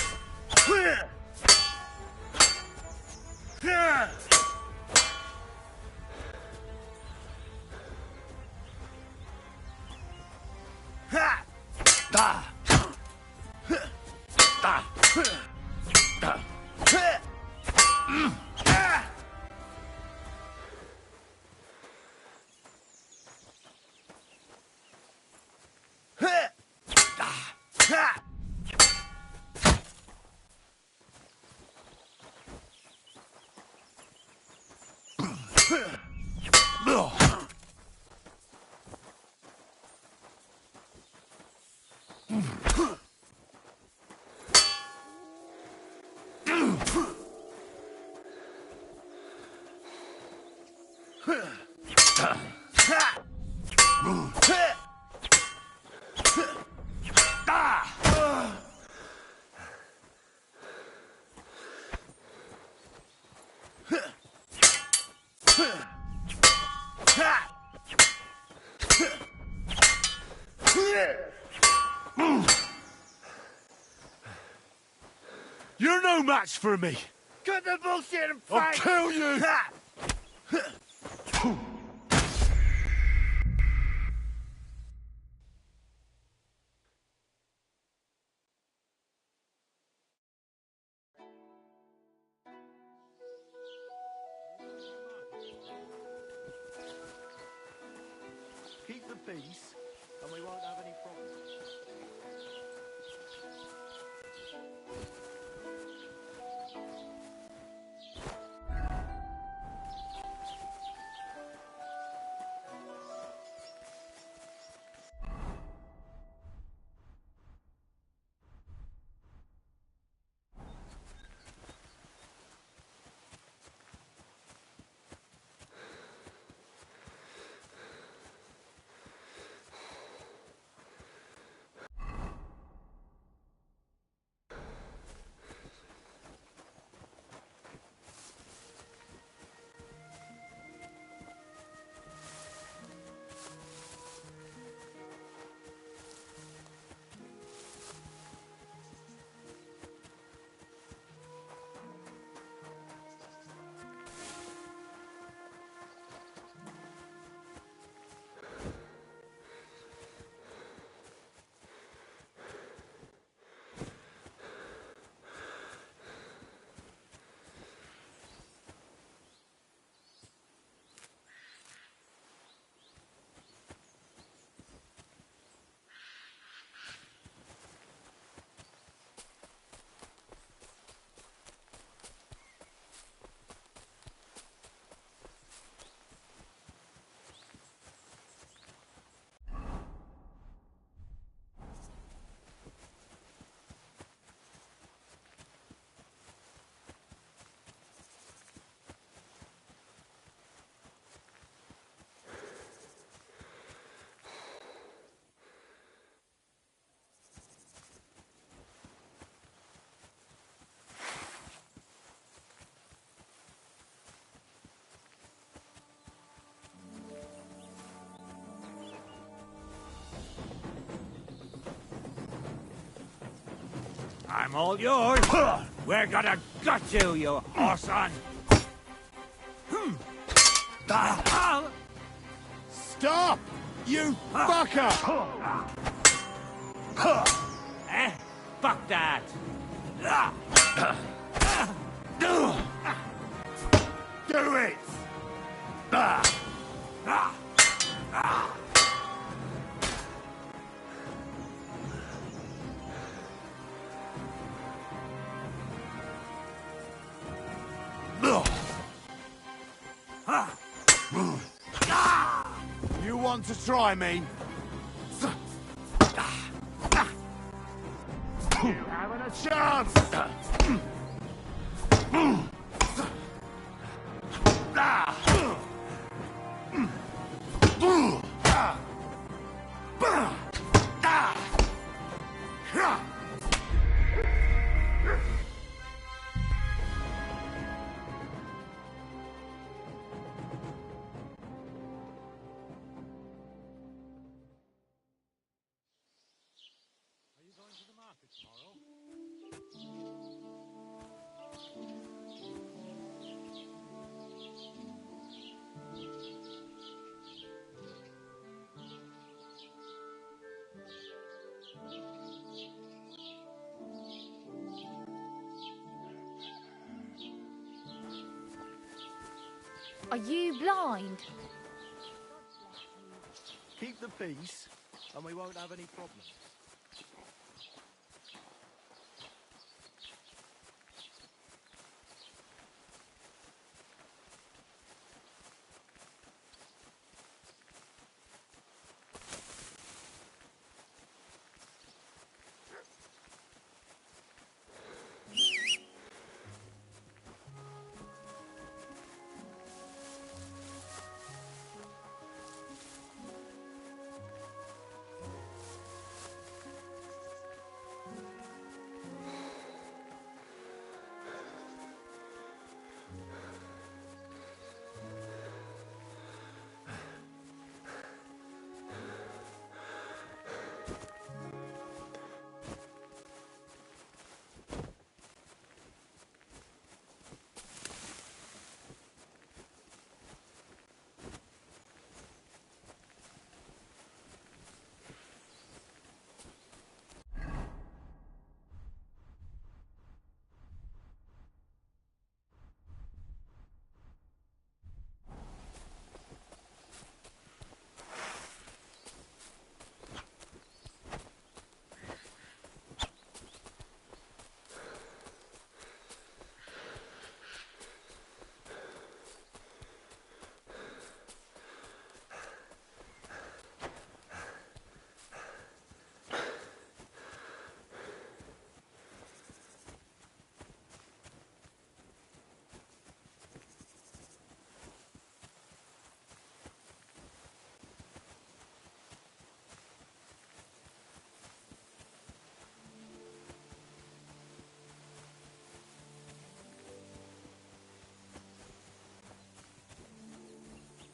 You're no match for me. Cut the bullshit and I'll fight! kill you. Keep the peace, and we won't have any problems. I'm all yours. We're gonna gut you, you arson. Stop! You fucker! Eh? Fuck that. Do it! You want to try me? You haven't a chance! Are you blind? Keep the peace, and we won't have any problems.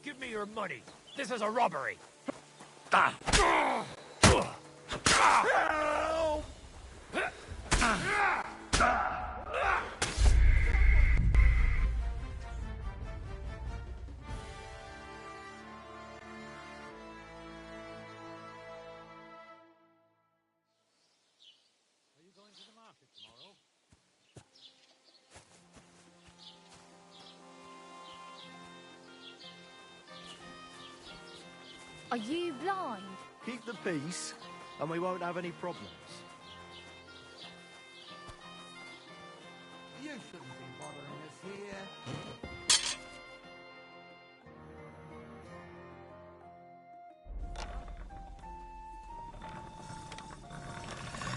Give me your money. This is a robbery. Are you blind? Keep the peace, and we won't have any problems. You shouldn't be bothering us here.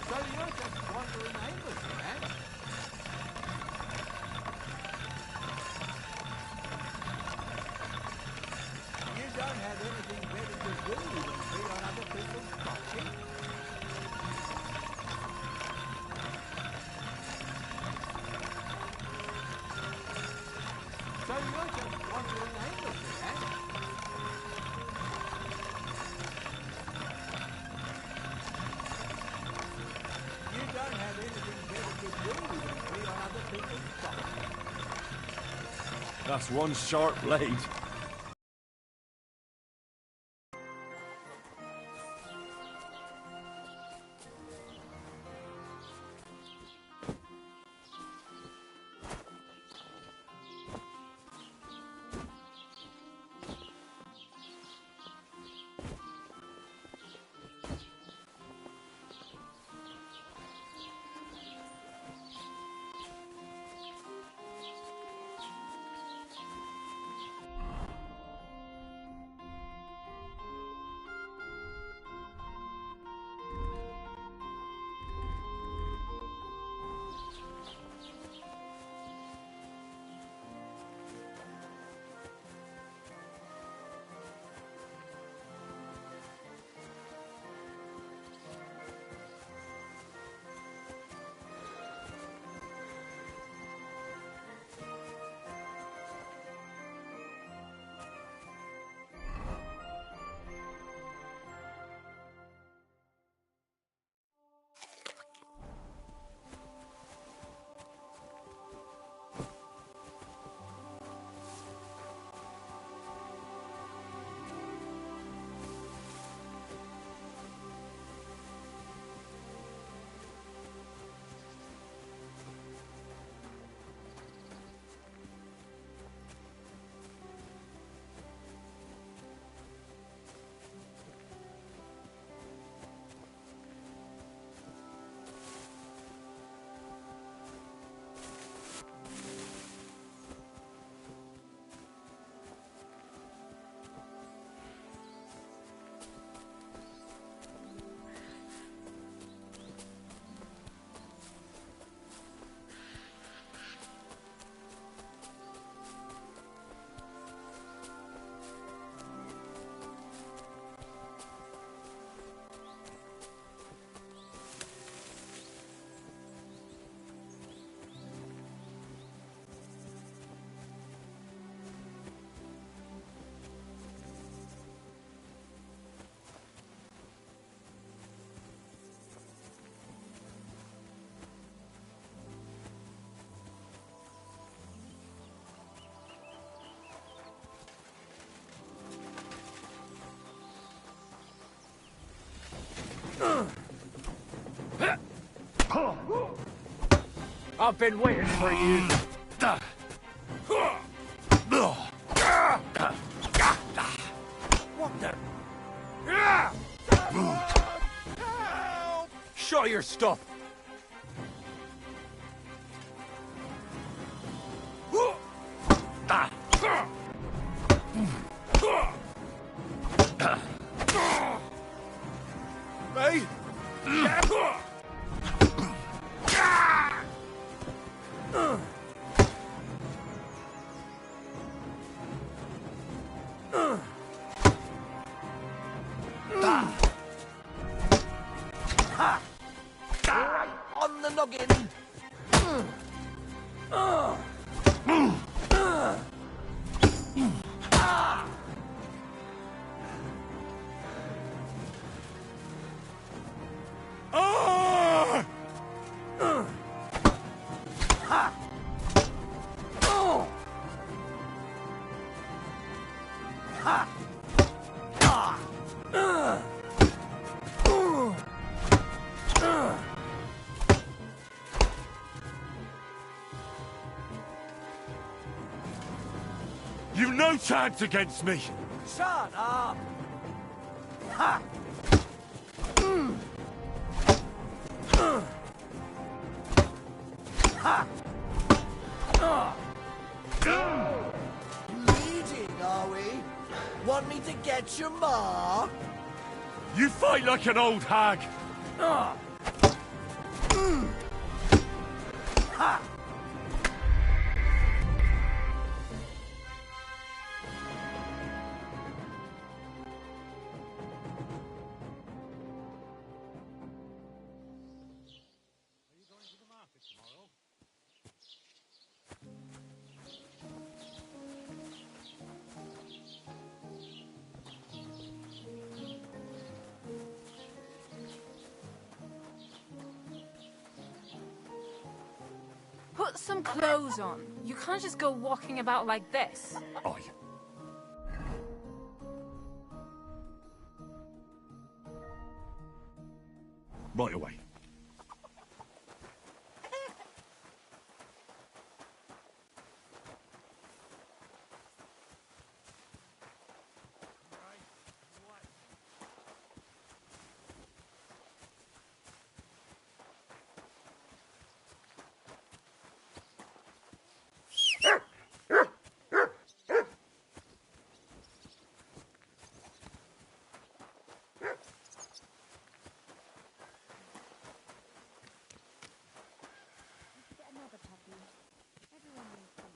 So you're just wandering aimlessly, eh? You don't have anything better to do than feed on other people's property. So you're just wandering aimlessly, eh? You don't have anything better to do than feed on other people's property. That's one sharp blade. I've been waiting for you. What the? Show your stuff. Hey! On the noggin. You've no chance against me! Shut up! Ha! Ha! Bleeding, are we? Want me to get your ma? You fight like an old hag! Ha! Put some clothes on. You can't just go walking about like this. Aye. Right away.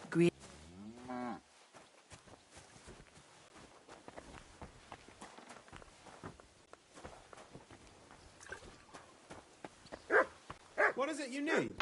Great. What is it you need?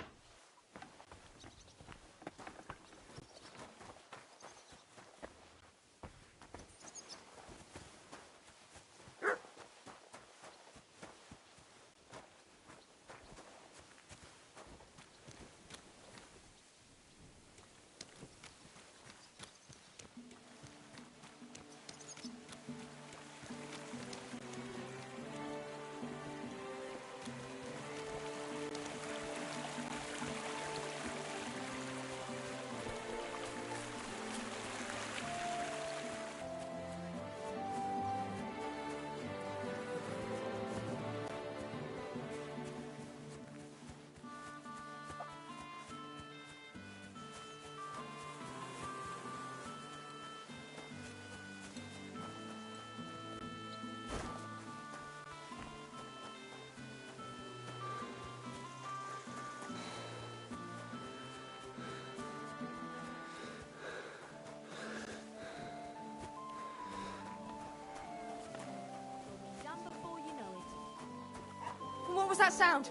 What was that sound?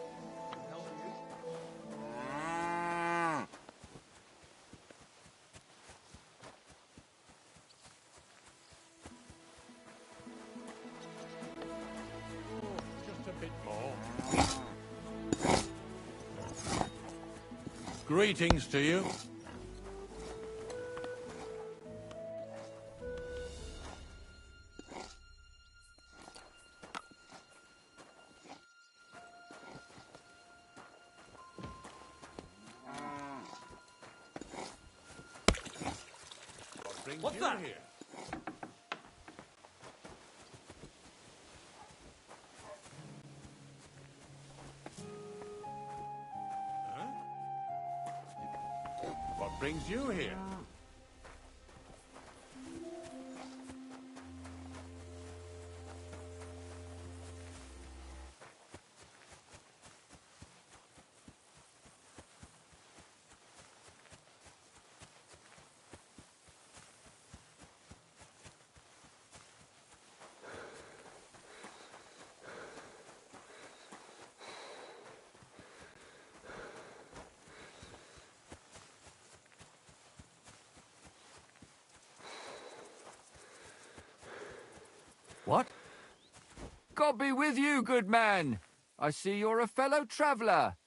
Just a bit more. Greetings to you. What's that? Here. Huh? What brings you here? What? God be with you, good man. I see you're a fellow traveller.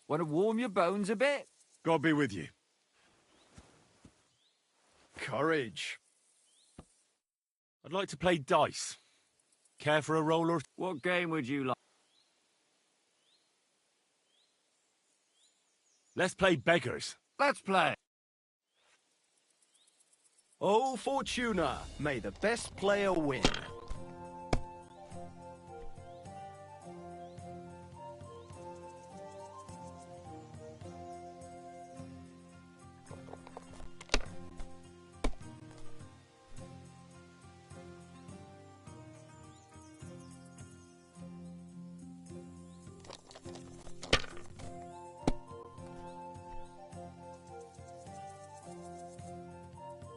Want to warm your bones a bit? God be with you. Courage. I'd like to play dice. Care for a roll or... What game would you like? Let's play beggars. Let's play. Oh, Fortuna, may the best player win.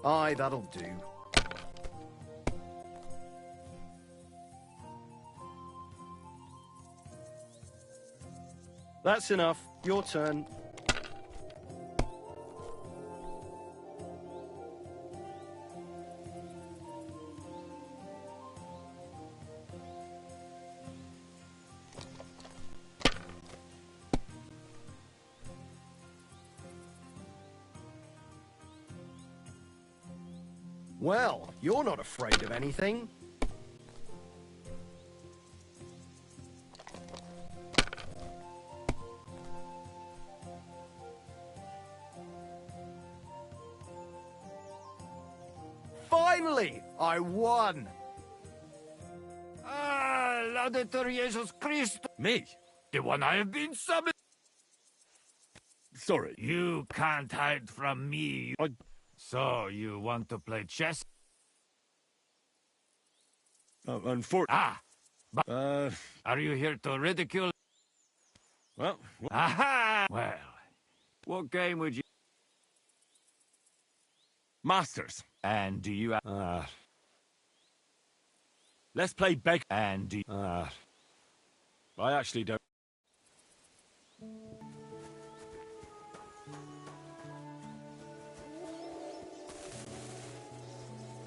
Aye, that'll do. That's enough. Your turn. Well, you're not afraid of anything. Finally, I won! Ah, Laudetur Jesus Christus. Me? The one I have been summoned. Sorry. You can't hide from me. So, you want to play chess? Unfortunately. But are you here to ridicule? Well... Aha! Well, what game would you... Masters. And do you... Let's play beg... And do I actually don't...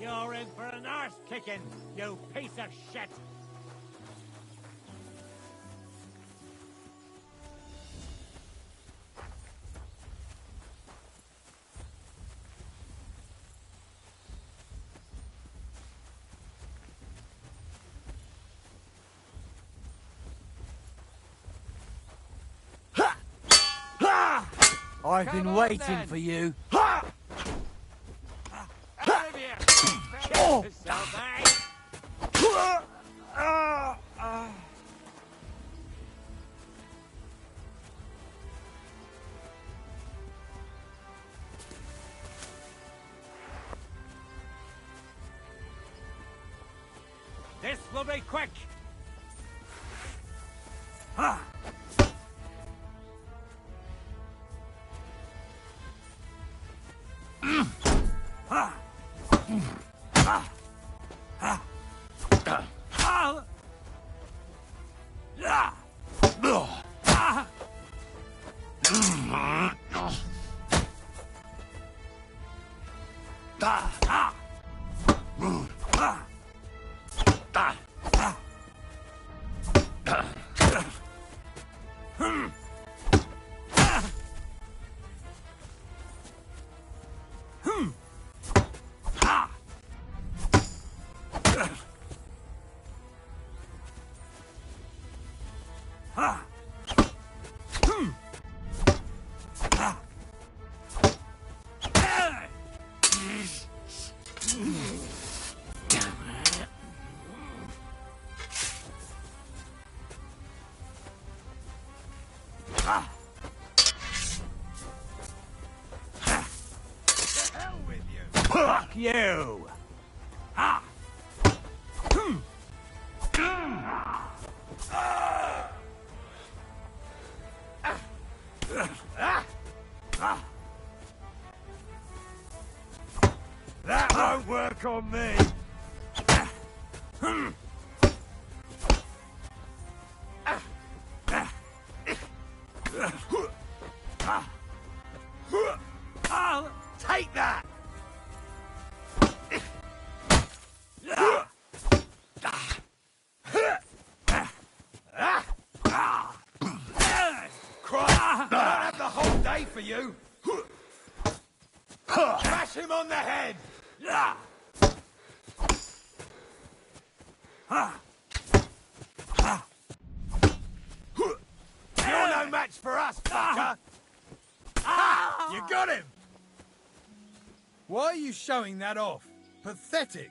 You're in for an arse kicking, you piece of shit! I've been waiting for you. This will be quick! Hell with you! Fuck you! Ah! That won't work on me! I'll take that! Christ! I don't have the whole day for you! Smash him on the head! You're no match for us, fucker! You got him! Why are you showing that off? Pathetic.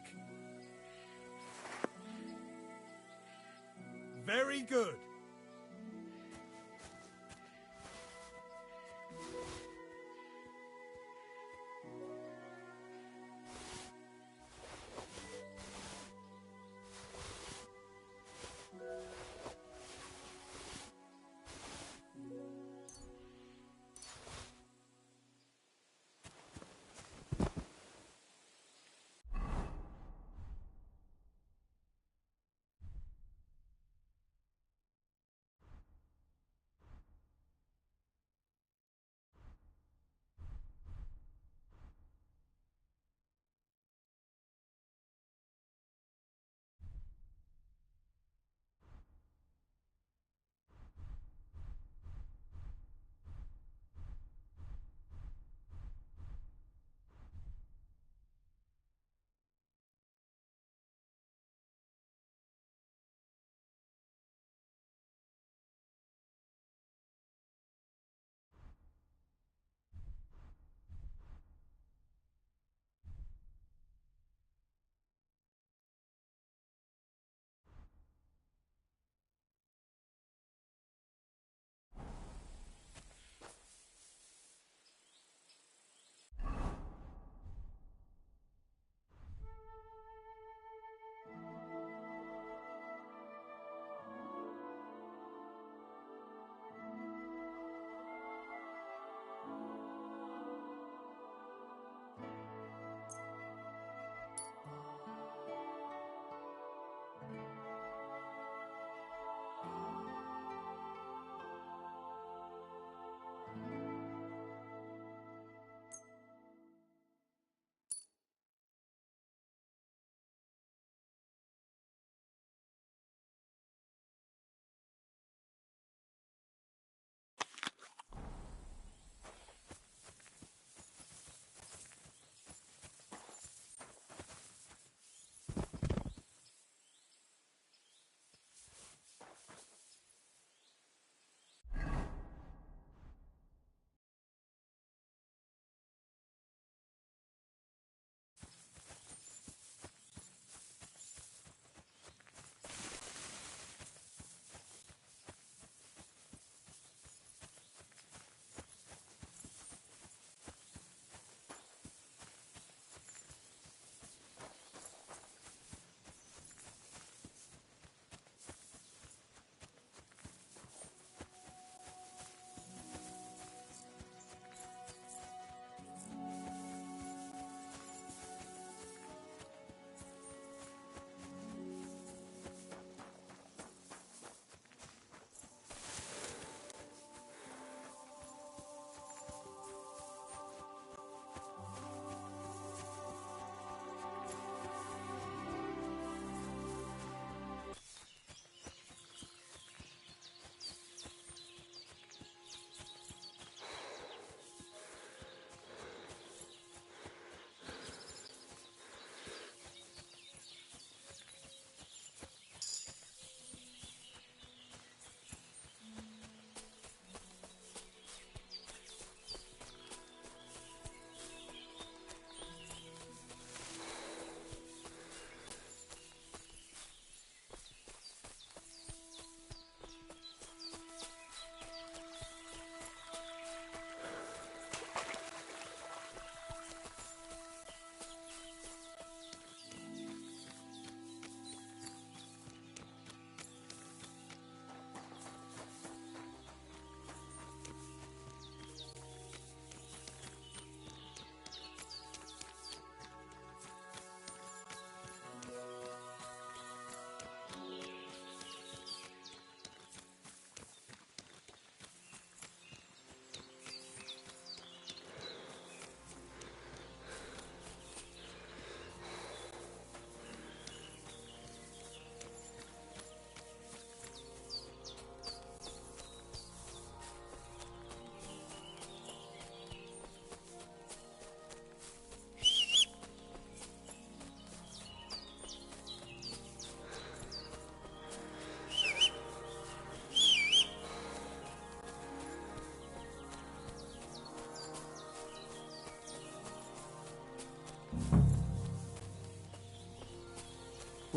Very good.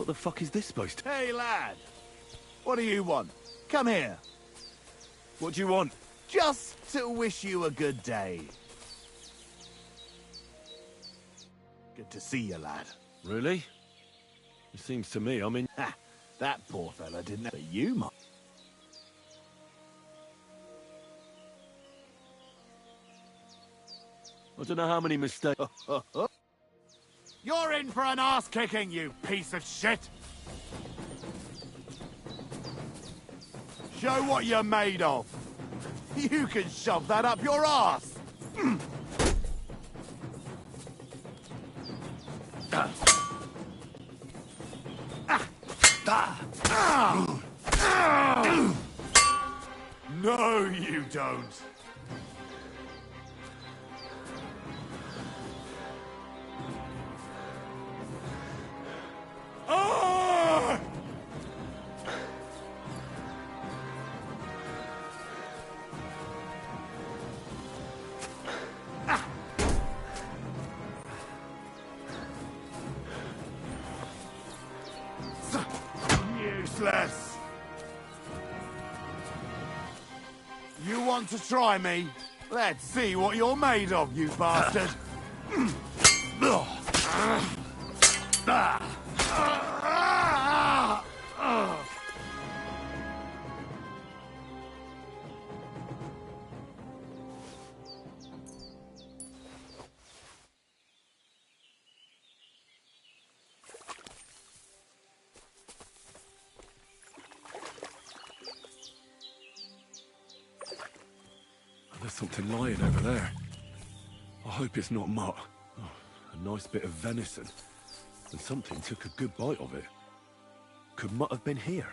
What the fuck is this supposed to... Hey, lad! What do you want? Come here. What do you want? Just to wish you a good day. Good to see you, lad. Really? It seems to me I'm in... Ha! That poor fella didn't know you, Mum. I don't know how many mistakes... You're in for an ass-kicking, you piece of shit! Show what you're made of. You can shove that up your ass. No, you don't. Ah! Useless. You want to try me? Let's see what you're made of, you bastard. There's something lying over there. I hope it's not mutt. Oh, a nice bit of venison. And something took a good bite of it. Could Mutt have been here?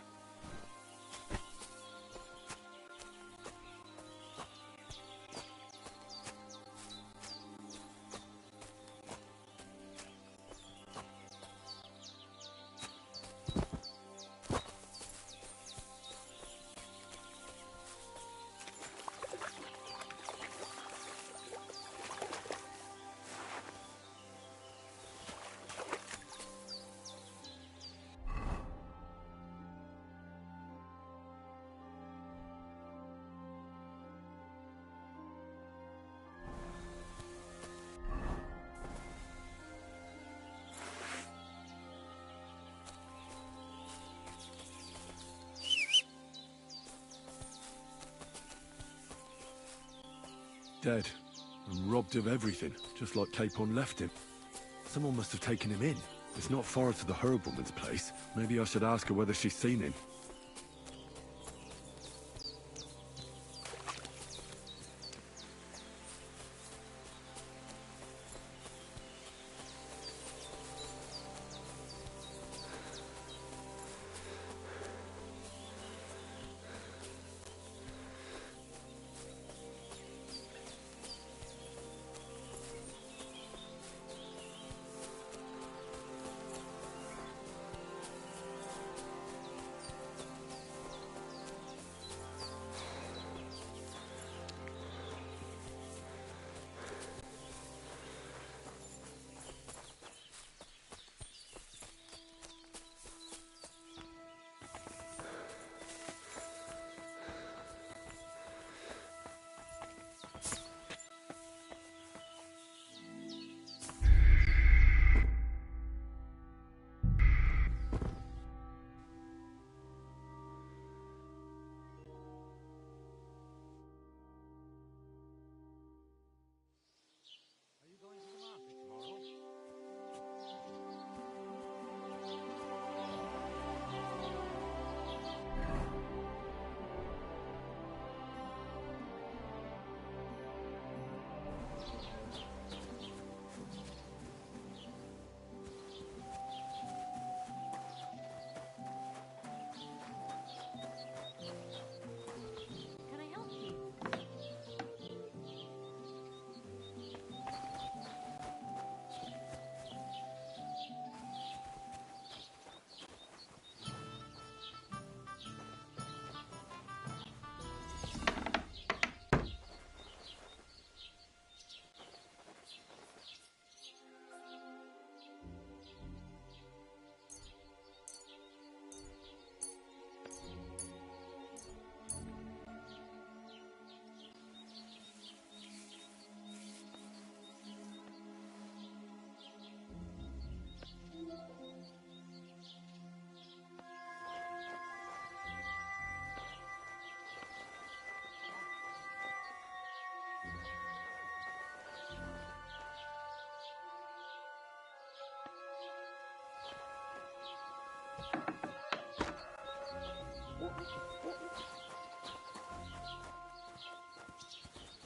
Dead. And robbed of everything, just like Capon left him. Someone must have taken him in. It's not far to the herb woman's place. Maybe I should ask her whether she's seen him.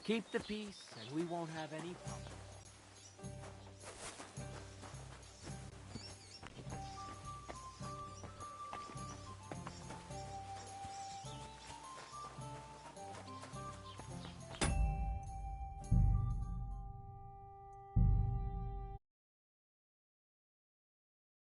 Keep the peace, and we won't have any problems.